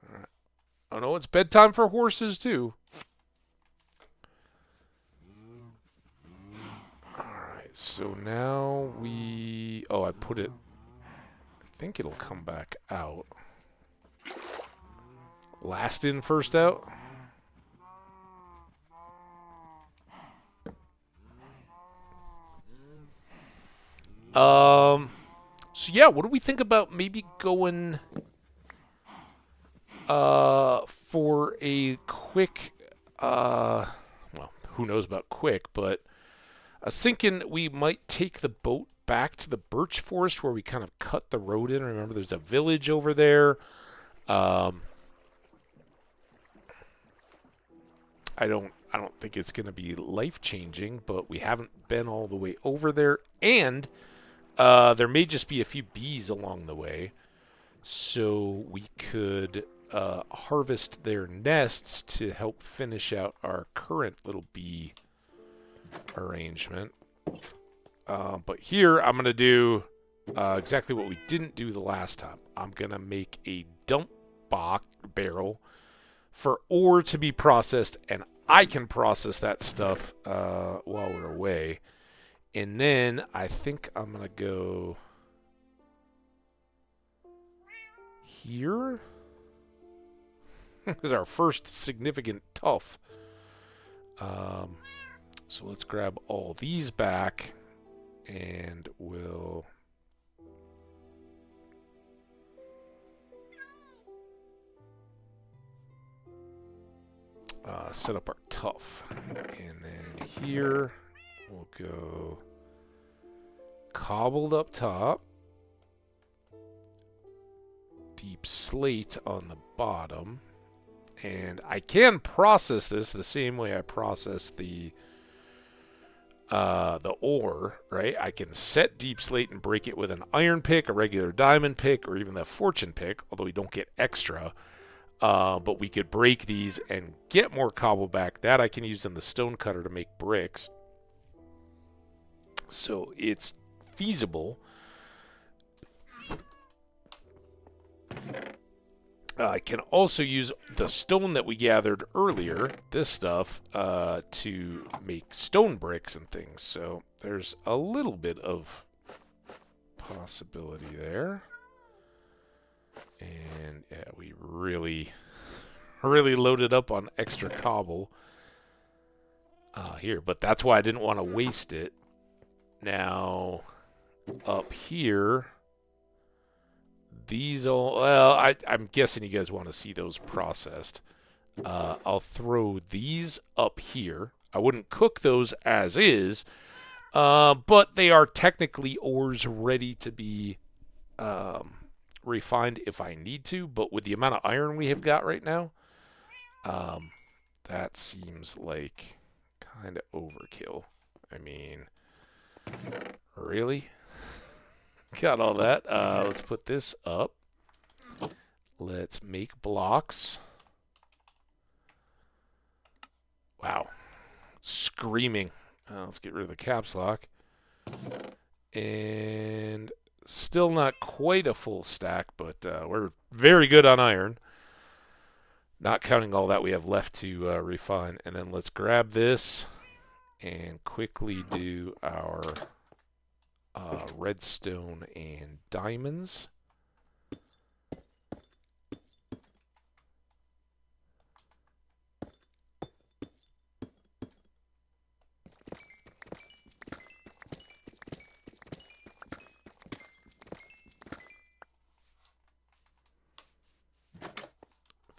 All right. Oh no, it's bedtime for horses too. Alright, so now we... Oh, I put it... I think it'll come back out. Last in, first out? So yeah, what do we think about maybe going for a quick well, who knows about quick, but I was thinking we might take the boat back to the birch forest where we kind of cut the road in. Remember, there's a village over there. I don't think it's going to be life-changing, but we haven't been all the way over there, and there may just be a few bees along the way, so we could harvest their nests to help finish out our current little bee arrangement. But here I'm going to do exactly what we didn't do the last time. I'm going to make a dump barrel for ore to be processed, and I can process that stuff while we're away. And then I think I'm going to go here. This is our first significant tuff. So let's grab all these back, and we'll... set up our tuff. And then here we'll go cobbled up top, deep slate on the bottom, and I can process this the same way I process the ore, right? I can set deep slate and break it with an iron pick, a regular diamond pick, or even the fortune pick, although we don't get extra. But we could break these and get more cobble back. That I can use in the stone cutter to make bricks. So it's feasible. I can also use the stone that we gathered earlier, this stuff, to make stone bricks and things. So there's a little bit of possibility there. And yeah, we really loaded up on extra cobble here. But that's why I didn't want to waste it. Now, up here... These all, well, I'm guessing you guys want to see those processed. I'll throw these up here. I wouldn't cook those as is, but they are technically ores ready to be refined if I need to. But with the amount of iron we have got right now, that seems like kind of overkill. I mean, really? Got all that. Let's put this up. Let's make blocks. Wow. Screaming. Let's get rid of the caps lock. And Still not quite a full stack, but we're very good on iron. Not counting all that we have left to refine. And then let's grab this and quickly do our redstone and diamonds.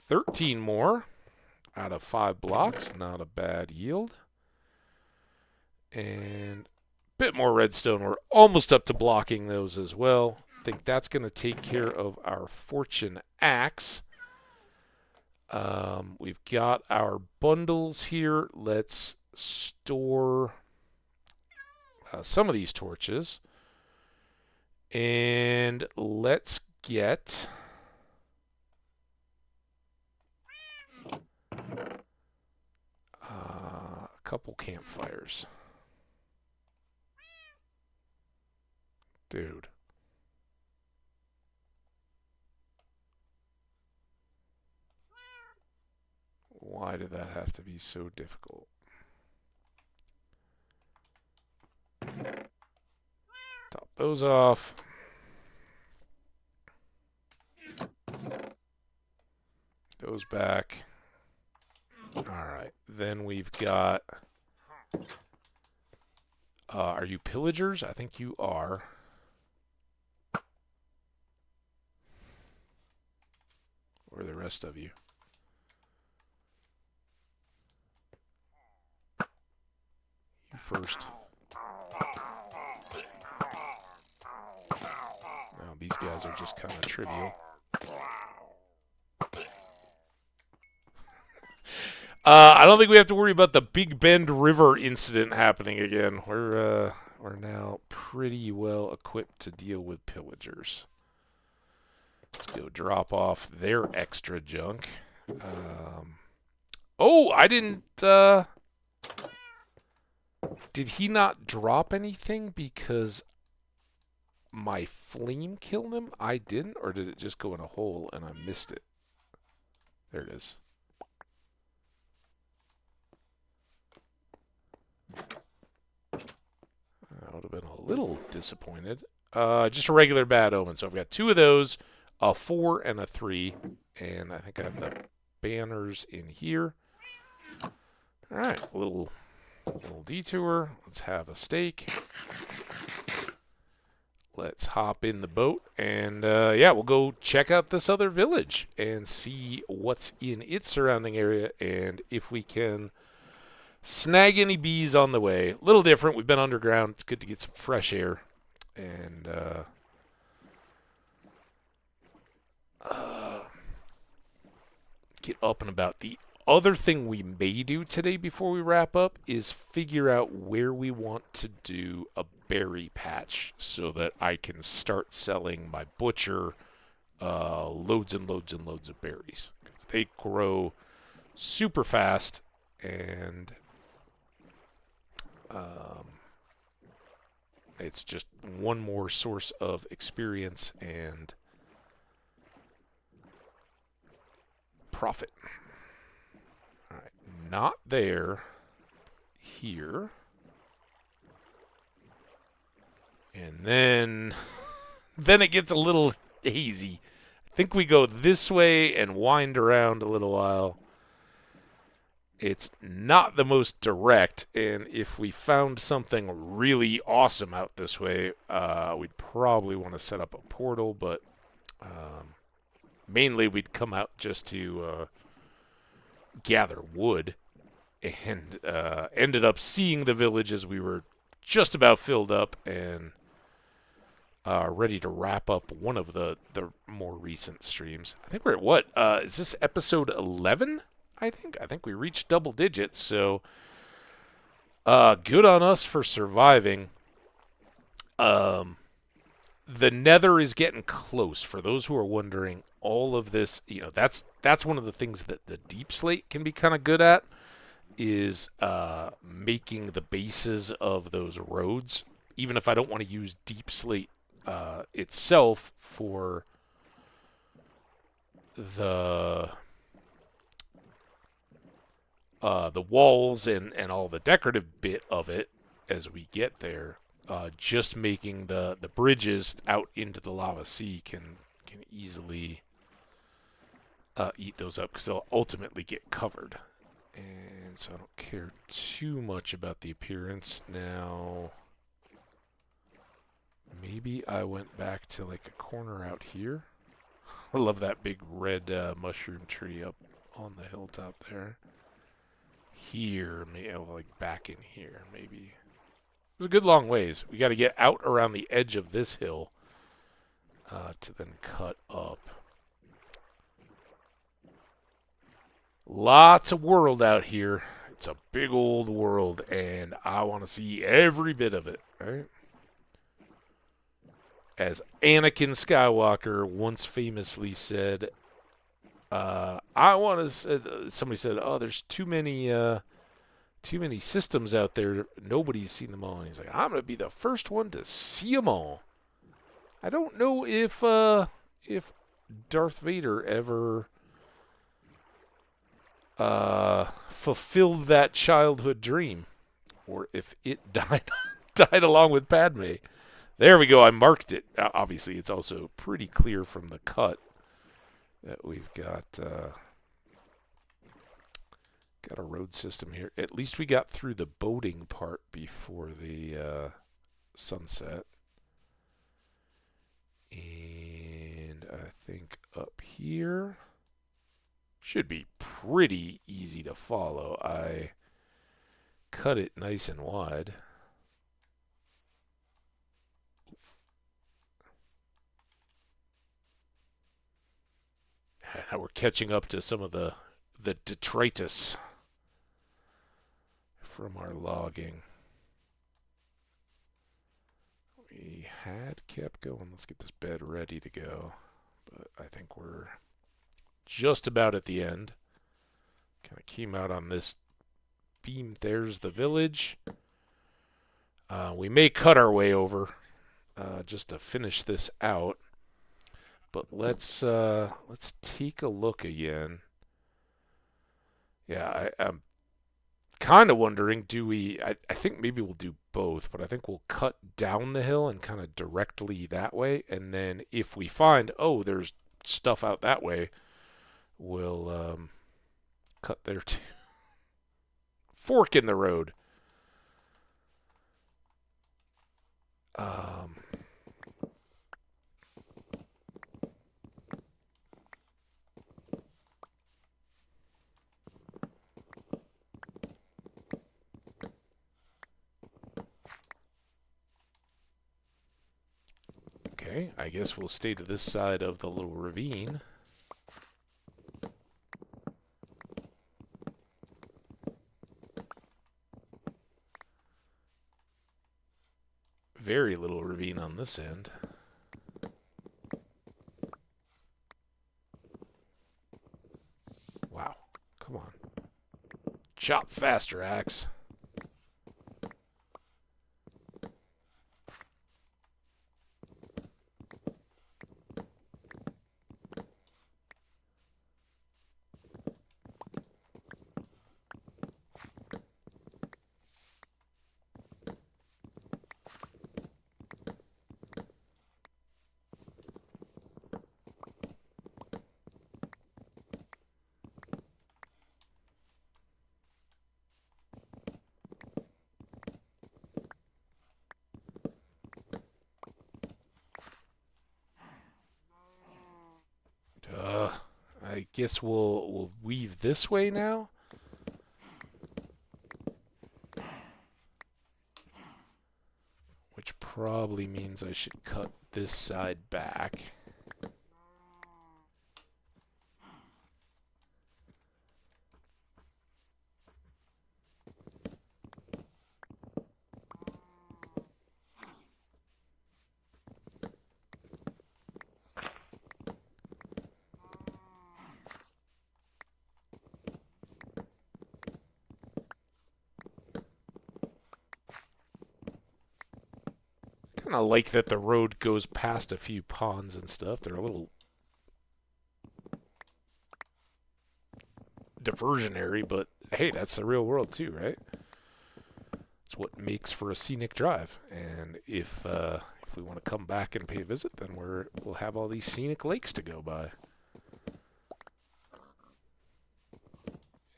$13 more out of 5 blocks. Not a bad yield. And a bit more redstone. We're almost up to blocking those as well. I think that's going to take care of our fortune axe. We've got our bundles here. Let's store some of these torches. And let's get a couple campfires. Dude. Why did that have to be so difficult? Top those off. Goes back. Alright, then we've got... are you pillagers? I think you are. Where are the rest of you? You first. Now, these guys are just kind of trivial. I don't think we have to worry about the Big Bend River incident happening again. We're now pretty well equipped to deal with pillagers. Let's go drop off their extra junk. Oh, I didn't... Did he not drop anything because my flame killed him? I didn't, or did it just go in a hole and I missed it? There it is. I would have been a little disappointed. Just a regular bad omen. So I've got 2 of those, a 4 and a 3. And I think I have the banners in here. All right, a little detour. Let's have a steak. Let's hop in the boat. And, yeah, we'll go check out this other village and see what's in its surrounding area and if we can snag any bees on the way. A little different. We've been underground. It's good to get some fresh air. And get up and about. The other thing we may do today before we wrap up is figure out where we want to do a berry patch so that I can start selling my butcher loads and loads and loads of berries. They grow super fast, and it's just one more source of experience and profit. All right, not there. Here. And then it gets a little hazy. I think we go this way and wind around a little while. It's not the most direct, and if we found something really awesome out this way, we'd probably want to set up a portal, but mainly we'd come out just to gather wood, and ended up seeing the village as we were just about filled up and ready to wrap up one of the more recent streams. I think we're at what? Is this episode 11? I think we reached double digits, so good on us for surviving. The Nether is getting close. For those who are wondering, all of this, that's one of the things that the Deep Slate can be kind of good at, is making the bases of those roads. Even if I don't want to use Deep Slate itself for the walls and all the decorative bit of it as we get there. Just making the bridges out into the lava sea can easily eat those up because they'll ultimately get covered. And so I don't care too much about the appearance now. Maybe I went back to like a corner out here. I love that big red mushroom tree up on the hilltop there. Here, maybe like back in here, maybe. It was a good long ways. We got to get out around the edge of this hill to then cut up. Lots of world out here. It's a big old world, and I want to see every bit of it, right? As Anakin Skywalker once famously said, I want to. Somebody said, "Oh, there's too many systems out there. Nobody's seen them all." And he's like, "I'm gonna be the first one to see them all." I don't know if Darth Vader ever fulfilled that childhood dream, or if it died along with Padme. There we go. I marked it. Obviously, it's also pretty clear from the cut that we've got a road system here. At least we got through the boating part before the sunset. And I think up here should be pretty easy to follow. I cut it nice and wide. Now we're catching up to some of the detritus from our logging. We had kept going. Let's get this bed ready to go. But I think we're just about at the end. Kind of came out on this beam. There's the village. We may cut our way over just to finish this out. But let's take a look again. Yeah, I'm kind of wondering, do we... I think maybe we'll do both, but I think we'll cut down the hill and kind of directly that way. And then if we find, oh, there's stuff out that way, we'll cut there too. Fork in the road. Okay, I guess we'll stay to this side of the little ravine. Very little ravine on this end. Wow, come on. Chop faster, axe. I guess we'll weave this way now. Which probably means I should cut this side back. kind of like that the road goes past a few ponds and stuff. They're a little diversionary, but hey, that's the real world too, right? It's what makes for a scenic drive. And if we want to come back and pay a visit, then we'll have all these scenic lakes to go by.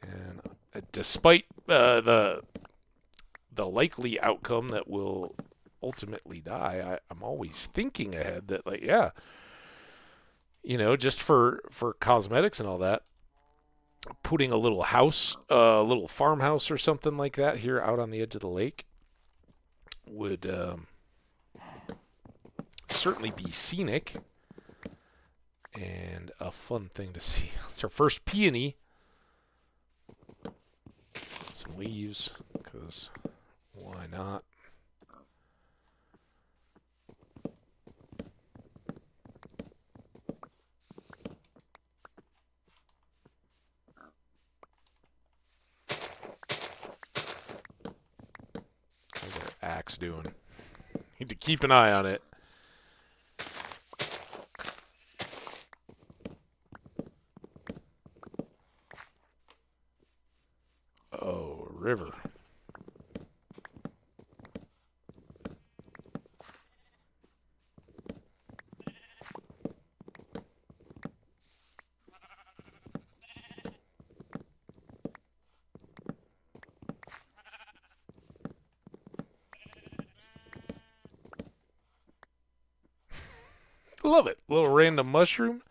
And despite the likely outcome that we'll ultimately die, I'm always thinking ahead that, like, yeah, just for cosmetics and all that, putting a little house, a little farmhouse or something like that here out on the edge of the lake would certainly be scenic and a fun thing to see. It's our first peony. Some leaves, because why not? How's our axe doing? Need to keep an eye on it. Oh, river. Love it. Little random mushroom.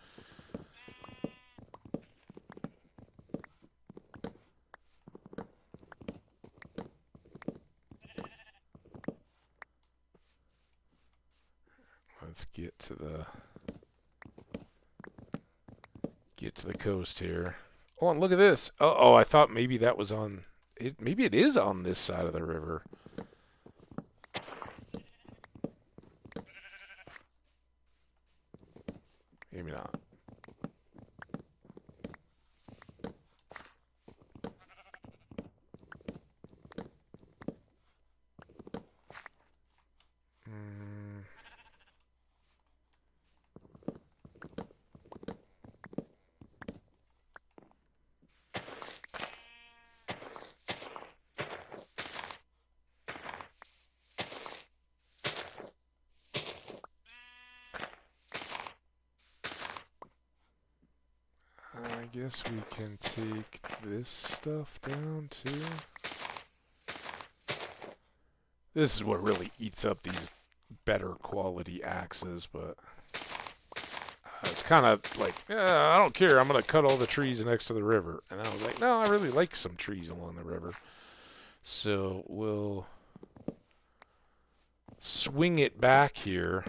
Let's get to the coast here. Oh, and look at this. Oh, I thought maybe that was on it. Maybe it is on this side of the river. Maybe not. I guess we can take this stuff down too. This is what really eats up these better quality axes, but it's kind of like, I don't care, I'm going to cut all the trees next to the river. And I was like, no, I really like some trees along the river. So we'll swing it back here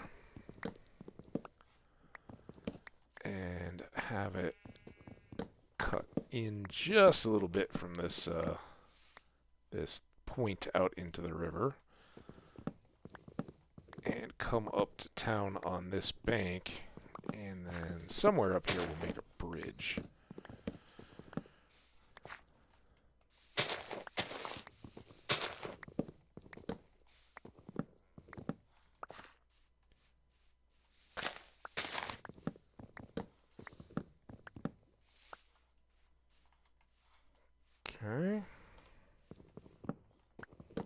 and have it cut in just a little bit from this this point out into the river and come up to town on this bank, and then somewhere up here we'll make a bridge. Okay.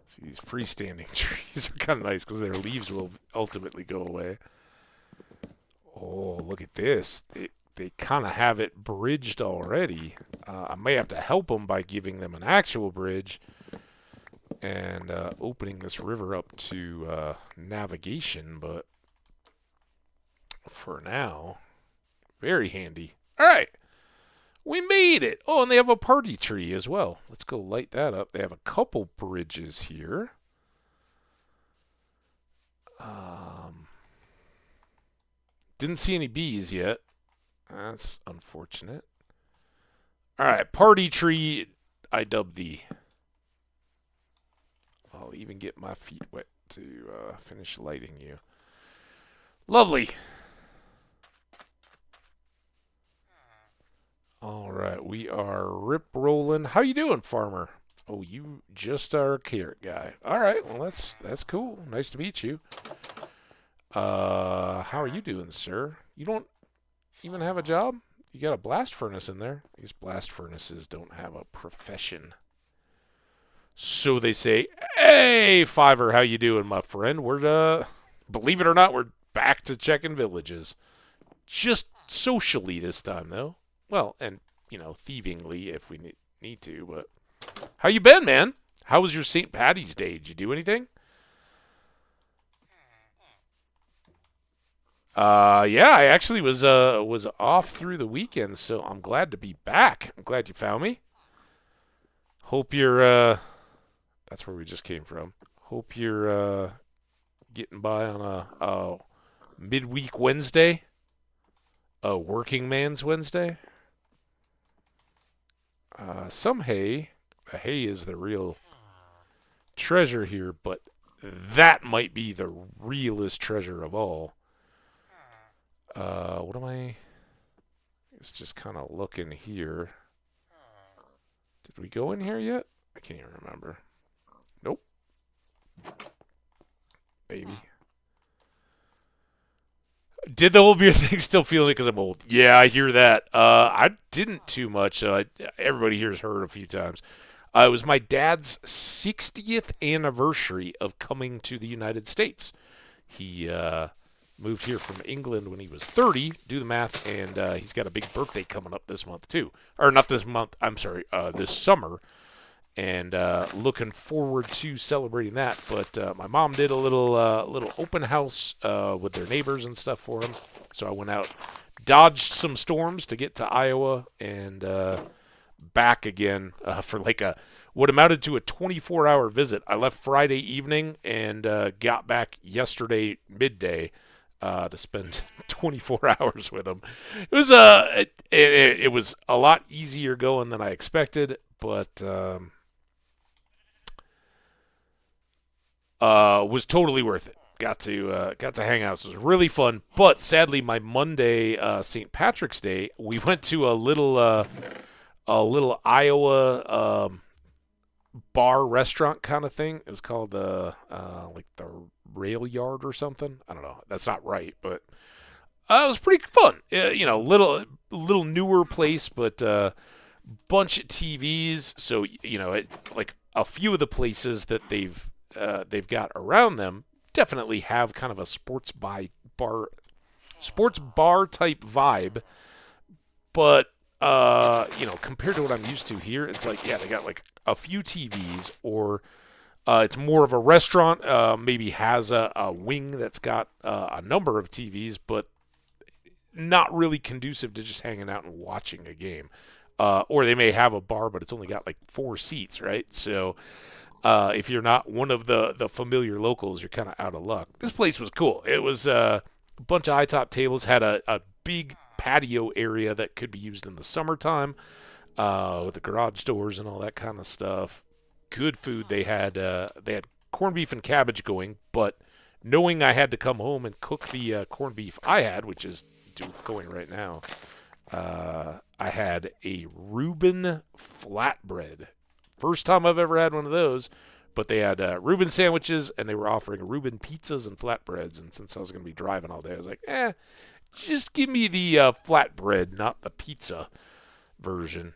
See, these freestanding trees are kind of nice because their leaves will ultimately go away. Oh, look at this. They kind of have it bridged already. I may have to help them by giving them an actual bridge and opening this river up to navigation, but for now, very handy. All right. We made it! Oh, and they have a party tree as well. Let's go light that up. They have a couple bridges here. Didn't see any bees yet. That's unfortunate. Alright, party tree, I dub thee. I'll even get my feet wet to finish lighting you. Lovely! All right, we are rip-rolling. How you doing, farmer? Oh, you just are a carrot guy. All right, well, that's cool. Nice to meet you. How are you doing, sir? You don't even have a job? You got a blast furnace in there. These blast furnaces don't have a profession. So they say, "Hey, Fiverr, how you doing, my friend? Believe it or not, we're back to checking villages. Just socially this time, though. Well, and thievingly if we need to. But how you been, man? How was your St. Patty's Day? Did you do anything? Yeah, I actually was off through the weekend, so I'm glad to be back. I'm glad you found me. Hope you're that's where we just came from. Hope you're getting by on a midweek Wednesday, a working man's Wednesday. Some hay. The hay is the real treasure here, but that might be the realest treasure of all. What am I? It's just kind of looking here. Did we go in here yet? I can't even remember. Nope. Maybe. Did the whole beer thing still feel it because I'm old? Yeah, I hear that. I didn't too much. Everybody here's heard a few times. It was my dad's 60th anniversary of coming to the United States. He moved here from England when he was 30. Do the math, and he's got a big birthday coming up this month too. Or not this month. I'm sorry. This summer, and looking forward to celebrating that. But my mom did a little open house with their neighbors and stuff for him. So I went out, dodged some storms to get to Iowa, and back again for like what amounted to a 24-hour visit. I left Friday evening and got back yesterday midday to spend 24 hours with him. It was it was a lot easier going than I expected, but was totally worth it. Got to hang out. So it was really fun. But sadly, my Monday, St. Patrick's Day, we went to a little Iowa bar restaurant kind of thing. It was called like the Rail Yard or something. I don't know. That's not right, but it was pretty fun. Little newer place, but bunch of TVs. So like a few of the places that they've got around them definitely have kind of a sports bar type vibe, but compared to what I'm used to here, it's like, yeah, they got like a few TVs, or it's more of a restaurant, maybe has a wing that's got a number of TVs, but not really conducive to just hanging out and watching a game. Or they may have a bar, but it's only got like 4 seats, right? So if you're not one of the familiar locals, you're kind of out of luck. This place was cool. It was a bunch of high top tables, had a big patio area that could be used in the summertime with the garage doors and all that kind of stuff. Good food. They had corned beef and cabbage going, but knowing I had to come home and cook the corned beef I had, which is going right now, I had a Reuben flatbread. First time I've ever had one of those, but they had Reuben sandwiches, and they were offering Reuben pizzas and flatbreads, and since I was going to be driving all day, I was like, just give me the flatbread, not the pizza version.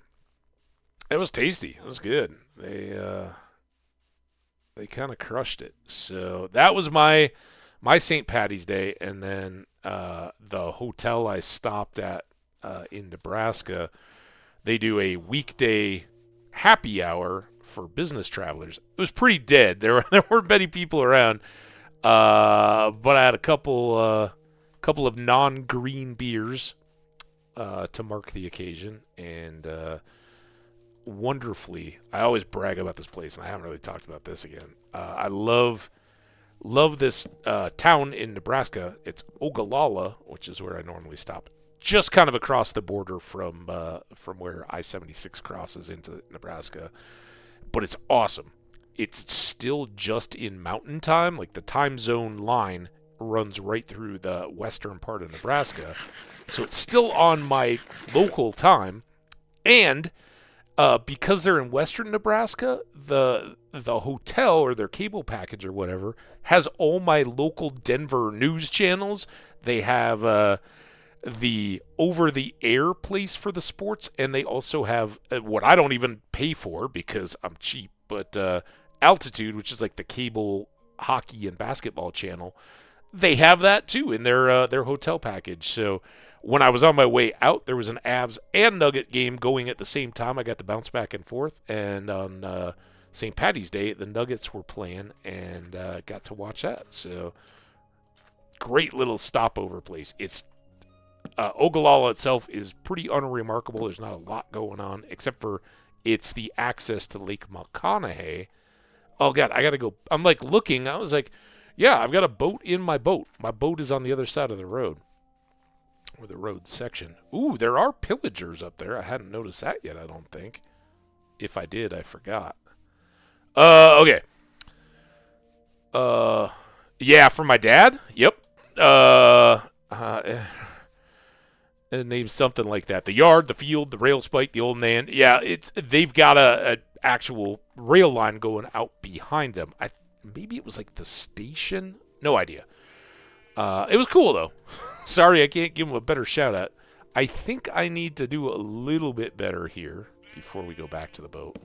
It was tasty. It was good. They kind of crushed it. So that was my St. Patty's Day, and then the hotel I stopped at in Nebraska, they do a weekday happy hour for business travelers. It was pretty dead. There weren't many people around, but I had a couple of non-green beers to mark the occasion, and wonderfully, I always brag about this place, and I haven't really talked about this again. I love this town in Nebraska. It's Ogallala, which is where I normally stop, just kind of across the border from where I-76 crosses into Nebraska. But it's awesome. It's still just in mountain time. Like the time zone line runs right through the western part of Nebraska. So it's still on my local time. And because they're in western Nebraska, the the hotel or their cable package or whatever has all my local Denver news channels. They have the over-the-air place for the sports, and they also have what I don't even pay for because I'm cheap, but Altitude, which is like the cable hockey and basketball channel. They have that too in their hotel package. So when I was on my way out, there was an Avs and Nugget game going at the same time. I got to bounce back and forth, and on St. Patty's Day, the Nuggets were playing, and got to watch that. So great little stopover place. It's Ogallala itself is pretty unremarkable. There's not a lot going on, except for it's the access to Lake McConaughey. Oh, God, I got to go. I'm, like, looking. I was like, yeah, I've got a boat in my boat. My boat is on the other side of the road, or the road section. Ooh, there are pillagers up there. I hadn't noticed that yet, I don't think. If I did, I forgot. Okay. Yeah, from my dad? Yep. It names something like that. The yard, the field, the rail spike, the old man. Yeah, they've got a actual rail line going out behind them. Maybe it was like the station. No idea. It was cool though. Sorry, I can't give them a better shout out. I think I need to do a little bit better here before we go back to the boat.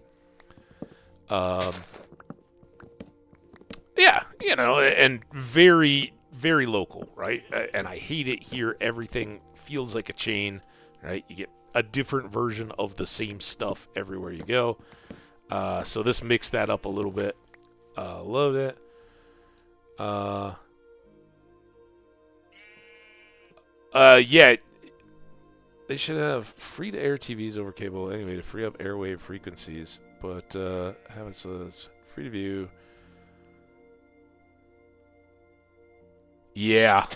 Yeah, and very, very local, right? And I hate it here. Everything feels like a chain, right? You get a different version of the same stuff everywhere you go. So this mixed that up a little bit. Love it. Yeah, they should have free-to-air TVs over cable anyway to free up airwave frequencies. But haven't says free to view. Yeah.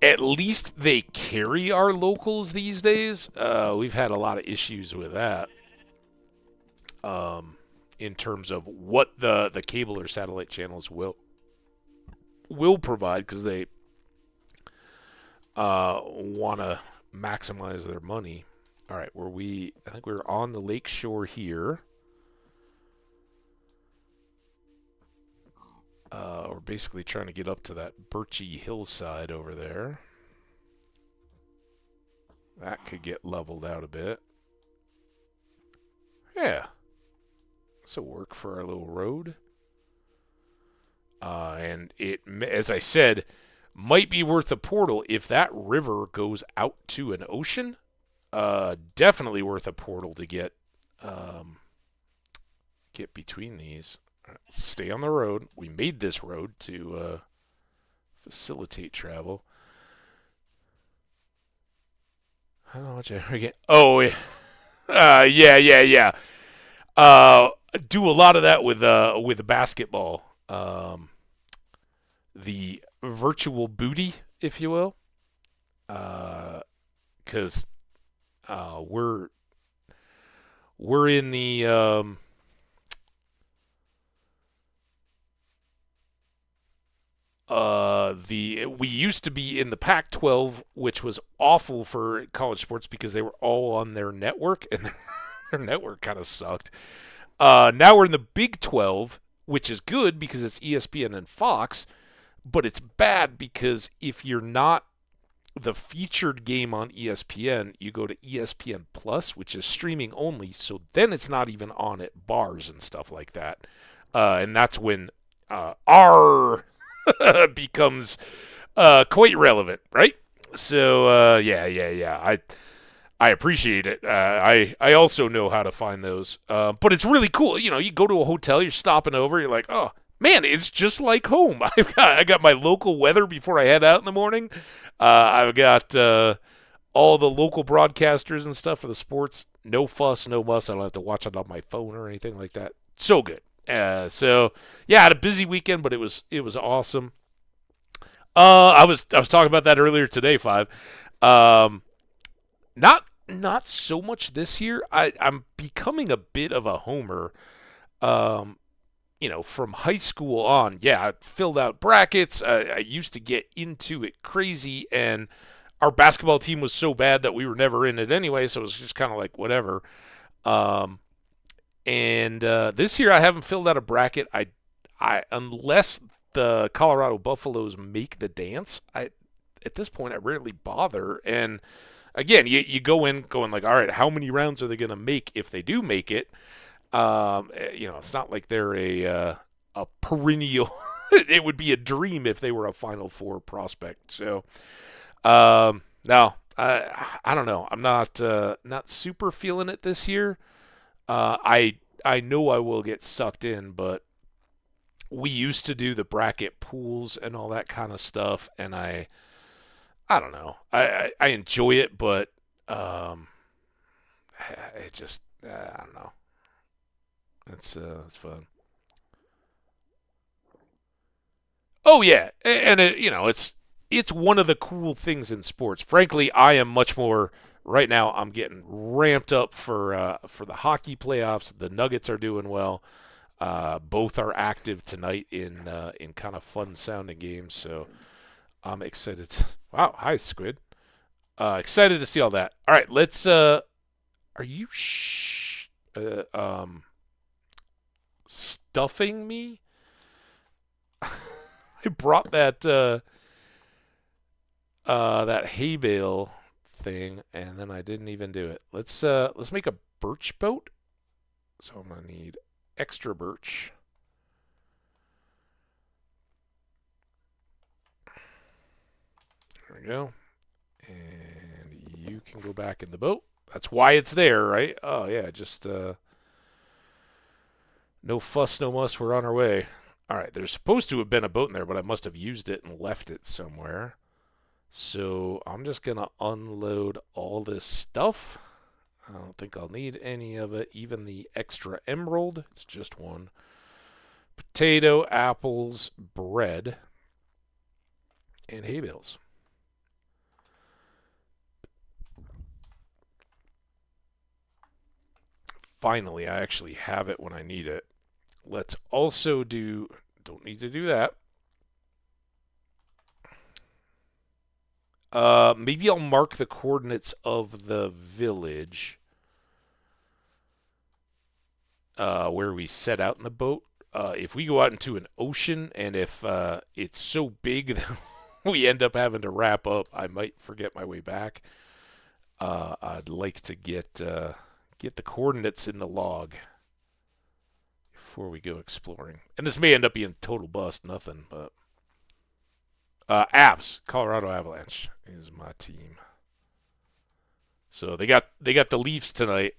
At least they carry our locals these days. We've had a lot of issues with that. In terms of what the cable or satellite channels will provide, because they want to maximize their money. All right, I think we're on the lake shore here. We're basically trying to get up to that birchy hillside over there. That could get leveled out a bit. Yeah. This will work for our little road. And it, as I said, might be worth a portal if that river goes out to an ocean. Definitely worth a portal to get between these. Stay on the road. We made this road to facilitate travel. I don't know what you get. Oh, yeah. Do a lot of that with basketball. The virtual booty, if you will, because we're in the we used to be in the Pac-12, which was awful for college sports because they were all on their network, and their network kind of sucked. Now we're in the Big 12, which is good because it's ESPN and Fox, but it's bad because if you're not the featured game on ESPN, you go to ESPN Plus, which is streaming only, so then it's not even on at bars and stuff like that. And that's when our becomes quite relevant, right? So yeah. I appreciate it. I also know how to find those. But it's really cool. You go to a hotel, you're stopping over, you're like, oh man, it's just like home. I got my local weather before I head out in the morning. I've got all the local broadcasters and stuff for the sports. No fuss, no muss. I don't have to watch it on my phone or anything like that. So good. So yeah, I had a busy weekend, but it was awesome. I was talking about that earlier today, Five. Not so much this year. I'm becoming a bit of a homer. From high school on, I filled out brackets. I used to get into it crazy, and our basketball team was so bad that we were never in it anyway, so it was just kind of like whatever. And this year I haven't filled out a bracket. I unless the Colorado Buffaloes make the dance, I at this point I rarely bother. And again, you go in going like, all right, how many rounds are they going to make if they do make it? It's not like they're a perennial. It would be a dream if they were a Final Four prospect. So, no, I don't know. I'm not super feeling it this year. I know I will get sucked in, but we used to do the bracket pools and all that kind of stuff, and I don't know. I enjoy it, but it just I don't know. It's fun. Oh yeah, and it's one of the cool things in sports. Frankly, I am much more right now. I'm getting ramped up for the hockey playoffs. The Nuggets are doing well. Both are active tonight in kind of fun sounding games. So I'm excited. Wow, hi Squid. Excited to see all that. All right, let's. Are you stuffing me? I brought that hay bale thing, and then I didn't even do it. Let's make a birch boat. So I'm gonna need extra birch. There we go. And you can go back in the boat. That's why it's there, right? Oh yeah, just no fuss, no muss. We're on our way. All right, there's supposed to have been a boat in there, but I must have used it and left it somewhere. So I'm just going to unload all this stuff. I don't think I'll need any of it, even the extra emerald. It's just one. Potato, apples, bread, and hay bales. Finally, I actually have it when I need it. Let's also do, don't need to do that. Maybe I'll mark the coordinates of the village where we set out in the boat. If we go out into an ocean and if it's so big that we end up having to wrap up, I might forget my way back. I'd like to get the coordinates in the log before we go exploring. And this may end up being total bust, nothing, but Avs, Colorado Avalanche is my team. So they got the Leafs tonight,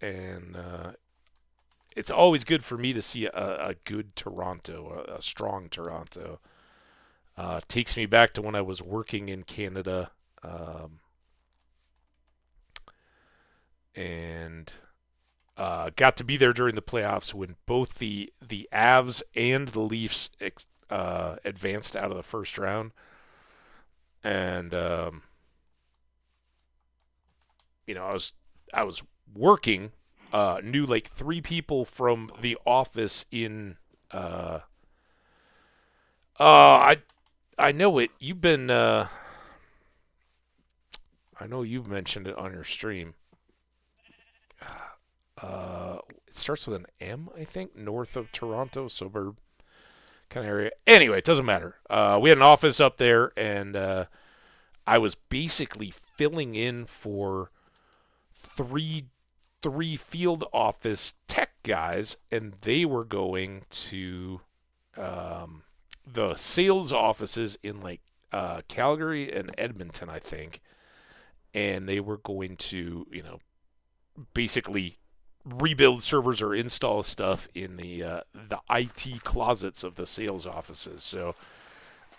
and it's always good for me to see a good Toronto, a strong Toronto. Takes me back to when I was working in Canada, and got to be there during the playoffs when both the Avs and the Leafs advanced out of the first round, and I was working. Knew like three people from the office in. I know it. You've been. I know you've mentioned it on your stream. It starts with an M, I think, north of Toronto, suburb kind of area. Anyway, it doesn't matter. We had an office up there, and I was basically filling in for three field office tech guys, and they were going to the sales offices in like Calgary and Edmonton, I think, and they were going to basically rebuild servers or install stuff in the IT closets of the sales offices. So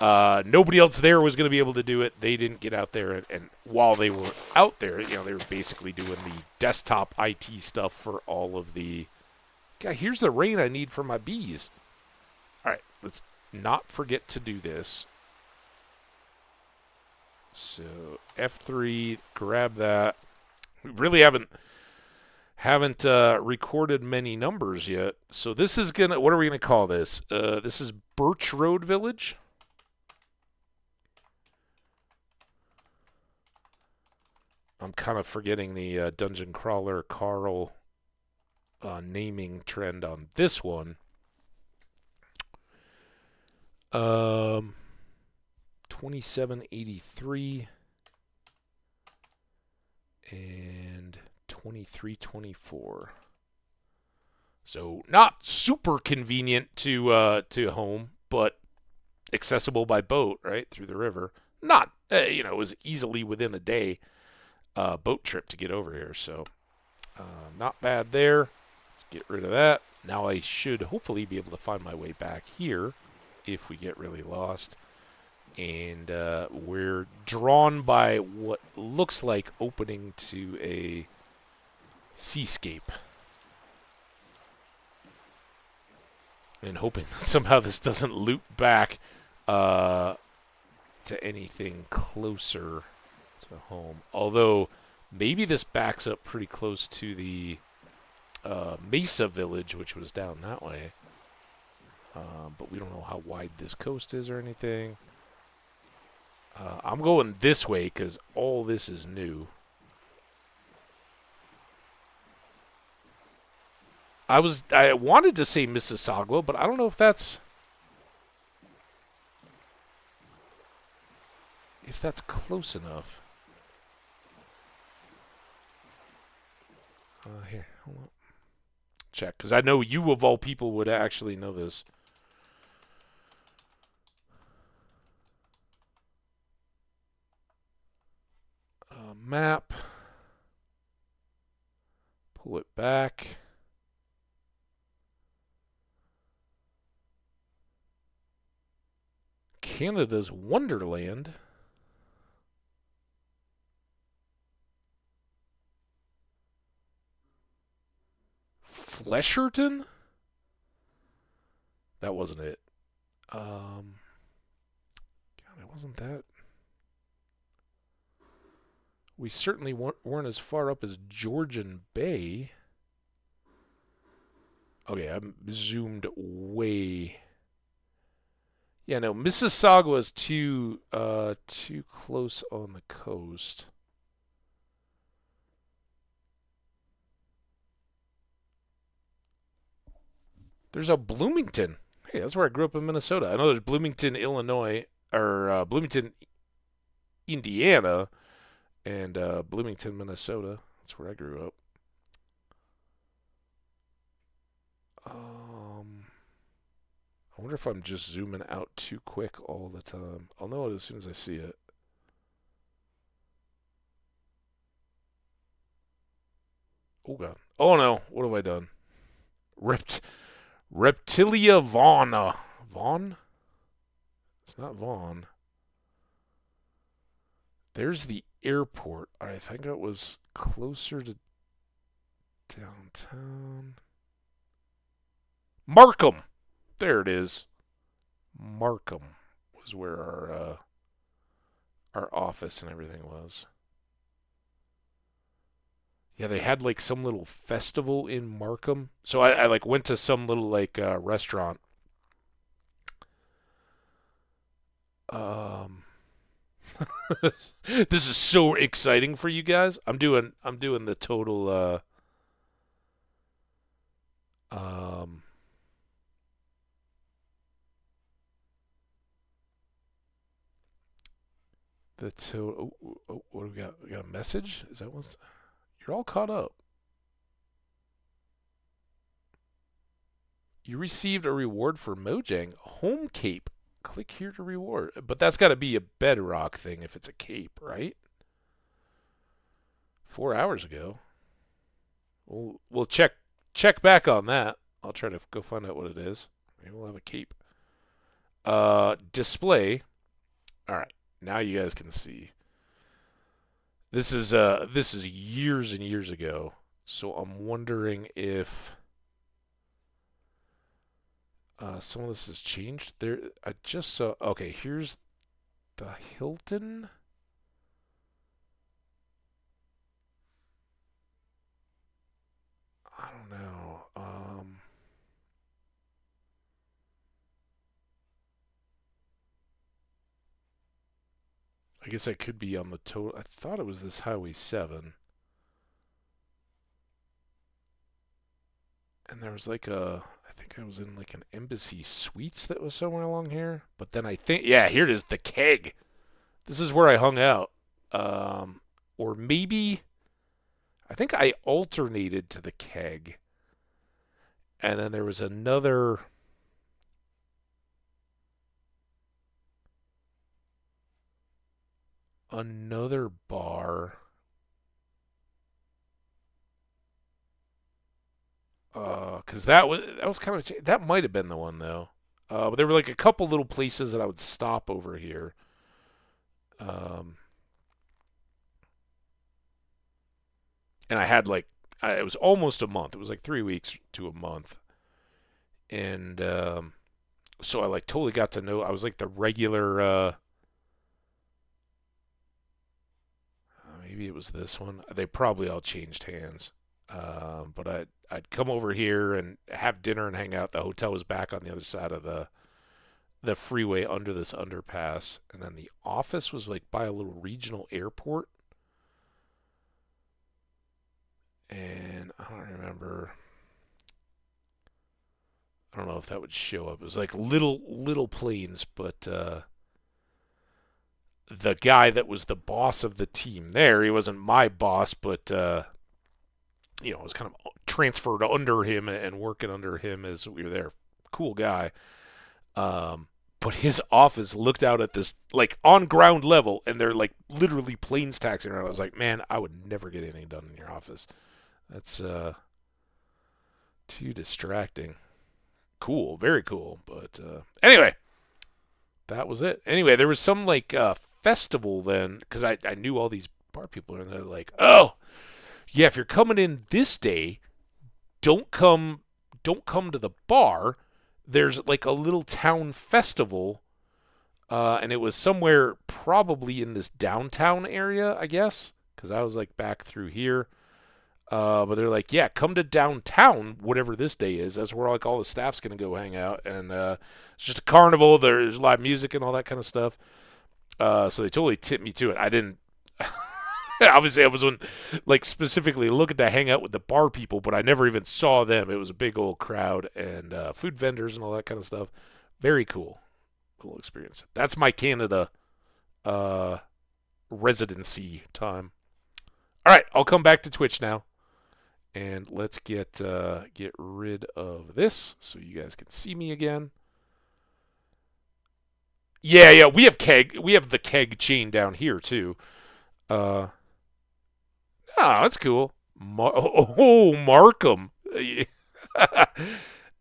nobody else there was going to be able to do it. They didn't get out there, and while they were out there, they were basically doing the desktop IT stuff for all of the. God, here's the rain I need for my bees. All right, let's not forget to do this. So F3, grab that. We really haven't recorded many numbers yet. So this is gonna. What are we gonna call this? This is Birch Road Village. I'm kind of forgetting the dungeon crawler Carl naming trend on this one. 2783 and 2324. So not super convenient to home, but accessible by boat, right, through the river. Not, it was easily within a day boat trip to get over here. So not bad there. Let's get rid of that. Now I should hopefully be able to find my way back here if we get really lost. And we're drawn by what looks like opening to a seascape. And hoping that somehow this doesn't loop back to anything closer to home. Although, maybe this backs up pretty close to the Mesa village, which was down that way. But we don't know how wide this coast is or anything. I'm going this way because all this is new. I wanted to say Mississauga, but I don't know if that's close enough. Here, hold on. Check, because I know you of all people would actually know this. Map. Pull it back. Canada's Wonderland. Flesherton? That wasn't it. God, it wasn't that. We certainly weren't as far up as Georgian Bay. Okay, I'm zoomed way. Yeah, no, Mississauga is too close on the coast. There's a Bloomington. Hey, that's where I grew up in Minnesota. I know there's Bloomington, Illinois, or Bloomington, Indiana, and Bloomington, Minnesota. That's where I grew up. I wonder if I'm just zooming out too quick all the time. I'll know it as soon as I see it. Oh, God. Oh, no. What have I done? Reptilia Vaughn. Vaughn? It's not Vaughn. There's the airport. I think it was closer to downtown. Markham. There it is. Markham was where our office and everything was. Yeah, they had like some little festival in Markham. So I like went to some little like restaurant. This is so exciting for you guys. I'm doing the total the total. What do we got? We got a message? Is that what's? You're all caught up. You received a reward for Mojang Home Cape. Click here to reward. But that's got to be a bedrock thing if it's a cape, right? 4 hours ago. We'll check back on that. I'll try to go find out what it is. Maybe we'll have a cape. Display. All right. Now you guys can see. This is years and years ago. So I'm wondering if some of this has changed. There, I just saw. Okay, here's the Hilton. I don't know. I guess I could be on the total. I thought it was this Highway 7. And there was like I think I was in like an Embassy Suites that was somewhere along here. But then I think, yeah, here it is, the Keg. This is where I hung out. Or maybe, I think I alternated to the Keg. And then there was another bar. Because that was kind of, that might have been the one though. But there were like a couple little places that I would stop over here. Um, and I had like, it was almost a month. It was like 3 weeks to a month, and so I like totally got to know. I was like the regular. Maybe it was this one. They probably all changed hands. But I'd come over here and have dinner and hang out. The hotel was back on the other side of the freeway under this underpass, and then the office was like by a little regional airport. And I don't remember. I don't know if that would show up. It was like little planes, but the guy that was the boss of the team there, he wasn't my boss, but I was kind of transferred under him and working under him as we were there. Cool guy. But his office looked out at this like on ground level, and they're like literally planes taxiing around. I was like, man, I would never get anything done in your office. That's too distracting. Cool, very cool. But anyway, that was it. Anyway, there was some like festival then because I knew all these bar people, and they're like, oh yeah, if you're coming in this day, don't come to the bar. There's like a little town festival, and it was somewhere probably in this downtown area, I guess, because I was like back through here. But they're like, yeah, come to downtown, whatever this day is. That's where like all the staff's gonna go hang out, and it's just a carnival. There's live music and all that kind of stuff. So they totally tipped me to it. I didn't. Obviously, I was like specifically looking to hang out with the bar people, but I never even saw them. It was a big old crowd and food vendors and all that kind of stuff. Very cool experience. That's my Canada uh, residency time. All right, I'll come back to Twitch now, and let's get rid of this so you guys can see me again. Yeah, we have keg. We have the keg chain down here too. Uh, that's cool. Markham.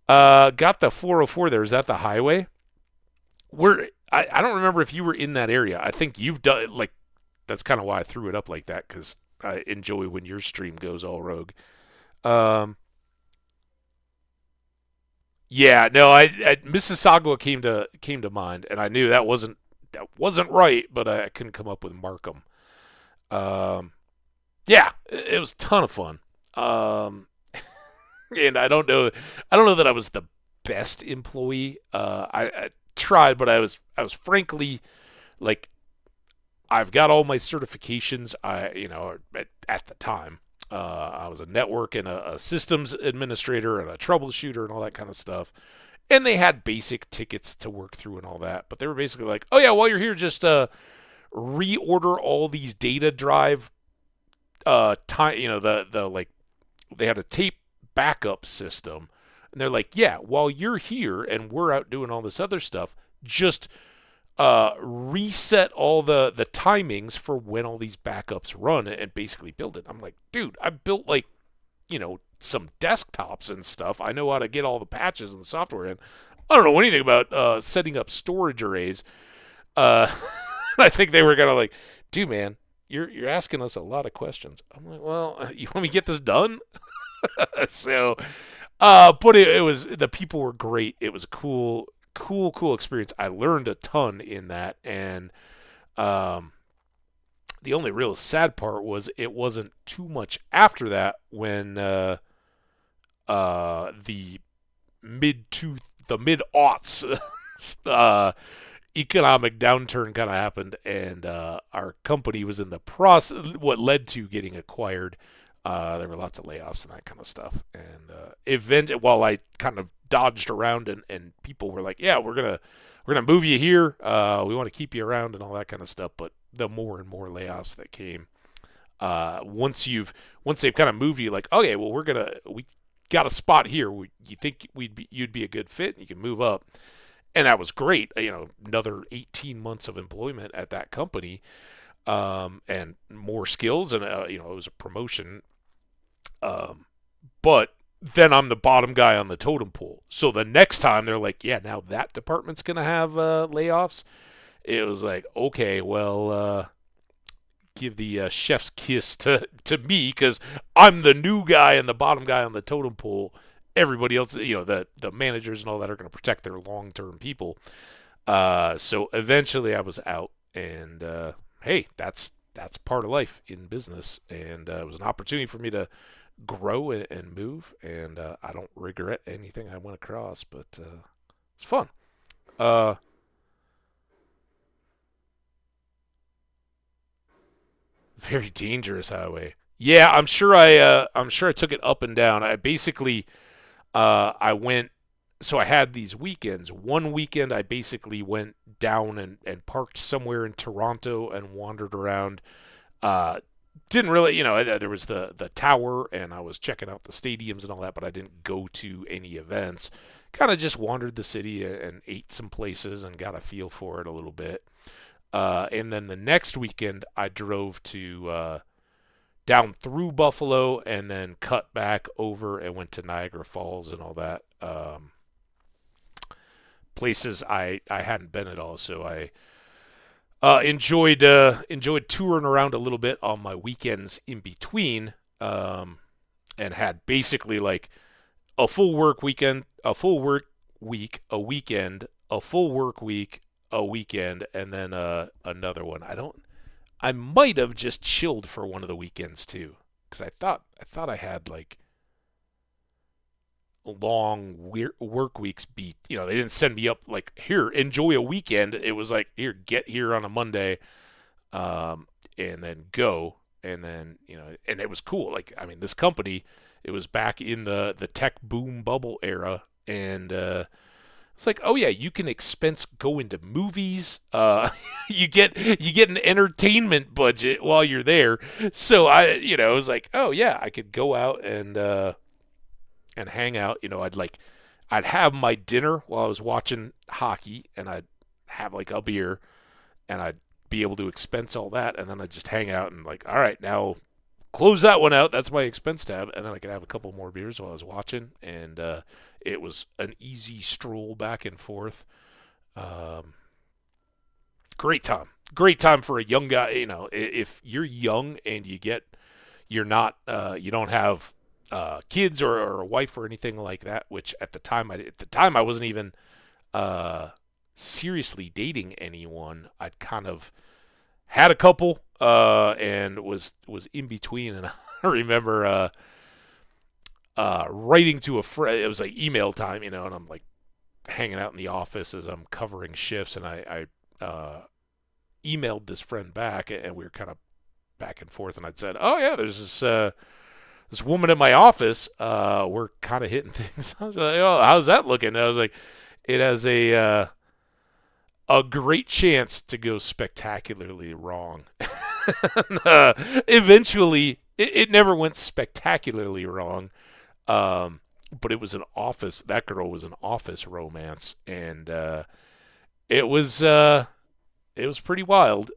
Got the 404 there. Is that the highway? I don't remember if you were in that area. I think you've done like that's kind of why I threw it up like that because I enjoy when your stream goes all rogue. Um, yeah, no, I Mississauga came to mind, and I knew that wasn't right, but I couldn't come up with Markham. Um, yeah, it was a ton of fun. And I don't know that I was the best employee. I tried, but I was frankly like I've got all my certifications. At the time, I was a network and a systems administrator and a troubleshooter and all that kind of stuff. And they had basic tickets to work through and all that, but they were basically like, "Oh yeah, while you're here, just reorder all these data drive time. The like they had a tape backup system, and they're like, yeah, while you're here and we're out doing all this other stuff, just reset all the timings for when all these backups run and basically build it." I'm like, dude, I built like some desktops and stuff. I know how to get all the patches and software in. I don't know anything about setting up storage arrays. Uh, I think they were kind of like, dude, man, you're asking us a lot of questions. I'm like, well, you want me to get this done? So, but it was the people were great. It was a cool experience. I learned a ton in that, and the only real sad part was it wasn't too much after that when the mid aughts economic downturn kind of happened, and our company was in the process. What led to getting acquired There were lots of layoffs and that kind of stuff. And while I kind of dodged around, and people were like, "Yeah, we're gonna move you here. We want to keep you around and all that kind of stuff." But the more and more layoffs that came, once they've kind of moved you, like, okay, well, we got a spot here. You think you'd be a good fit, and you can move up, and that was great. Another 18 months of employment at that company, and more skills, and it was a promotion. But then I'm the bottom guy on the totem pole. So the next time they're like, yeah, now that department's gonna have layoffs. It was like, okay, well, give the chef's kiss to me because I'm the new guy and the bottom guy on the totem pole. Everybody else, the managers and all that are going to protect their long-term people. So eventually I was out, and hey, that's part of life in business, and it was an opportunity for me to grow and move, and I don't regret anything I went across, but it's fun. Uh, Very dangerous highway. Yeah, I'm sure I took it up and down. I basically I went so I had these weekends. One weekend I basically went down and parked somewhere in Toronto and wandered around. Uh didn't really, there was the tower, and I was checking out the stadiums and all that, but I didn't go to any events. Kind of just wandered the city and ate some places and got a feel for it a little bit. And then the next weekend, I drove to down through Buffalo and then cut back over and went to Niagara Falls and all that. Places I hadn't been at all, so I enjoyed touring around a little bit on my weekends in between, and had basically like a full work weekend, a full work week, a weekend, a full work week, a weekend, and then another one. I might have just chilled for one of the weekends too, because I thought I had like long work weeks beat. They didn't send me up like, here, enjoy a weekend. It was like, here, get here on a Monday, and then go, and then and it was cool. Like, I mean, this company, it was back in the tech boom bubble era, and it's like, oh yeah, you can expense going to movies. You get an entertainment budget while you're there. So it was like, oh yeah, I could go out and hang out. I'd have my dinner while I was watching hockey, and I'd have like a beer, and I'd be able to expense all that, and then I'd just hang out and like, all right, now close that one out. That's my expense tab, and then I could have a couple more beers while I was watching, and it was an easy stroll back and forth. Um, great time for a young guy. If you're young and you're not, you don't have kids or a wife or anything like that. Which at the time I wasn't even seriously dating anyone. I'd kind of had a couple, and was in between, and I remember writing to a friend. It was like email time, and I'm like hanging out in the office as I'm covering shifts, and I emailed this friend back, and we were kind of back and forth, and I'd said, oh yeah, there's this woman in my office. We're kind of hitting things. I was like, oh, how's that looking? And I was like, it has a great chance to go spectacularly wrong. Eventually, it never went spectacularly wrong. But it was that girl was an office romance, and it was pretty wild.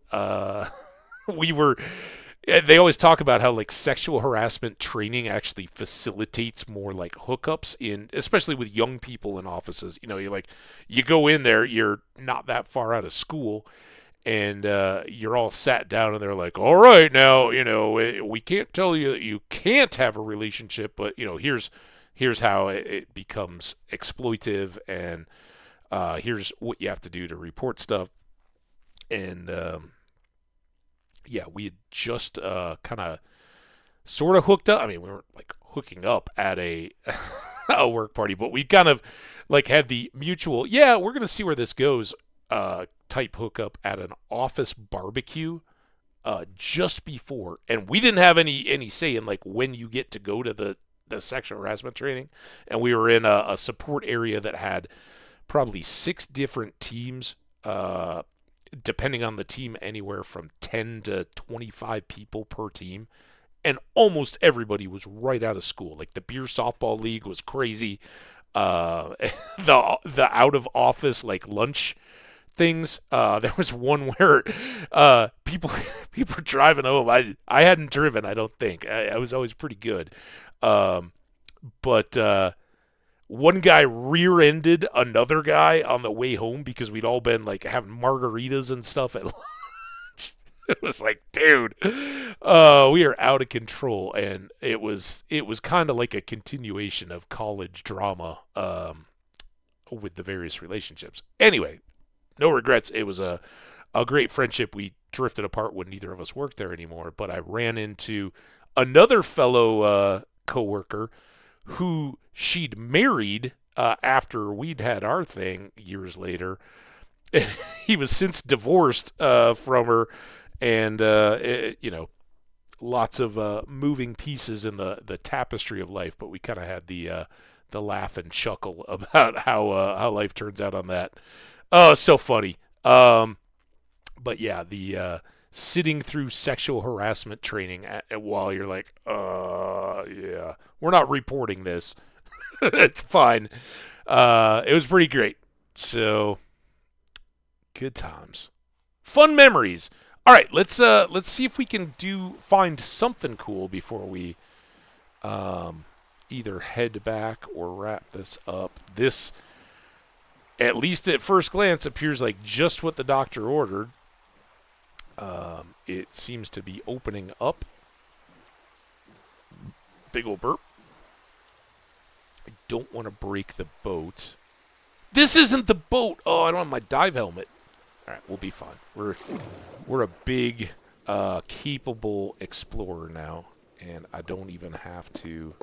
We were, they always talk about how like sexual harassment training actually facilitates more like hookups especially with young people in offices. You go in there, you're not that far out of school, and you're all sat down, and they're like, all right, now, we can't tell you that you can't have a relationship, but here's how it becomes exploitive, and here's what you have to do to report stuff. And yeah, we had just kind of sort of hooked up. I mean, we weren't like hooking up at a a work party, but we kind of like had the mutual, yeah, we're gonna see where this goes type hookup at an office barbecue. just before, and we didn't have any say in like when you get to go to the sexual harassment training, and we were in a support area that had probably 6 different teams, depending on the team, anywhere from 10 to 25 people per team, and almost everybody was right out of school. Like the beer softball league was crazy. The out of office like lunch things. There was one where people were driving home. I hadn't driven, I don't think. I was always pretty good. But one guy rear-ended another guy on the way home because we'd all been like having margaritas and stuff at lunch. It was like, dude, we are out of control, and it was kind of like a continuation of college drama with the various relationships. Anyway, no regrets. It was a great friendship. We drifted apart when neither of us worked there anymore, but I ran into another fellow coworker who she'd married after we'd had our thing years later. He was since divorced from her, and lots of moving pieces in the tapestry of life. But we kind of had the laugh and chuckle about how life turns out on that. Oh, it's so funny. But yeah, the sitting through sexual harassment training while you're like, yeah, we're not reporting this. It's fine. It was pretty great. So, good times, fun memories. All right, let's see if we can find something cool before we either head back or wrap this up. This, at least at first glance, appears like just what the doctor ordered. It seems to be opening up. Big ol' burp. I don't want to break the boat. This isn't the boat. Oh, I don't have my dive helmet. All right, we'll be fine. We're a big, capable explorer now, and I don't even have to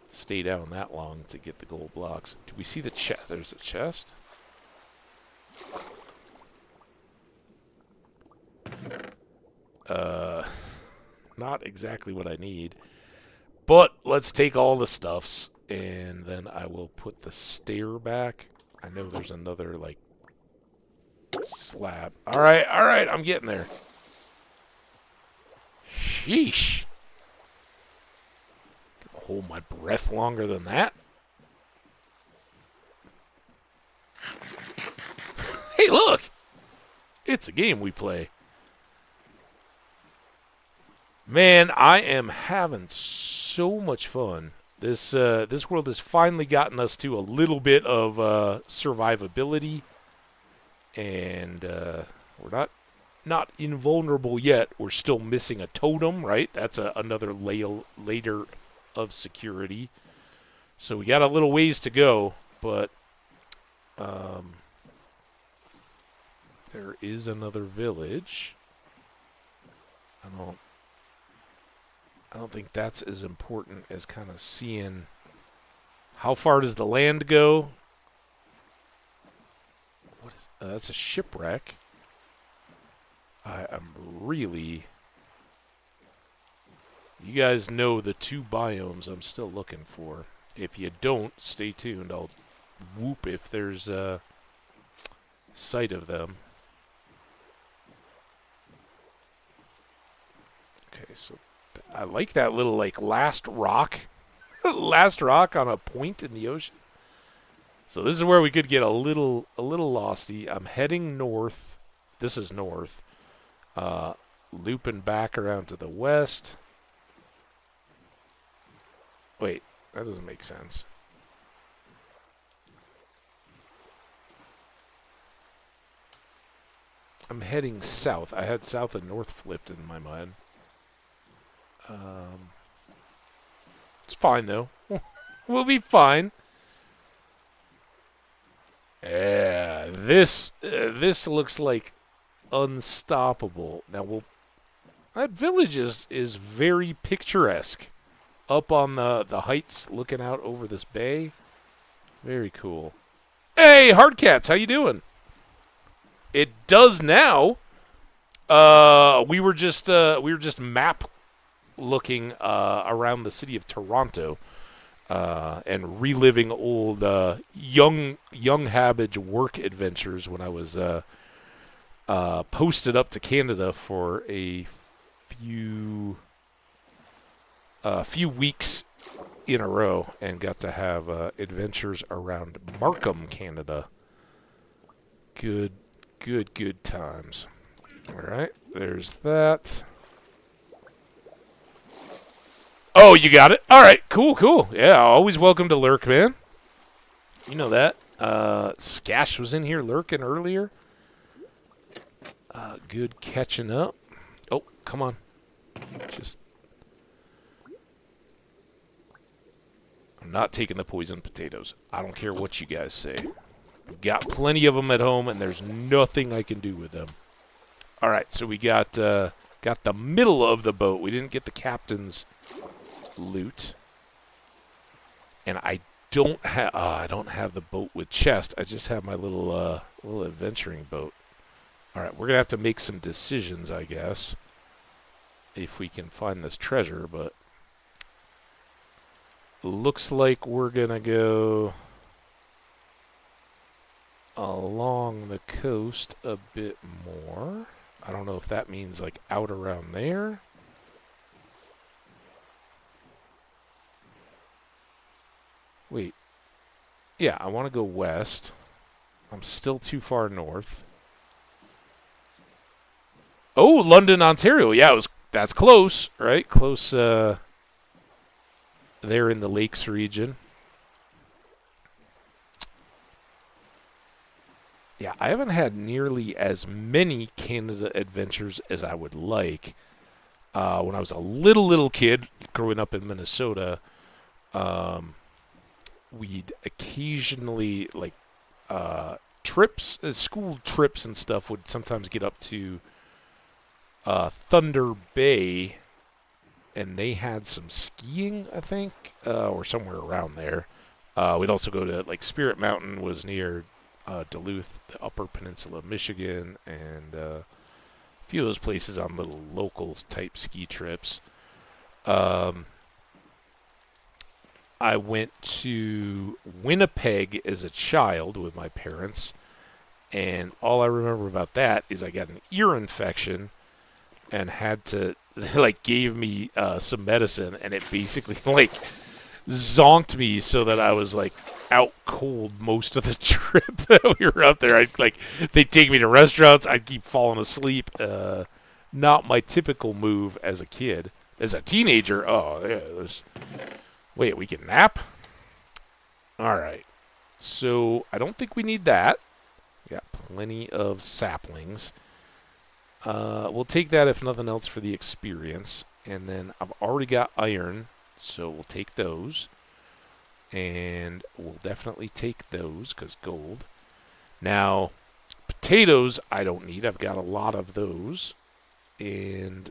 stay down that long to get the gold blocks. Do we see the chest? There's a chest. Not exactly what I need. But let's take all the stuffs, and then I will put the stair back. I know there's another, like, slab. All right, I'm getting there. Sheesh. Gonna hold my breath longer than that. Hey, look! It's a game we play. Man, I am having so much fun. This world has finally gotten us to a little bit of survivability, and we're not invulnerable yet. We're still missing a totem, right? That's another layer of security. So we got a little ways to go, but there is another village. I don't think that's as important as kind of seeing how far does the land go. What is that's a shipwreck. I'm really. You guys know the 2 biomes I'm still looking for. If you don't, stay tuned. I'll whoop if there's a sight of them. Okay, so I like that little, like, last rock on a point in the ocean. So this is where we could get a little losty. I'm heading north. This is north. Looping back around to the west. Wait, that doesn't make sense. I'm heading south. I had south and north flipped in my mind. It's fine, though. We'll be fine. Yeah, this looks like unstoppable. Now, that village is very picturesque. Up on the heights, looking out over this bay. Very cool. Hey, Hardcats, how you doing? It does now. We were just map looking around the city of Toronto and reliving old young Hambbage work adventures when I was posted up to Canada for a few weeks in a row and got to have adventures around Markham, Canada. Good times. All right, there's that. Oh, you got it. All right, cool. Yeah, always welcome to lurk, man. You know that. Skash was in here lurking earlier. Good catching up. Oh, come on. Just, I'm not taking the poison potatoes. I don't care what you guys say. I've got plenty of them at home, and there's nothing I can do with them. All right, so we got the middle of the boat. We didn't get the captain's loot, and I don't have the boat with chest. I just have my little adventuring boat. All right, we're gonna have to make some decisions, I guess, if we can find this treasure. But looks like we're gonna go along the coast a bit more. I don't know if that means like out around there. Wait. Yeah, I want to go west. I'm still too far north. Oh, London, Ontario. Yeah, that's close, right? Close there in the Lakes region. Yeah, I haven't had nearly as many Canada adventures as I would like. When I was a little kid growing up in Minnesota, we'd occasionally, like, trips, school trips and stuff would sometimes get up to Thunder Bay, and they had some skiing, I think, or somewhere around there. We'd also go to, like, Spirit Mountain was near Duluth, the Upper Peninsula of Michigan, and a few of those places on little locals type ski trips. I went to Winnipeg as a child with my parents, and all I remember about that is I got an ear infection and had to, like, gave me some medicine, and it basically, like, zonked me so that I was, like, out cold most of the trip that we were up there. They'd take me to restaurants. I'd keep falling asleep. Not my typical move as a kid. As a teenager, oh, yeah, wait, we can nap? All right. So I don't think we need that. We got plenty of saplings. We'll take that, if nothing else, for the experience. And then I've already got iron, so we'll take those. And we'll definitely take those, because gold. Now, potatoes I don't need. I've got a lot of those. And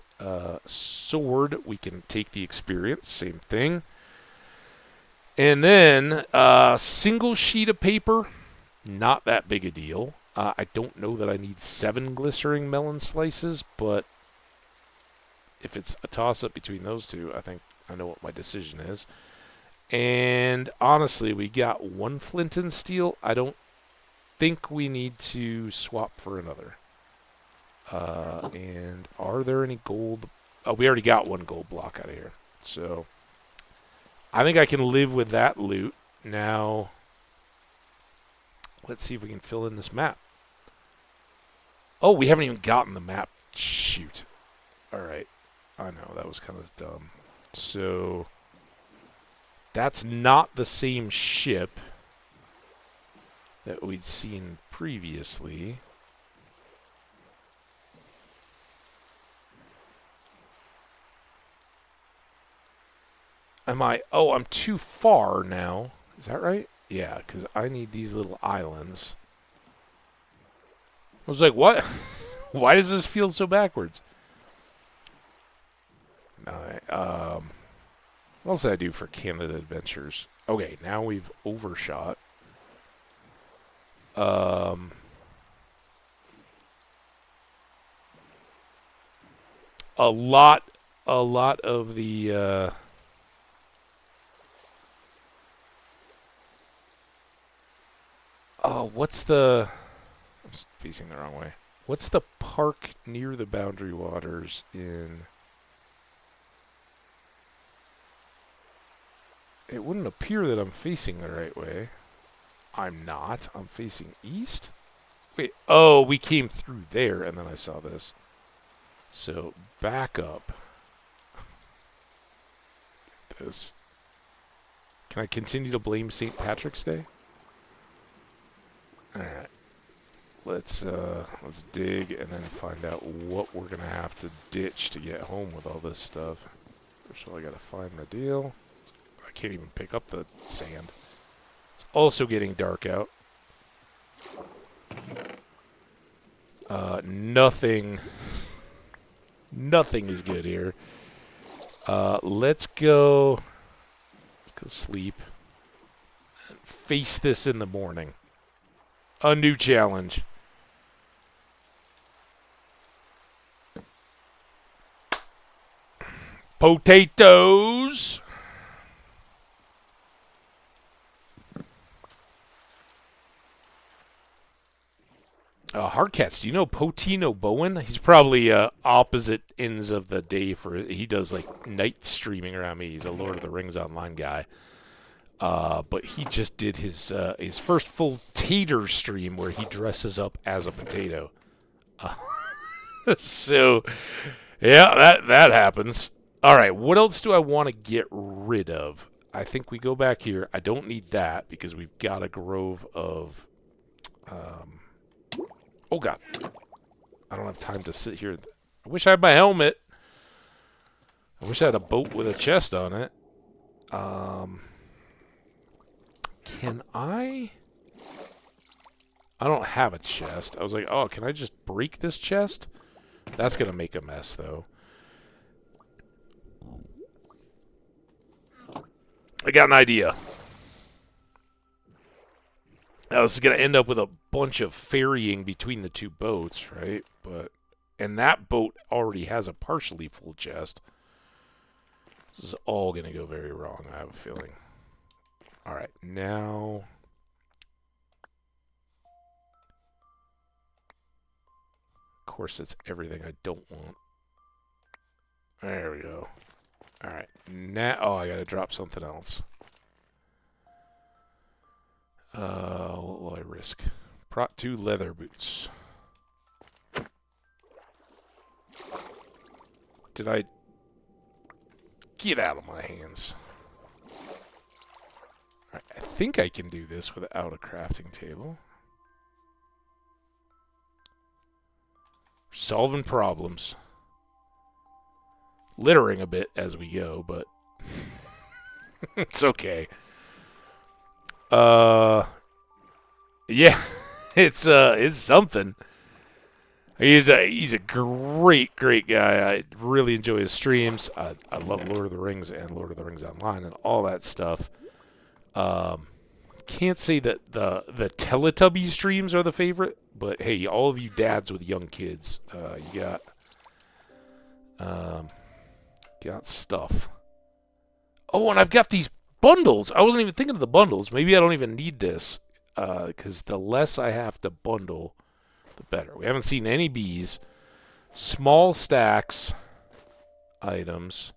sword, we can take the experience. Same thing. And then single sheet of paper, not that big a deal. I don't know that I need 7 glycerine melon slices, but if it's a toss-up between those two, I think I know what my decision is. And honestly, we got 1 flint and steel. I don't think we need to swap for another. And are there any gold? Oh, we already got 1 gold block out of here. So I think I can live with that loot. Now, let's see if we can fill in this map. Oh, we haven't even gotten the map. Shoot. All right. I know, that was kind of dumb. So that's not the same ship that we'd seen previously. Oh, I'm too far now. Is that right? Yeah, because I need these little islands. I was like, what? Why does this feel so backwards? Alright, what else did I do for Canada Adventures? Okay, now we've overshot. a lot of the oh, what's the? I'm facing the wrong way. What's the park near the Boundary Waters in? It wouldn't appear that I'm facing the right way. I'm not. I'm facing east. Wait. Oh, we came through there, and then I saw this. So back up. This. Can I continue to blame St. Patrick's Day? All right. Let's dig and then find out what we're gonna have to ditch to get home with all this stuff. First of all, I gotta find the deal. I can't even pick up the sand. It's also getting dark out. Nothing is good here. Let's go sleep and face this in the morning. A new challenge. Potatoes. Hardcats, do you know Potino Bowen? He's probably opposite ends of the day for it. He does like night streaming around me. He's a Lord of the Rings online guy. But he just did his first full tater stream where he dresses up as a potato. So, yeah, that happens. All right, what else do I want to get rid of? I think we go back here. I don't need that because we've got a grove of... oh, God. I don't have time to sit here. I wish I had my helmet. I wish I had a boat with a chest on it. Can I... I don't have a chest. I was like, oh, can I just break this chest? That's going to make a mess, though. I got an idea. Now, this is going to end up with a bunch of ferrying between the two boats, right? And that boat already has a partially full chest. This is all going to go very wrong, I have a feeling. All right, now... Of course, it's everything I don't want. There we go. All right, now... Oh, I got to drop something else. What will I risk? Prot 2 leather boots. Did I... Get out of my hands. All right, I think I can do this without a crafting table. Solving problems. Littering a bit as we go, but it's okay. Yeah, it's something. He's a great guy. I really enjoy his streams. I love Lord of the Rings and Lord of the Rings Online and all that stuff. Can't say that the Teletubby streams are the favorite, but hey, all of you dads with young kids, you got stuff. Oh, and I've got these bundles. I wasn't even thinking of the bundles. Maybe I don't even need this, because the less I have to bundle, the better. We haven't seen any bees. Small stacks, items.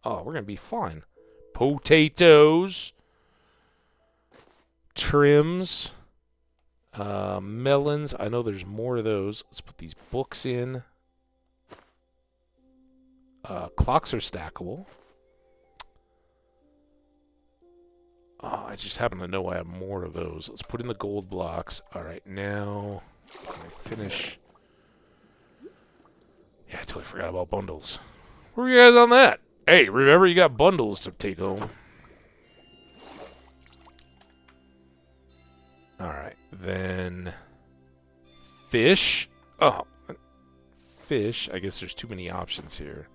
Oh, we're going to be fine. Potatoes. Trims. Melons. I know there's more of those. Let's put these books in. Clocks are stackable. Oh, I just happen to know I have more of those. Let's put in the gold blocks. All right, now can I finish? Yeah, I totally forgot about bundles. Where are you guys on that? Hey, remember you got bundles to take home. All right, then fish. Oh, fish. I guess there's too many options here.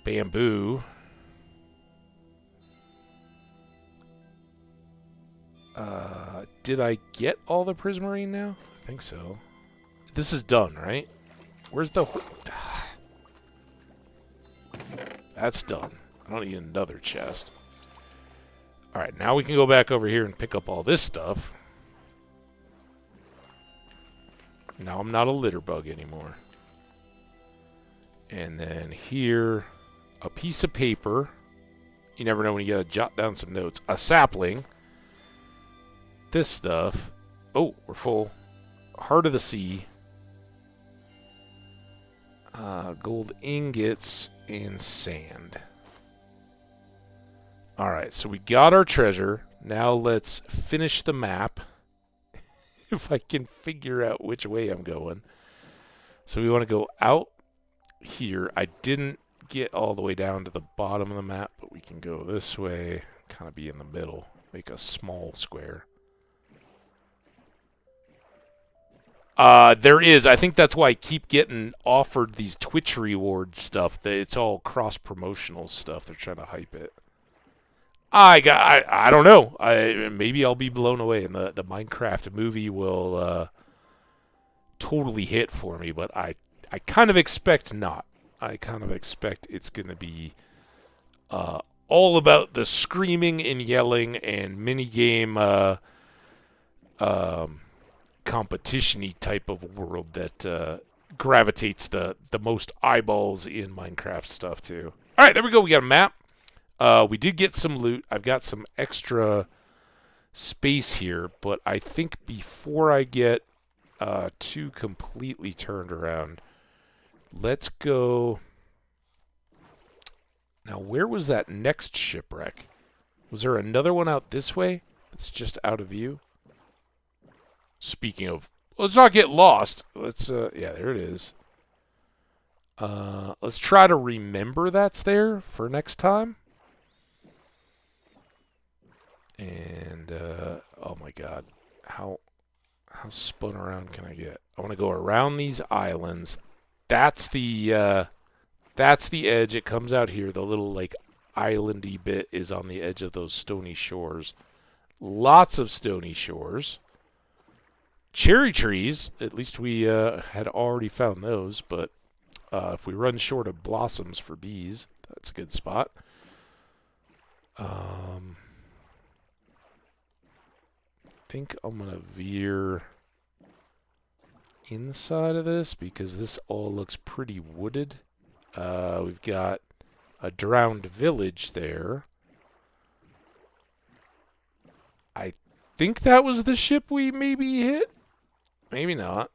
Bamboo. Did I get all the prismarine now? I think so. This is done, right? Where's the... That's done. I don't need another chest. Alright, now we can go back over here and pick up all this stuff. Now I'm not a litter bug anymore. And then here, a piece of paper. You never know when you gotta jot down some notes. A sapling. This stuff. Oh, we're full. Heart of the sea. Gold ingots and sand. Alright, so we got our treasure. Now let's finish the map. If I can figure out which way I'm going. So we want to go out here. I didn't get all the way down to the bottom of the map, but we can go this way. Kind of be in the middle. Make a small square. There is. I think that's why I keep getting offered these Twitch reward stuff. It's all cross-promotional stuff. They're trying to hype it. I don't know. Maybe I'll be blown away, and the Minecraft movie will totally hit for me. But I kind of expect not. I kind of expect it's going to be all about the screaming and yelling and minigame competition-y type of world that gravitates the most eyeballs in Minecraft stuff too. All right, there we go. We got a map. We did get some loot. I've got some extra space here, but I think before I get too completely turned around, let's go. Now, where was that next shipwreck? Was there another one out this way that's just out of view? Speaking of, let's not get lost. Let's, yeah, there it is. Let's try to remember that's there for next time. And, oh my god, how spun around can I get? I want to go around these islands. That's the edge. It comes out here. The little, like, islandy bit is on the edge of those stony shores. Lots of stony shores. Cherry trees. At least we had already found those, but if we run short of blossoms for bees, that's a good spot. I think I'm going to veer inside of this because this all looks pretty wooded. We've got a drowned village there. I think that was the ship we maybe hit. Maybe not.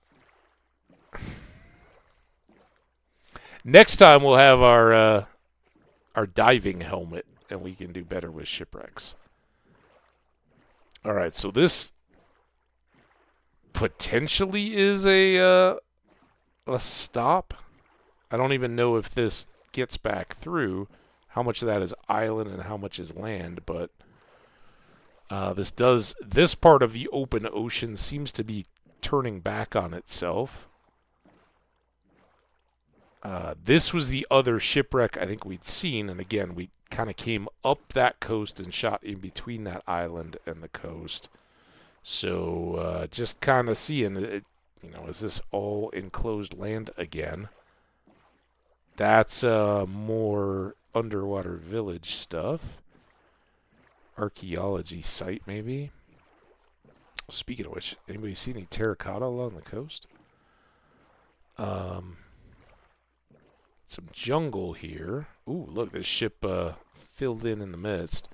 Next time we'll have our diving helmet, and we can do better with shipwrecks. All right, so this potentially is a stop. I don't even know if this gets back through. How much of that is island and how much is land, but this part of the open ocean seems to be turning back on itself. This was the other shipwreck I think we'd seen, and again, we kind of came up that coast and shot in between that island and the coast. So just kind of seeing, is this all enclosed land again? That's more underwater village stuff. Archaeology site, maybe. Speaking of which, anybody see any terracotta along the coast? Some jungle here. Ooh, look, this ship filled in the midst.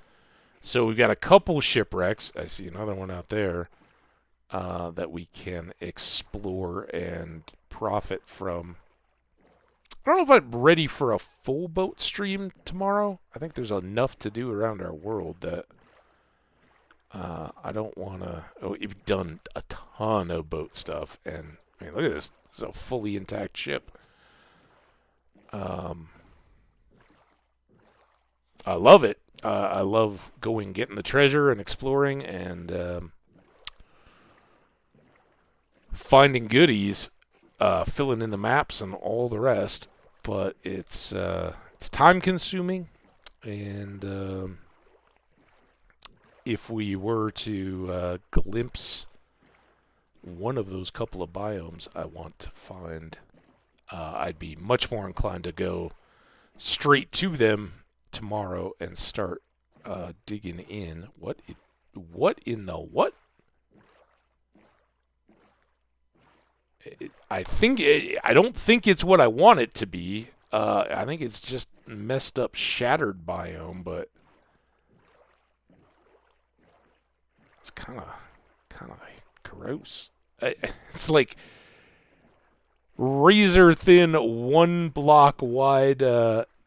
So we've got a couple shipwrecks. I see another one out there that we can explore and profit from. I don't know if I'm ready for a full boat stream tomorrow. I think there's enough to do around our world that I don't want to... Oh, we've done a ton of boat stuff. And, I mean, look at this. This is a fully intact ship. I love it. I love getting the treasure and exploring and finding goodies, filling in the maps and all the rest. But it's time consuming, and if we were to glimpse one of those couple of biomes I want to find, I'd be much more inclined to go straight to them tomorrow and start digging in. What in the what? I don't think it's what I want it to be. I think it's just messed up, shattered biome, but it's kind of gross. It's like razor thin, 1 block wide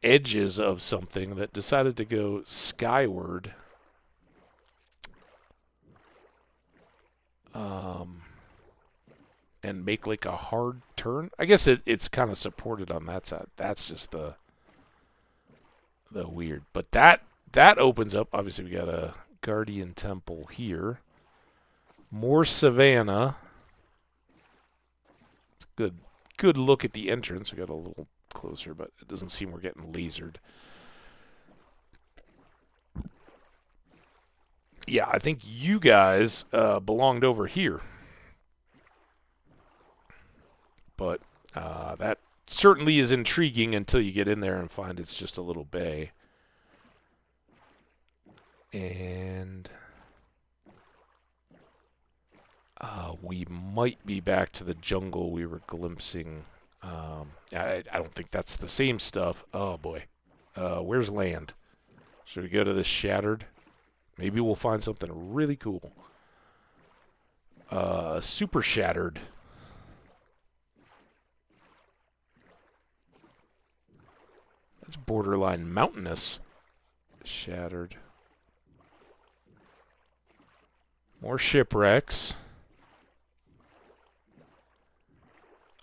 edges of something that decided to go skyward. And make like a hard turn. I guess it's kind of supported on that side. That's just the weird. But that opens up. Obviously, we got a Guardian Temple here. More Savannah. It's a good look at the entrance. We got a little closer, but it doesn't seem we're getting lasered. Yeah, I think you guys belonged over here. But that certainly is intriguing until you get in there and find it's just a little bay. And we might be back to the jungle we were glimpsing. I don't think that's the same stuff. Oh, boy. Where's land? Should we go to this shattered? Maybe we'll find something really cool. Super shattered. That's borderline mountainous. Shattered. More shipwrecks.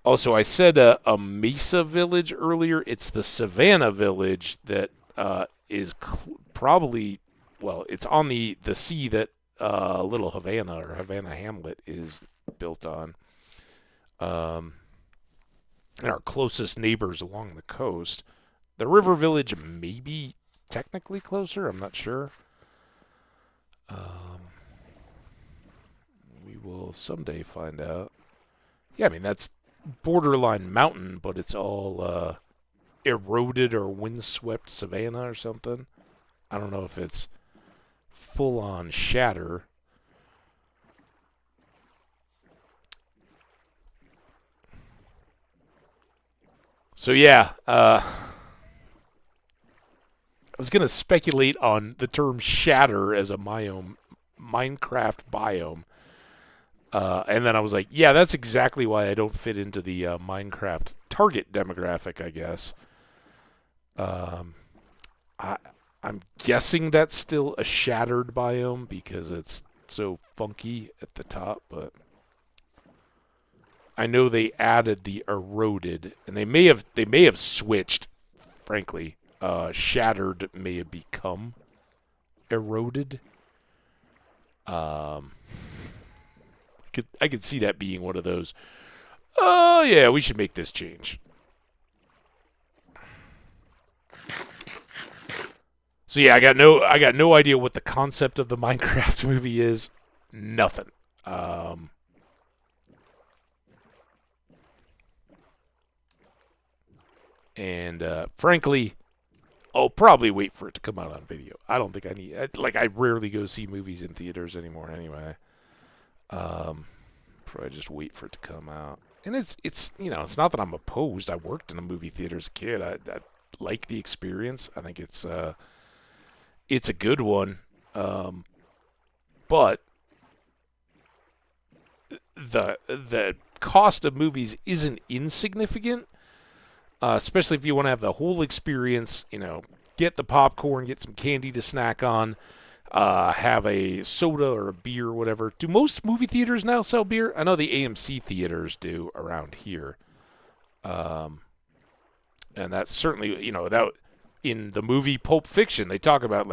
Also, I said a mesa village earlier. It's the Savannah village that is probably, well, it's on the sea that Little Havana or Havana Hamlet is built on. And our closest neighbors along the coast. The river village may be technically closer. I'm not sure. We will someday find out. Yeah, I mean, that's borderline mountain, but it's all eroded or windswept savanna or something. I don't know if it's full-on shatter. So yeah, I was going to speculate on the term shatter as a Minecraft biome. And then I was like, yeah, that's exactly why I don't fit into the Minecraft target demographic, I guess. I'm guessing that's still a shattered biome because it's so funky at the top, but I know they added the eroded, and they may have switched, frankly. Shattered may have become eroded. I could see that being one of those. Oh yeah, we should make this change. So yeah, I got no idea what the concept of the Minecraft movie is. Nothing. And frankly, I'll probably wait for it to come out on video. I don't think I need. I rarely go see movies in theaters anymore. Anyway, probably just wait for it to come out. And it's it's not that I'm opposed. I worked in a movie theater as a kid. I like the experience. I think it's a good one. But the cost of movies isn't insignificant. Especially if you want to have the whole experience, get the popcorn, get some candy to snack on, have a soda or a beer or whatever. Do most movie theaters now sell beer? I know the AMC theaters do around here. And that's certainly, that in the movie Pulp Fiction, they talk about,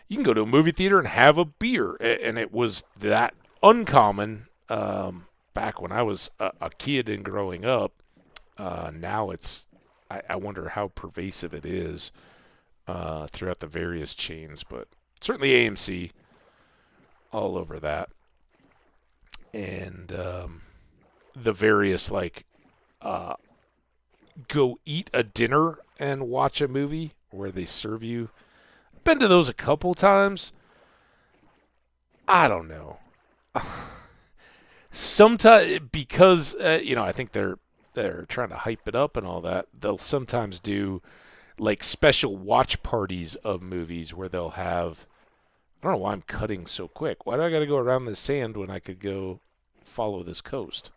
you can go to a movie theater and have a beer. And it was that uncommon back when I was a kid and growing up. Now I wonder how pervasive it is throughout the various chains, but certainly AMC all over that. And the various go eat a dinner and watch a movie where they serve you. I've been to those a couple times. I don't know. Sometimes because I think they're trying to hype it up and all that. They'll sometimes do like special watch parties of movies where they'll have. I don't know why I'm cutting so quick. Why do I got to go around this sand when I could go follow this coast?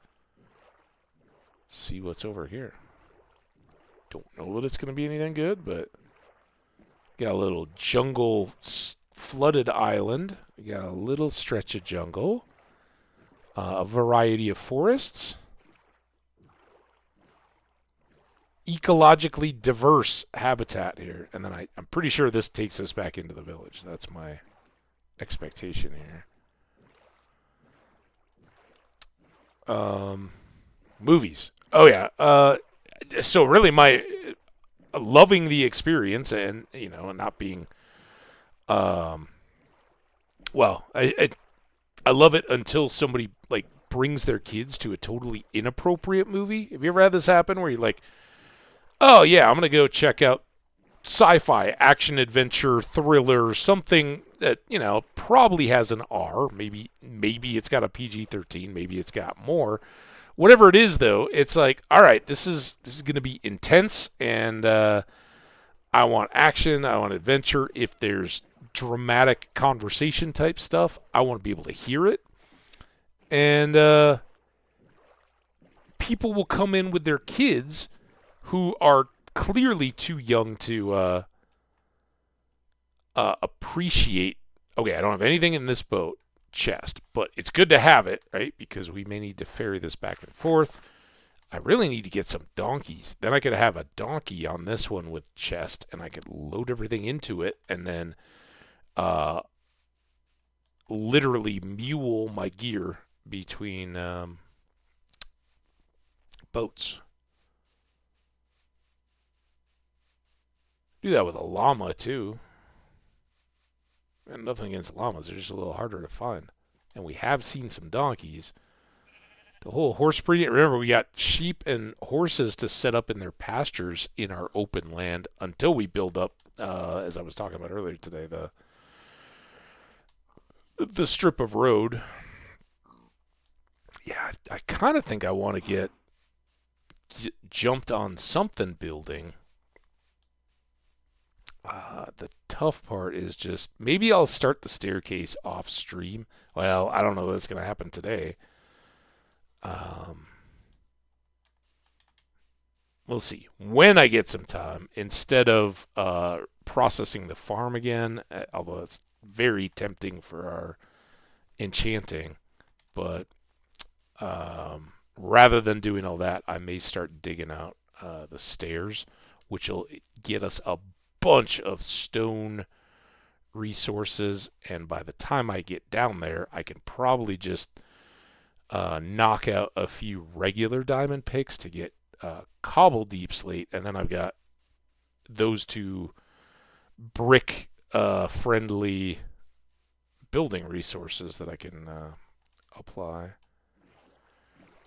See what's over here. Don't know that it's going to be anything good, but got a little jungle flooded island. We got a little stretch of jungle. A variety of forests. Ecologically diverse habitat here. And then I'm pretty sure this takes us back into the village. That's my expectation here. Movies. Oh, yeah. So really my loving the experience and, not being... well, I love it until somebody like brings their kids to a totally inappropriate movie. Have you ever had this happen where you're like, oh yeah, I'm gonna go check out sci-fi, action, adventure, thriller, something that probably has an R. Maybe it's got a PG-13. Maybe it's got more. Whatever it is, though, it's like, all right, this is gonna be intense, and I want action. I want adventure. If there's dramatic conversation type stuff, I want to be able to hear it. And people will come in with their kids who are clearly too young to appreciate, okay, I don't have anything in this boat chest, but it's good to have it, right? Because we may need to ferry this back and forth. I really need to get some donkeys. Then I could have a donkey on this one with chest, and I could load everything into it, and then literally mule my gear between boats. Do that with a llama, too. And nothing against llamas. They're just a little harder to find. And we have seen some donkeys. The whole horse breeding. Remember, we got sheep and horses to set up in their pastures in our open land until we build up, as I was talking about earlier today, the strip of road. Yeah, I kind of think I want to get jumped on something building. The tough part is just maybe I'll start the staircase off stream. Well, I don't know that's going to happen today. We'll see. When I get some time, instead of processing the farm again, although it's very tempting for our enchanting, but rather than doing all that, I may start digging out the stairs, which will get us a bunch of stone resources, and by the time I get down there, I can probably just knock out a few regular diamond picks to get cobble deep slate, and then I've got those two brick friendly building resources that I can apply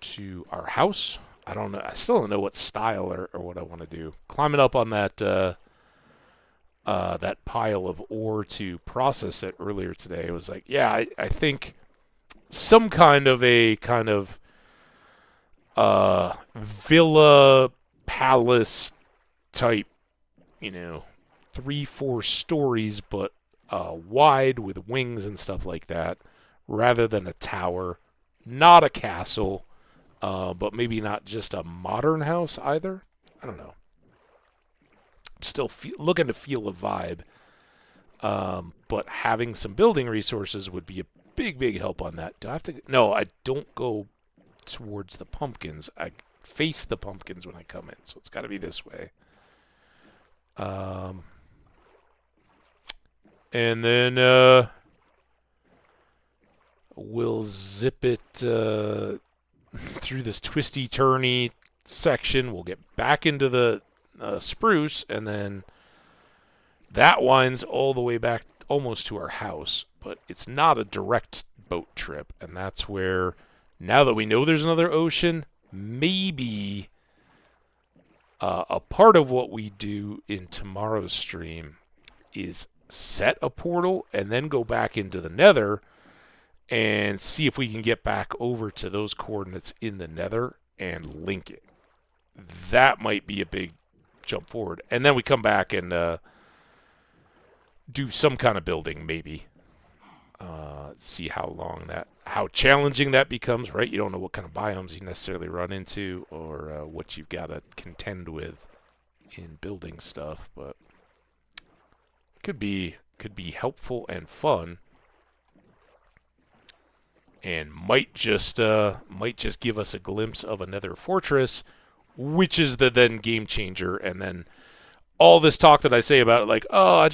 to our house. I don't know. I still don't know what style or what I want to do. Climbing up on that that pile of ore to process it earlier today, it was like, yeah, I think some kind of villa palace type, 3-4 stories, but wide with wings and stuff like that, rather than a tower, not a castle, but maybe not just a modern house either. I don't know. Still looking to feel a vibe, but having some building resources would be a big help on that. Do I have to? No, I don't go towards the pumpkins. I face the pumpkins when I come in, so it's got to be this way. And then we'll zip it through this twisty-turny section. We'll get back into the spruce, and then that winds all the way back almost to our house, but it's not a direct boat trip, and that's where, now that we know there's another ocean, maybe A part of what we do in tomorrow's stream is set a portal and then go back into the nether and see if we can get back over to those coordinates in the nether and link it. That might be a big jump forward. And then we come back and do some kind of building, maybe. See how challenging that becomes, right? You don't know what kind of biomes you necessarily run into or what you've got to contend with in building stuff, but could be helpful and fun, and might just give us a glimpse of another fortress, which is the then game changer. And then all this talk that I say about it, like, oh, I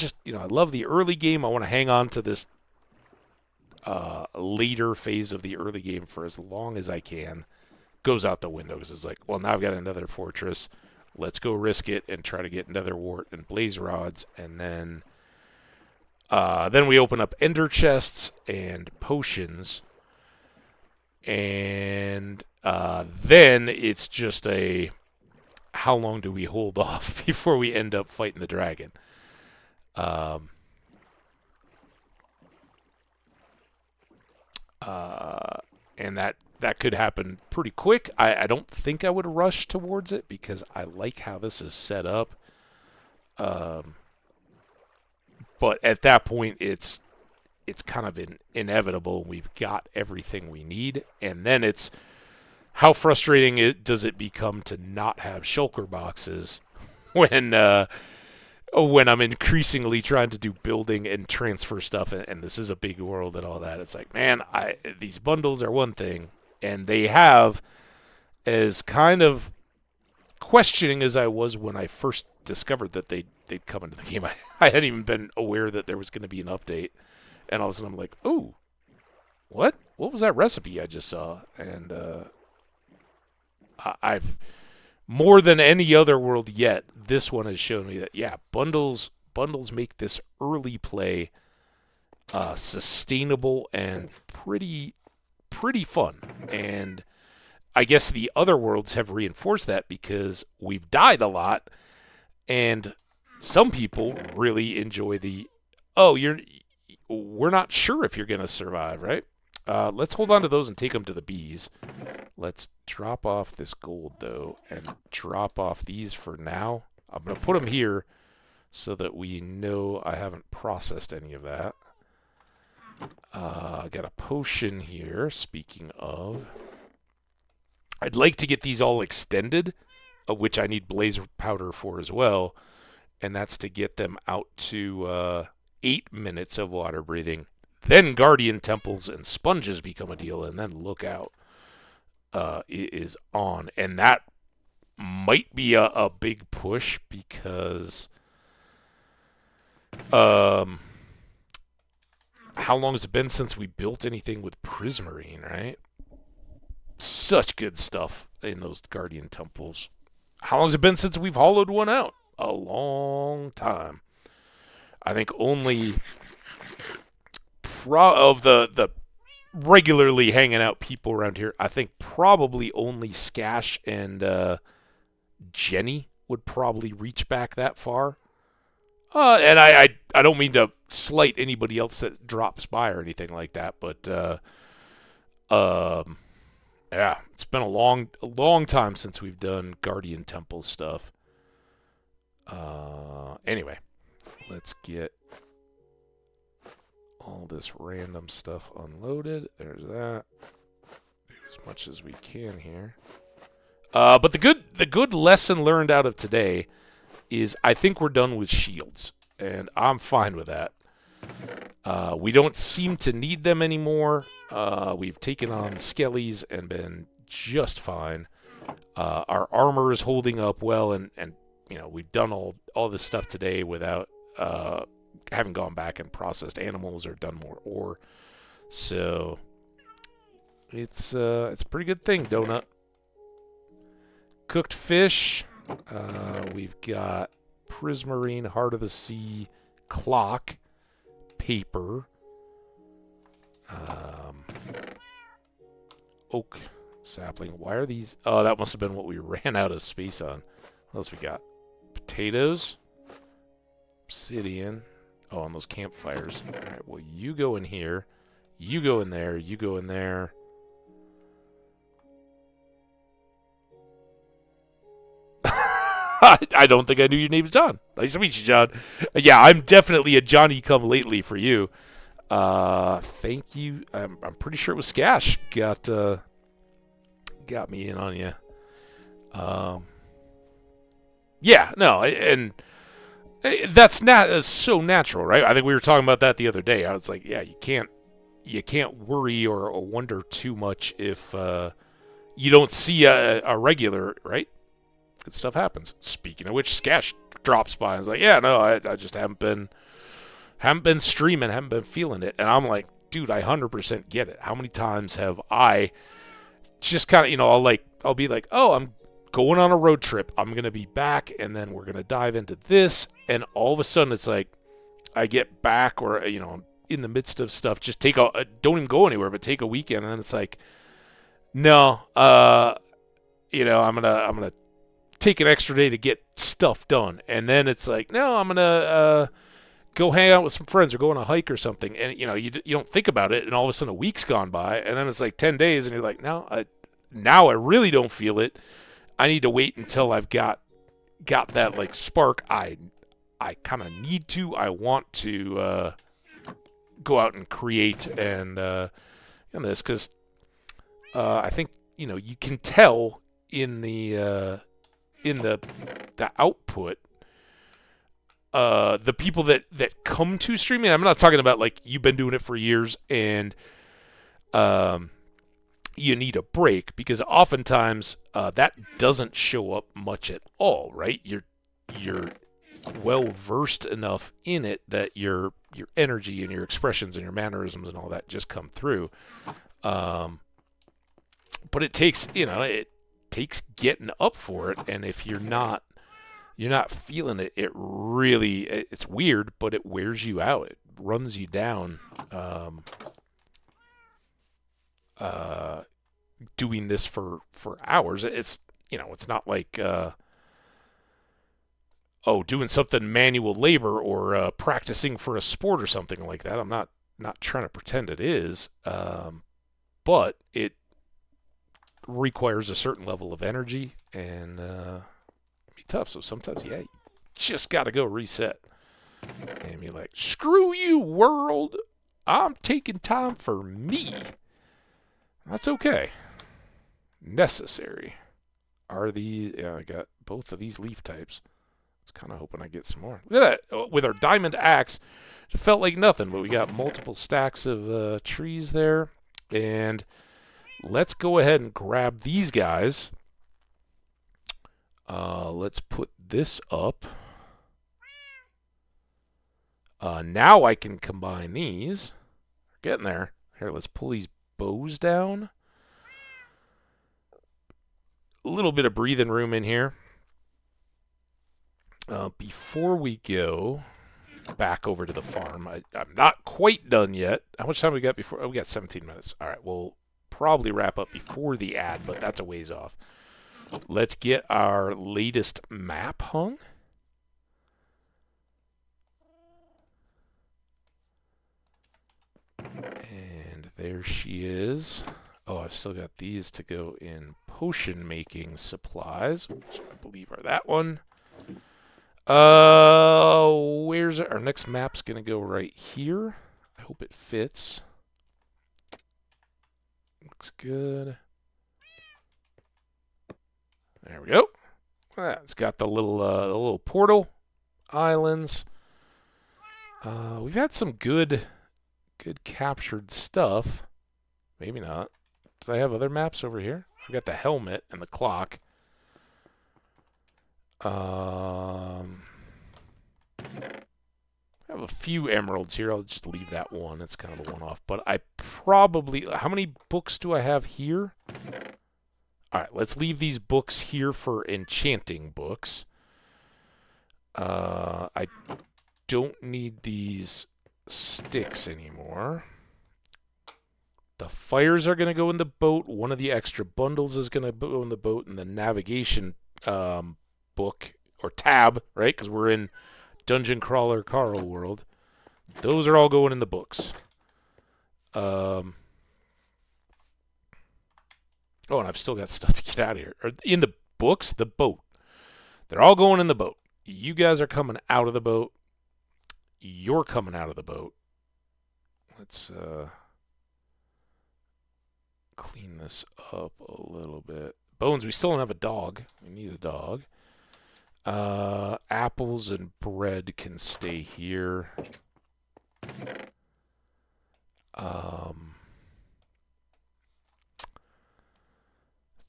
love the early game. I want to hang on to this later phase of the early game for as long as I can, goes out the window because it's like, well, now I've got another fortress. Let's go risk it and try to get nether wart and blaze rods, and then we open up ender chests and potions, and then it's just how long do we hold off before we end up fighting the dragon? And that could happen pretty quick. I don't think I would rush towards it because I like how this is set up. But at that point, it's kind of inevitable. We've got everything we need, and then it's how frustrating does it become to not have shulker boxes when I'm increasingly trying to do building and transfer stuff, and this is a big world and all that. It's like, man, these bundles are one thing, and they have, as kind of questioning as I was when I first discovered that they'd come into the game. I hadn't even been aware that there was going to be an update, and all of a sudden I'm like, ooh, what was that recipe I just saw? And I've, more than any other world yet, this one has shown me that, yeah, bundles make this early play sustainable and pretty fun. And I guess the other worlds have reinforced that because we've died a lot, and some people really enjoy we're not sure if you're going to survive, right? Let's hold on to those and take them to the bees. Let's drop off this gold, though, and drop off these for now. I'm going to put them here so that we know I haven't processed any of that. I got a potion here, speaking of. I'd like to get these all extended, which I need blaze powder for as well, and that's to get them out to 8 minutes of water breathing. Then guardian temples and sponges become a deal, and then look out. It is on, and that might be a big push because how long has it been since we built anything with prismarine, right? Such good stuff in those guardian temples. How long has it been since we've hollowed one out? A long time. I think only of the regularly hanging out people around here, I think probably only Skash and Jenny would probably reach back that far. And I don't mean to slight anybody else that drops by or anything like that, but yeah, it's been a long time since we've done Guardian Temple stuff. Anyway, let's get all this random stuff unloaded. There's that. Do as much as we can here. But the good lesson learned out of today is I think we're done with shields, and I'm fine with that. We don't seem to need them anymore. We've taken on skellies and been just fine. Our armor is holding up well, and you know, we've done all this stuff today without having gone back and processed animals or done more ore. So it's a pretty good thing, Donut. Cooked fish. We've got prismarine, heart of the sea, clock, paper, oak sapling. Why are these? Oh, that must have been what we ran out of space on. What else we got? Potatoes. Obsidian. Oh, on those campfires. Alright, well, you go in here. You go in there. You go in there. I don't think I knew your name's John. Nice to meet you, John. Yeah, I'm definitely a Johnny come lately for you. Thank you. I'm pretty sure it was Skash got me in on you. Yeah, no, and that's so natural, right? I think we were talking about that the other day. I was like, yeah, you can't worry or wonder too much if you don't see a regular, right? Good stuff happens. Speaking of which, Skash drops by and is like, yeah, no, I just haven't been streaming, haven't been feeling it. And I'm like, dude, I 100% get it. How many times have I just kind of, I'll be like, oh, I'm going on a road trip. I'm going to be back, and then we're going to dive into this. And all of a sudden, it's like I get back, or, I'm in the midst of stuff. Just don't even go anywhere, but take a weekend. And then it's like, no, I'm going to take an extra day to get stuff done. And then it's like, no, I'm going to go hang out with some friends or go on a hike or something. And, you don't think about it, and all of a sudden a week's gone by, and then it's like 10 days, and you're like, no, now I really don't feel it. I need to wait until I've got that, like, spark. I kind of need to. I want to go out and create and this, because I think, you can tell in the output, the people that come to streaming. I'm not talking about like you've been doing it for years and you need a break, because oftentimes that doesn't show up much at all, right? You're well versed enough in it that your energy and your expressions and your mannerisms and all that just come through. But it takes getting up for it, and if you're not feeling it, it's weird, but it wears you out. It runs you down. Doing this for hours, it's not like doing something manual labor or practicing for a sport or something like that. I'm not trying to pretend it is, but it requires a certain level of energy, and be tough. So sometimes, yeah, you just got to go reset and be like, screw you, world. I'm taking time for me. That's okay. Necessary. I got both of these leaf types. I was kind of hoping I get some more. Look at that. With our diamond axe, it felt like nothing, but we got multiple stacks of trees there. And let's go ahead and grab these guys. Let's put this up. Now I can combine these. We're getting there. Here, let's pull these bows down. A little bit of breathing room in here. Before we go back over to the farm, I'm not quite done yet. How much time we got before? Oh, we got 17 minutes. All right, we'll probably wrap up before the ad, but that's a ways off. Let's get our latest map hung. And there she is. Oh, I've still got these to go in potion making supplies, which I believe are that one. Where's our next map's gonna go? Right here. I hope it fits. Looks good. There we go. It's got the little portal islands. We've had some good captured stuff. Maybe not. Did I have other maps over here? I've got the helmet and the clock. I have a few emeralds here. I'll just leave that one. It's kind of a one-off. But I probably... How many books do I have here? All right, let's leave these books here for enchanting books. I don't need these sticks anymore. The fires are going to go in the boat. One of the extra bundles is going to go in the boat, and the navigation book or tab, right? Because we're in Dungeon Crawler Carl world. Those are all going in the books. Oh, and I've still got stuff to get out of here. In the books, the boat. They're all going in the boat. You guys are coming out of the boat. You're coming out of the boat. Let's clean this up a little bit. Bones, we still don't have a dog. We need a dog. Apples and bread can stay here.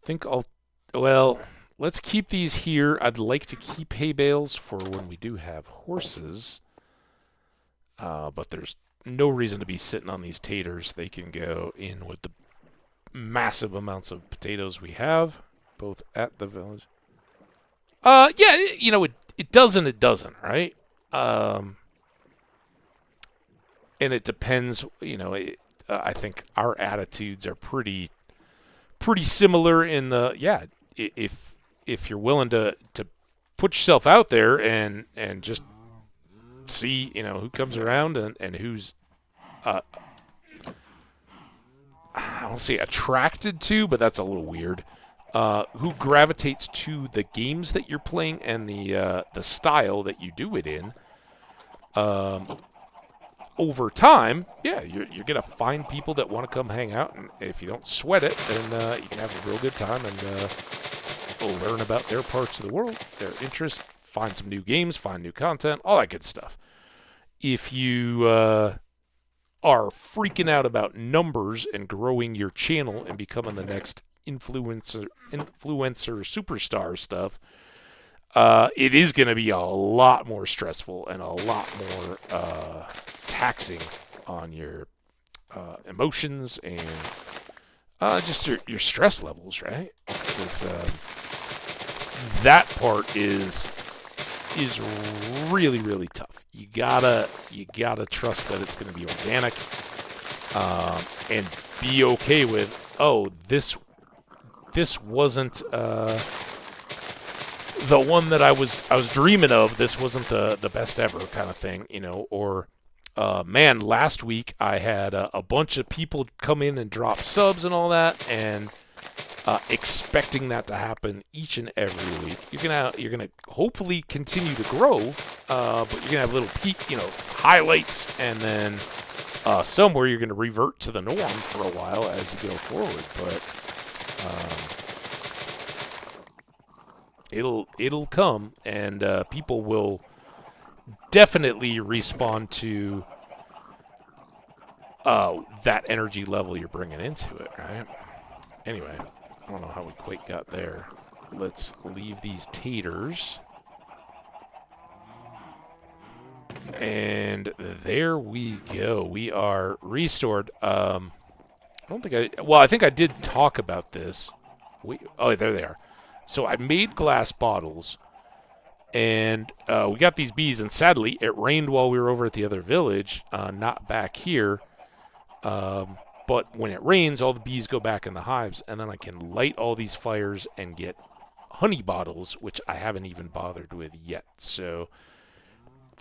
Think I'll... Well, let's keep these here. I'd like to keep hay bales for when we do have horses. But there's no reason to be sitting on these taters. They can go in with the massive amounts of potatoes we have, both at the village. Yeah, you know, it does and it doesn't, right? And it depends, you know, I think our attitudes are pretty similar in the, yeah, if you're willing to put yourself out there and just see, you know, who comes around and who's, I don't say attracted to, but that's a little weird. Who gravitates to the games that you're playing and the style that you do it in. Over time, yeah, you're gonna find people that want to come hang out, and if you don't sweat it, then you can have a real good time and learn about their parts of the world, their interests, find some new games, find new content, all that good stuff. If you are freaking out about numbers and growing your channel and becoming the next influencer superstar stuff, it is going to be a lot more stressful and a lot more taxing on your emotions and just your stress levels, right? Because that part is really, really tough. You gotta trust that it's going to be organic, and be okay with, oh, this wasn't the one that I was dreaming of. This wasn't the best ever kind of thing, you know. Or man, last week I had a bunch of people come in and drop subs and all that, and expecting that to happen each and every week. You're gonna hopefully continue to grow, but you're gonna have little peak, you know, highlights, and then somewhere you're gonna revert to the norm for a while as you go forward. But it'll come, and people will definitely respond to that energy level you're bringing into it, right? Anyway, I don't know how we quite got there. Let's leave these taters. And there we go. We are restored. I think I did talk about this. Oh, there they are. So I made glass bottles, and we got these bees, and sadly, it rained while we were over at the other village, not back here. But when it rains, all the bees go back in the hives, and then I can light all these fires and get honey bottles, which I haven't even bothered with yet. So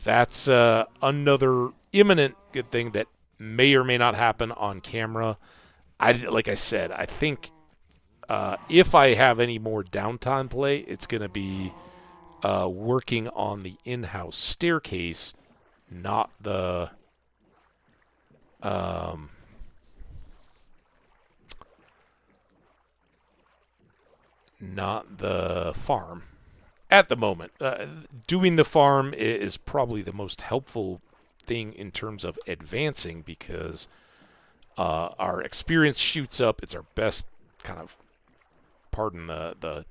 that's another imminent good thing that may or may not happen on camera. Like I said, I think if I have any more downtime play, it's going to be working on the in-house staircase, not the farm at the moment. Doing the farm is probably the most helpful thing in terms of advancing, because our experience shoots up. It's our best kind of, pardon the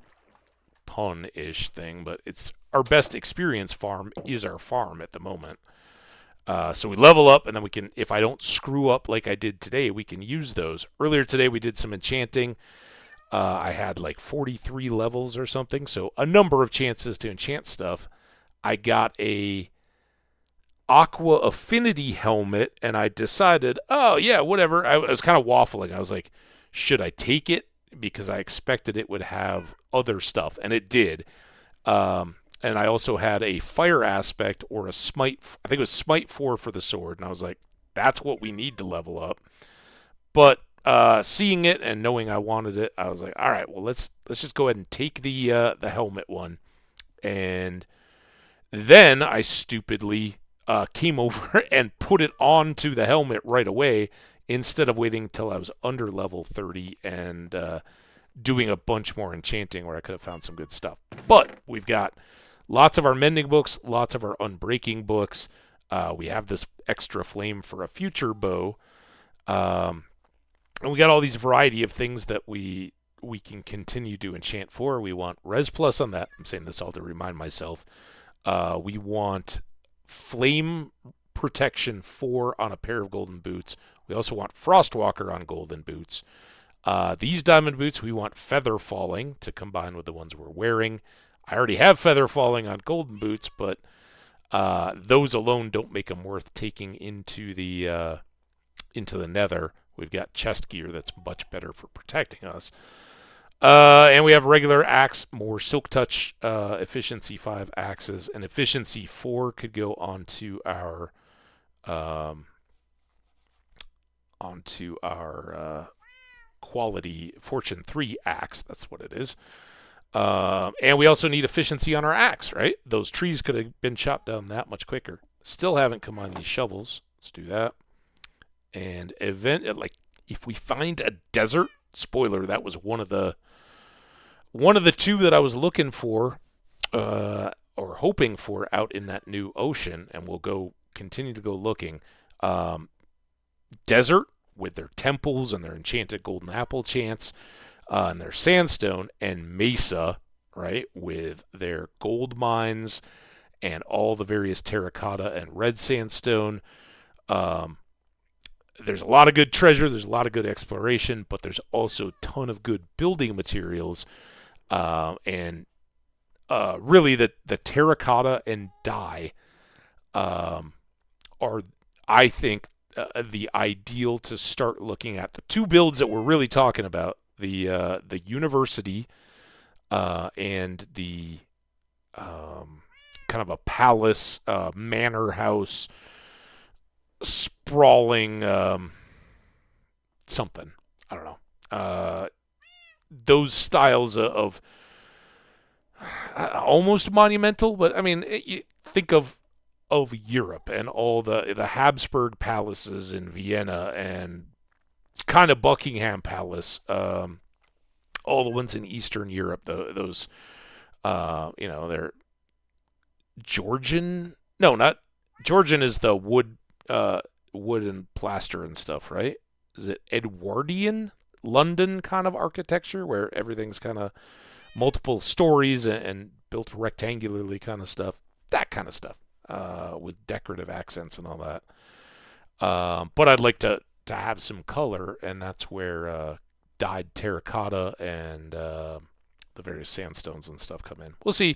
pun-ish thing, but it's our best experience farm is our farm at the moment. So we level up, and then we can, if I don't screw up like I did today, we can use those. Earlier today we did some enchanting. I had like 43 levels or something, so a number of chances to enchant stuff. I got a Aqua Affinity helmet, and I decided, oh yeah, whatever. I was kind of waffling. I was like, should I take it? Because I expected it would have other stuff, and it did. And I also had a fire aspect or a smite. I think it was smite 4 for the sword, and I was like, that's what we need to level up. But seeing it and knowing I wanted it, I was like, all right, well let's just go ahead and take the helmet one. And then I stupidly came over and put it onto the helmet right away instead of waiting until I was under level 30 and doing a bunch more enchanting where I could have found some good stuff. But we've got lots of our mending books, lots of our unbreaking books. We have this extra flame for a future bow. And we got all these variety of things that we can continue to enchant for. We want Res Plus on that. I'm saying this all to remind myself. We want Flame Protection 4 on a pair of golden boots. We also want Frostwalker on golden boots. These diamond boots, we want Feather Falling to combine with the ones we're wearing. I already have Feather Falling on golden boots, but those alone don't make them worth taking into the nether. We've got chest gear that's much better for protecting us. And we have regular axe, more Silk Touch, efficiency 5 axes, and efficiency 4 could go onto our quality Fortune 3 axe. That's what it is. And we also need efficiency on our axe, right? Those trees could have been chopped down that much quicker. Still haven't come on these shovels. Let's do that. And if we find a desert, spoiler, that was one of the two that I was looking for or hoping for out in that new ocean, and we'll continue to go looking. Desert with their temples and their enchanted golden apple chants and their sandstone, and Mesa, right, with their gold mines and all the various terracotta and red sandstone. There's a lot of good treasure, there's a lot of good exploration, but there's also a ton of good building materials. And really, the terracotta and dye are, I think, the ideal to start looking at. The two builds that we're really talking about, the university and the kind of a palace, manor house, sprawling something. I don't know. Those styles of almost monumental, but I mean, you think of Europe and all the Habsburg palaces in Vienna and kind of Buckingham Palace, all the ones in Eastern Europe. Those, they're Georgian. No, not Georgian. Is the wood and plaster and stuff, right? Is it Edwardian London kind of architecture where everything's kind of multiple stories and built rectangularly kind of stuff? That kind of stuff with decorative accents and all that. But I'd like to have some color, and that's where dyed terracotta and the various sandstones and stuff come in. We'll see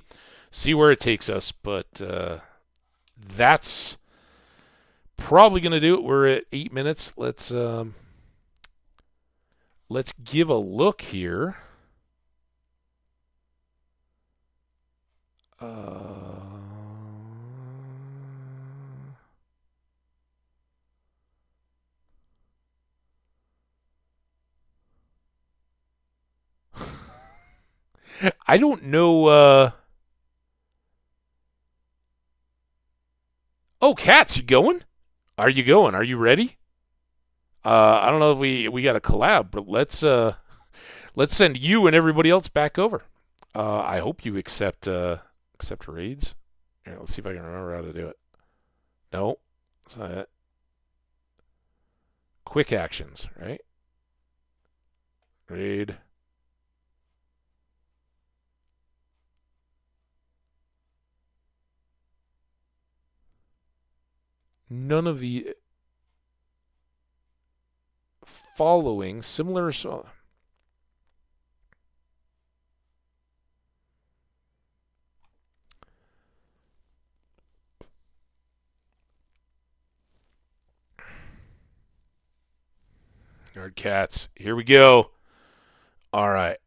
where it takes us, but that's probably going to do it. We're at 8 minutes. Let's give a look here. I don't know. Oh, Cats, you going? Are you going? Are you ready? I don't know if we got a collab, but let's send you and everybody else back over. I hope you accept raids. Here, let's see if I can remember how to do it. No, that's not it. Quick actions, right? Raid. None of the following similar. All right, Cats. Here we go. All right.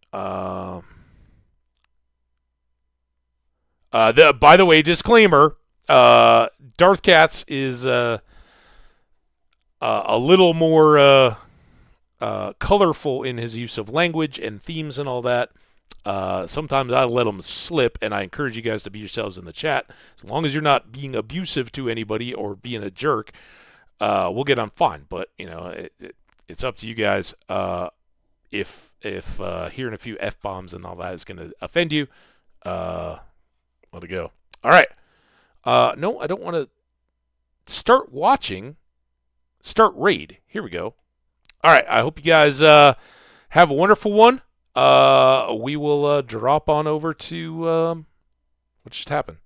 By the way, disclaimer: Darth Katz is a little more colorful in his use of language and themes and all that. Sometimes I let them slip, and I encourage you guys to be yourselves in the chat. As long as you're not being abusive to anybody or being a jerk, we'll get on fine. But it's up to you guys. If hearing a few f-bombs and all that is going to offend you, let it go. All right. No, I don't want to start watching. Start raid. Here we go. All right. I hope you guys have a wonderful one. We will drop on over to what just happened.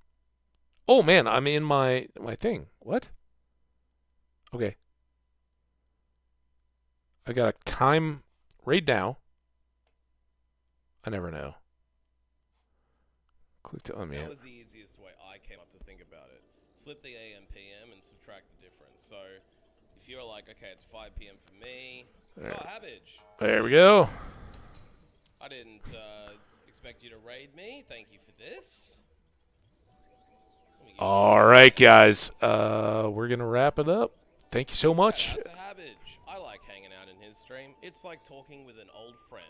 Oh man, I'm in my thing. What? Okay. I got a time raid now. I never know. Click to unmute.
That was the easiest way I came up to think about it. Flip the AM PM and subtract the difference. So if you're like, okay, it's 5 p.m. for me.
There.
Oh, Hambbage.
There we go.
I didn't expect you to raid me. Thank you for this.
All right, guys. We're going to wrap it up. Thank you so much.
Shout out to Hambbage. I like hanging out in his stream. It's like talking with an old friend.